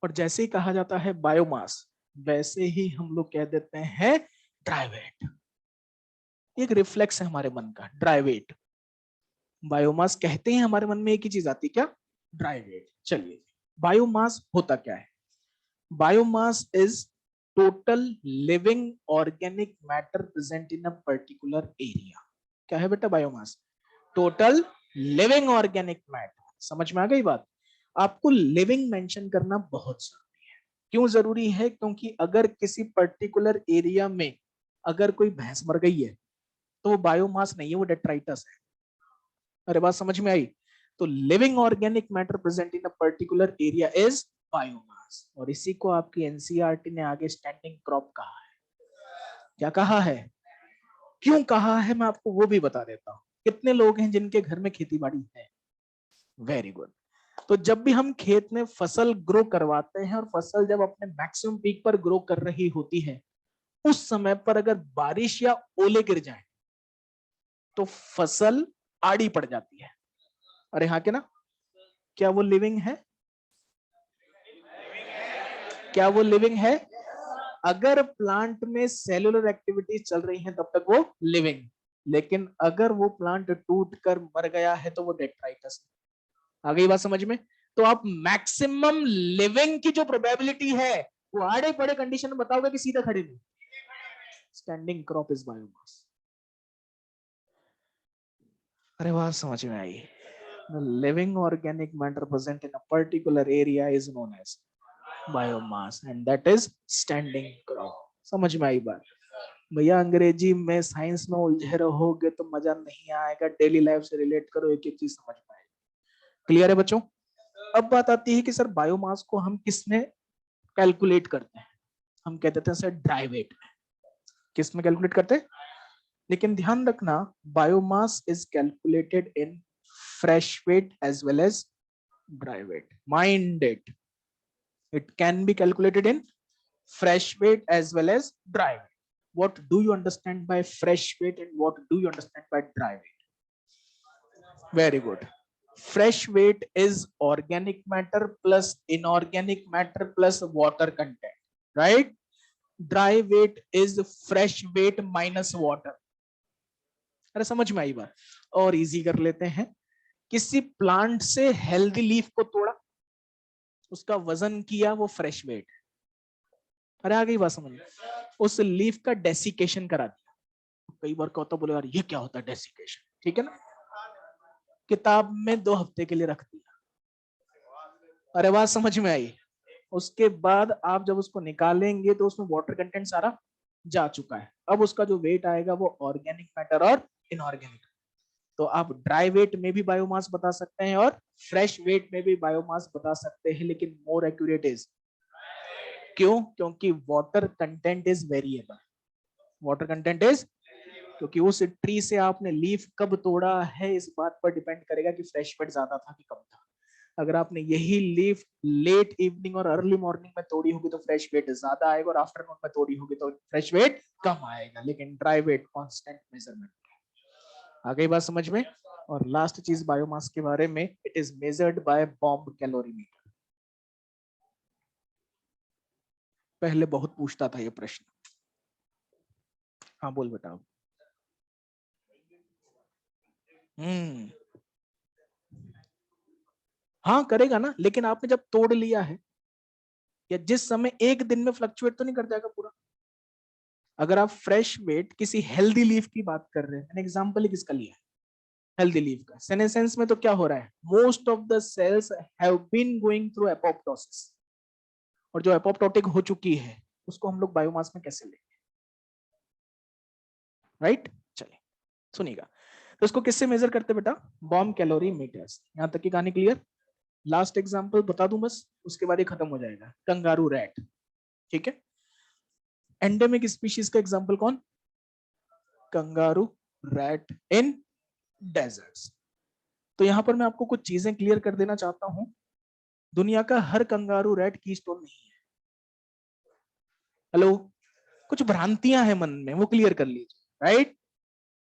और जैसे ही कहा जाता है बायोमास, वैसे ही हम लोग कह देते हैं ड्राई वेट। एक रिफ्लेक्स है हमारे मन का, ड्राई वेट। बायोमास कहते हैं, हमारे मन में एक ही चीज आती है, क्या? Dry wait. चलिए, बायोमास होता क्या है? Biomass is total living organic matter present in a particular area. क्या है बेटा biomass? Total living organic matter. समझ में आ गई बात? आपको लिविंग मेंशन करना बहुत जरूरी है। क्यों जरूरी है? क्योंकि अगर किसी पर्टिकुलर एरिया में अगर कोई भैंस मर गई है तो वो बायोमास नहीं है, वो डेट्राइटस है। अरे बात समझ में आई? तो living organic matter present in a particular area is biomass. और इसी को आपकी एनसीईआरटी ने आगे स्टैंडिंग क्रॉप कहा है। क्या कहा है? क्यों कहा है मैं आपको वो भी बता देता हूं। कितने लोग हैं जिनके घर में खेती बाड़ी है? Very good. तो जब भी हम खेत में फसल ग्रो करवाते हैं और फसल जब अपने मैक्सिमम पीक पर ग्रो कर रही होती है, उस समय पर अगर बारिश या ओले गिर जाए तो फसल आड़ी पड़ जाती है। अरे हाँ के ना? क्या वो लिविंग है? क्या वो लिविंग है? अगर प्लांट में सेलुलर एक्टिविटीज चल रही हैं तब तक वो लिविंग। लेकिन अगर वो प्लांट टूट कर मर गया है तो वो डेट्राइटस। आ गई बात समझ में? तो आप मैक्सिमम लिविंग की जो प्रोबेबिलिटी है वो आड़े पड़े कंडीशन में बताओगे कि सीधे खड़े में? Standing crop is biomass. अरे बात समझ में आई? The living organic matter present in a particular area is known as biomass and that is standing crop. समझ में आई बात? भैया अंग्रेजी में साइंस में उलझे रहोगे तो मजा नहीं आएगा, डेली लाइफ से रिलेट करो, एक एक चीज समझ में आएगी। क्लियर है बच्चों? अब बात आती है कि सर बायोमास को हम किस में कैलकुलेट करते हैं? हम कह देते हैं सर ड्राई वेट में। किस में कैलकुलेट करते हैं? लेकिन ध्यान रखना, biomass is calculated in fresh weight as well as dry weight. Mind it. It can be calculated in fresh weight as well as dry weight. What do you understand by fresh weight and what do you understand by dry weight? Very good. Fresh weight is organic matter plus inorganic matter plus water content, right? Dry weight is fresh weight minus water. अरे समझ में आई बात? और easy कर लेते हैं। किसी प्लांट से हेल्दी लीफ को तोड़ा, उसका वजन किया, वो फ्रेश वेट। अरे आ गई बात समझ में? उस लीफ का डेसिकेशन करा दिया। कई बार कहता बोले यार ये क्या होता है डेसिकेशन, ठीक है ना? किताब में 2 हफ्ते के लिए रख दिया। अरे बात समझ में आई? उसके बाद आप जब उसको निकालेंगे तो उसमें वाटर कंटेंट सारा जा चुका है। अब उसका जो वेट आएगा वो ऑर्गेनिक मैटर और इनऑर्गेनिक। तो आप ड्राई वेट में भी बायोमास बता सकते हैं और फ्रेश वेट में भी बायोमास बता सकते हैं, लेकिन मोर एक्यूरेट इज, क्यों? क्योंकि water content is variable. Water content is, क्योंकि उस ट्री से आपने लीफ कब तोड़ा है इस बात पर डिपेंड करेगा कि फ्रेश वेट ज्यादा था कि कम था। अगर आपने यही लीफ लेट इवनिंग और अर्ली मॉर्निंग में तोड़ी होगी तो फ्रेश वेट ज्यादा आएगा, और आफ्टरनून में तोड़ी होगी तो फ्रेश वेट कम आएगा। लेकिन ड्राई वेट कांस्टेंट मेजरमेंट। आ गई बात समझ में? और लास्ट चीज बायोमास के बारे में, it is measured by bomb calorimeter. पहले बहुत पूछता था ये प्रश्न। हाँ बोल बेटा। हाँ करेगा ना, लेकिन आपने जब तोड़ लिया है या जिस समय, एक दिन में फ्लक्चुएट तो नहीं कर जाएगा पूरा। अगर आप फ्रेश वेट किसी हेल्दी लीफ की बात कर रहे हैं, मैंने एग्जांपल ही किसका लिया है? हेल्दी लीफ का। सेनेसेंस में तो क्या हो रहा है? Most of the cells have been going through apoptosis, और जो एपोप्टोटिक हो चुकी है उसको हम लोग बायोमास में कैसे लेंगे? राइट? चलिए सुनिएगा। तो इसको किससे मेजर करते बेटा? Bomb calorimeters. यहां तक की कहानी क्लियर? लास्ट एग्जांपल बता दूं बस, उसके बाद ये खत्म हो जाएगा। कंगारू रैट, ठीक है? एंडेमिक स्पीशीज का एग्जांपल कौन? कंगारू रैट इन डेजर्ट्स। तो यहां पर मैं आपको कुछ चीजें क्लियर कर देना चाहता हूं। दुनिया का हर कंगारू रैट कीस्टोन नहीं है। हेलो? कुछ भ्रांतियां हैं मन में, वो क्लियर कर लीजिए। राइट?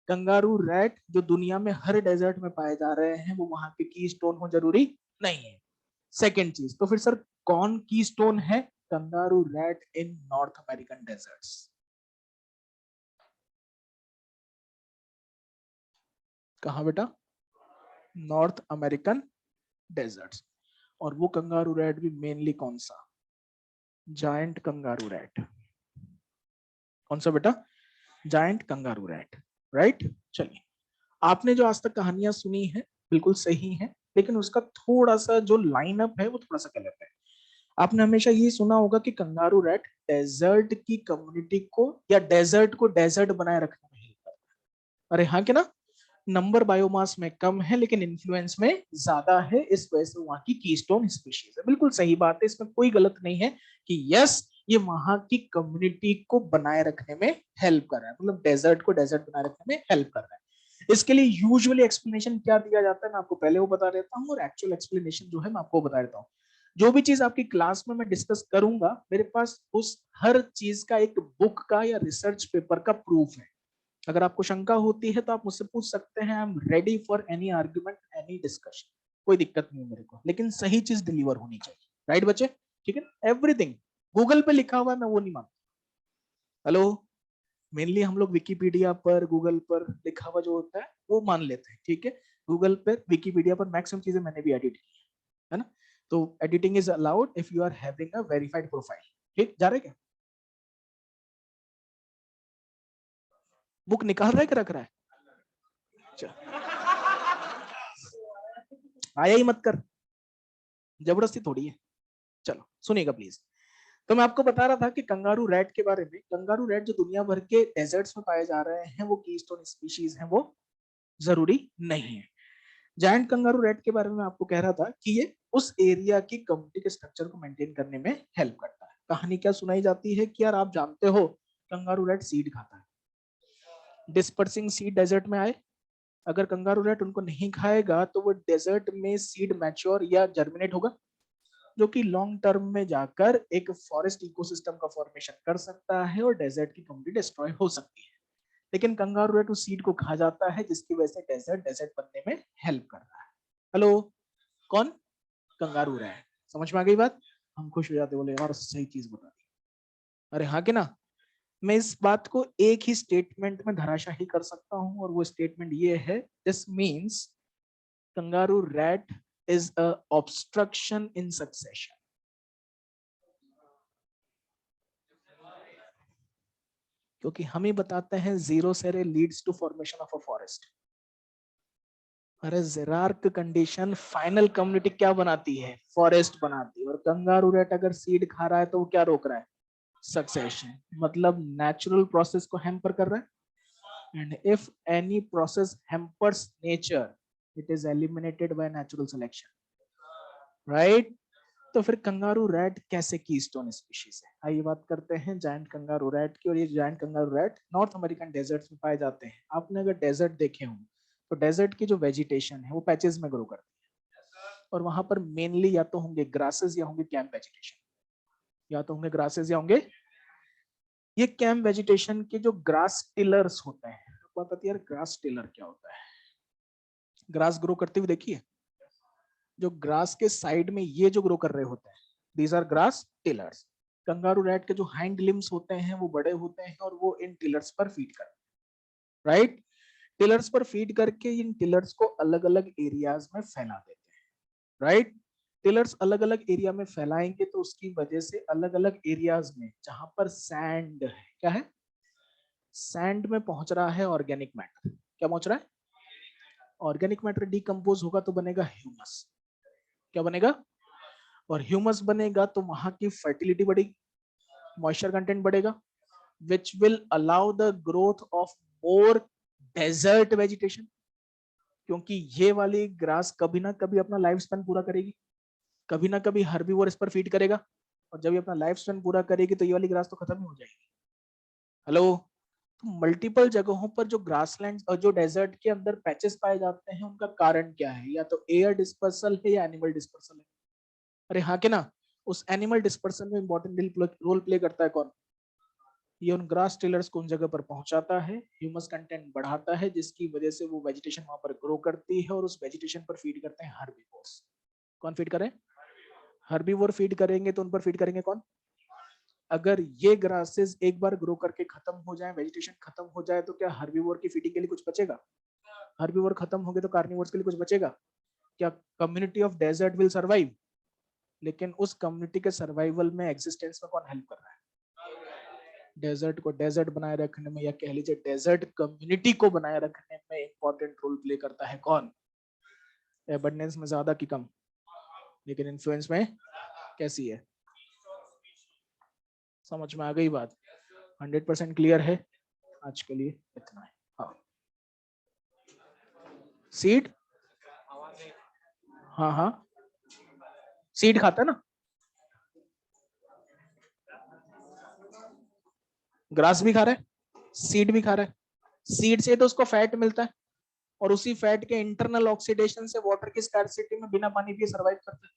कंगारू रैट जो दुनिया में हर डेजर्ट में पाए जा रहे हैं वो वहां के कीस्टोन हो जरूरी नहीं है। सेकेंड चीज, तो फिर सर कौन कीस्टोन है? Kangaroo rat in North American deserts. कहा बेटा? North American deserts. और वो कंगारू रैट भी मेनली कौन सा? Giant kangaroo rat. कौन सा बेटा? Giant kangaroo rat. राइट? चलिए, आपने जो आज तक कहानियां सुनी है बिल्कुल सही है, लेकिन उसका थोड़ा सा जो लाइनअप है वो थोड़ा सा गलत है। आपने हमेशा ये सुना होगा कि कंगारू रैट डेजर्ट की कम्युनिटी को या डेजर्ट को डेजर्ट बनाए रखने में हेल्प करता है। अरे हाँ कि ना? नंबर बायोमास में कम है लेकिन इन्फ्लुएंस में ज्यादा है, इस वजह से वहां की कीस्टोन स्पीशीज है। बिल्कुल सही बात है, इसमें कोई गलत नहीं है कि यस ये वहां की कम्युनिटी को बनाए रखने में हेल्प कर रहा है, मतलब डेजर्ट को डेजर्ट बनाए रखने में हेल्प कर रहा है। इसके लिए यूजुअली एक्सप्लेनेशन क्या दिया जाता है मैं आपको पहले वो बता देता हूँ, और एक्चुअल एक्सप्लेनेशन जो है मैं आपको बता देता हूँ। जो भी चीज आपकी क्लास में मैं डिस्कस करूंगा, मेरे पास उस हर चीज का एक बुक का या रिसर्च पेपर का प्रूफ है। अगर आपको शंका होती है तो आप मुझसे पूछ सकते हैं। I am ready for any argument, any discussion, कोई दिक्कत नहीं मेरे को, लेकिन सही चीज डिलीवर होनी चाहिए। राइट बच्चे? ठीक है? एवरीथिंग गूगल पे लिखा हुआ है मैं वो नहीं मानता। हेलो? मेनली हम लोग विकिपीडिया पर, गूगल पर लिखा हुआ जो होता है वो मान लेते हैं, ठीक है। गूगल पर, विकिपीडिया पर मैक्सिमम चीजें मैंने भी एडिट की है ना। तो editing is allowed if you are having a verified profile. ठीक, जा रहे क्या? बुक निकाल रहा है कि रख रहा है? आया ही मत कर, जबरदस्ती थोड़ी है। चलो सुनिएगा प्लीज। तो मैं आपको बता रहा था कि कंगारू रैट के बारे में। कंगारू रैट जो दुनिया भर के डेजर्ट्स में पाए जा रहे हैं वो कीस्टोन स्पीशीज हैं, वो जरूरी नहीं है। जायंट कंगारू रैट के बारे में आपको कह रहा था कि ये उस एरिया की कम्युनिटी के स्ट्रक्चर को मेंटेन करने में हेल्प करता है। कहानी क्या सुनाई जाती है कि यार आप जानते हो कंगारू रैट सीड खाता है। डिस्पर्सिंग सीड डेजर्ट में आए, अगर कंगारू रैट उनको नहीं खाएगा तो वो डेजर्ट में सीड मैच्योर या जर्मिनेट होगा, जो कि लॉन्ग टर्म में जाकर एक फॉरेस्ट इकोसिस्टम का फॉर्मेशन कर सकता है और डेजर्ट की कम्युनिटी डिस्ट्रॉय हो सकती है। लेकिन कंगारू रैट उस सीड को खा जाता है, जिसकी वजह से डेजर्ट डेजर्ट बनने में हेल्प कर रहा है। हेलो, कौन? Kangaroo rat. समझ में आ गई बात? हम खुश हो जाते, बोले और सही चीज बता दी। अरे हाँ कि ना। मैं इस बात को एक ही स्टेटमेंट में धराशाही कर सकता हूं, और वो स्टेटमेंट ये है, this means kangaroo rat is a obstruction in succession. क्योंकि हम ही बताते हैं xerosere leads to formation of a forest. अरे जेरार्क कंडीशन फाइनल कम्युनिटी क्या बनाती है? फॉरेस्ट बनाती है। और कंगारू रैट अगर सीड खा रहा है तो वो क्या रोक रहा है? सक्सेशन। मतलब नेचुरल प्रोसेस को हैम्पर कर रहा है। And if any process hampers nature, it is eliminated by natural selection, right? तो फिर कंगारू रैट कैसे कीस्टोन स्पीशीज है? आइए बात करते हैं जायंट कंगारू रैट की। और ये giant kangaroo rat North American deserts में पाए जाते हैं। आपने अगर डेजर्ट देखे हों तो डेजर्ट की जो वेजिटेशन है वो पैचेस में ग्रो करती है, और वहां पर मेनली या तो होंगे ग्रासेस या होंगे कैंप वेजिटेशन। या तो होंगे ग्रासेस या होंगे, ये कैंप वेजिटेशन के जो ग्रास टिलर्स होते हैं। बात आती है यार ग्रास टिलर क्या होता है? ग्रास ग्रो करते हुए देखिए, जो ग्रास के साइड में ये जो ग्रो कर रहे होते हैं, these are grass tillers. Kangaroo rat के जो हाइंड लिम्स होते हैं वो बड़े होते हैं और वो इन टिलर्स पर फीड करते हैं, राइट? टिलर्स पर फीड करके इन टिलर्स को अलग अलग एरियाज में फैला देते हैं, राइट? टिलर्स अलग अलग एरिया में फैलाएंगे तो उसकी वजह से अलग अलग एरियाज में जहां पर सैंड है, क्या है? सैंड में पहुंच रहा है ऑर्गेनिक मैटर। क्या पहुंच रहा है? ऑर्गेनिक मैटर डिकम्पोज होगा तो बनेगा ह्यूमस। क्या बनेगा? और ह्यूमस बनेगा तो वहां की फर्टिलिटी बढ़ेगी, मॉइस्चर कंटेंट बढ़ेगा, which will allow the growth of more desert vegetation। क्योंकि ये वाली ग्रास कभी ना कभी अपना लाइफ स्पैन पूरा करेगी, कभी ना कभी हर्बीवोर इस पर फीड करेगा, और जब ये अपना लाइफ स्पैन पूरा करेगी तो ये वाली ग्रास तो खत्म ही हो जाएगी। हेलो। तो मल्टीपल जगहों पर जो ग्रासलैंड और जो डेजर्ट के अंदर पैचेस पाए जाते हैं उनका कारण क्या है? या तो एयर डिस्पर्सल है या एनिमल डिस्पर्सल है। अरे हाँ के ना। उस एनिमल डिस्पर्सन में इंपॉर्टेंट रोल प्ले करता है कौन? ये उन ग्रास टिलर्स को उन जगह पर पहुंचाता है, ह्यूमस कंटेंट बढ़ाता है, जिसकी वजह से वो वेजिटेशन वहां पर ग्रो करती है, और उस वेजिटेशन पर फीड करते हैं हर्बीवोर्स। कौन फीड करें? हर्बीवोर फीड करेंगे तो उन पर फीड करेंगे कौन? अगर ये ग्रासेस एक बार ग्रो करके खत्म हो जाए, वेजिटेशन खत्म हो जाए, तो क्या हर्बीवोर की फीडिंग के लिए कुछ बचेगा? हर्बीवोर खत्म हो गए तो कार्निवोर्स के लिए कुछ बचेगा? क्या community of desert will survive? लेकिन उस कम्युनिटी के सर्वाइवल में, एग्जिस्टेंस में कौन हेल्प कर रहा है? डेजर्ट को डेजर्ट बनाए रखने में, या कह लीजिए डेजर्ट कम्युनिटी को बनाए रखने में इंपॉर्टेंट रोल प्ले करता है कौन? एबंडेंस में ज्यादा की कम, लेकिन इन्फ्लुएंस में कैसी है? समझ में आ गई बात? 100% क्लियर है? आज के लिए इतना है। हाँ, सीड। हाँ हाँ, सीड खाता है ना, ग्रास भी खा रहा है, सीड भी खा रहा है। सीड से तो उसको फैट मिलता है, और उसी फैट के इंटरनल ऑक्सीडेशन से वाटर की स्कार्सिटी में बिना पानी पिए सर्वाइव करता है।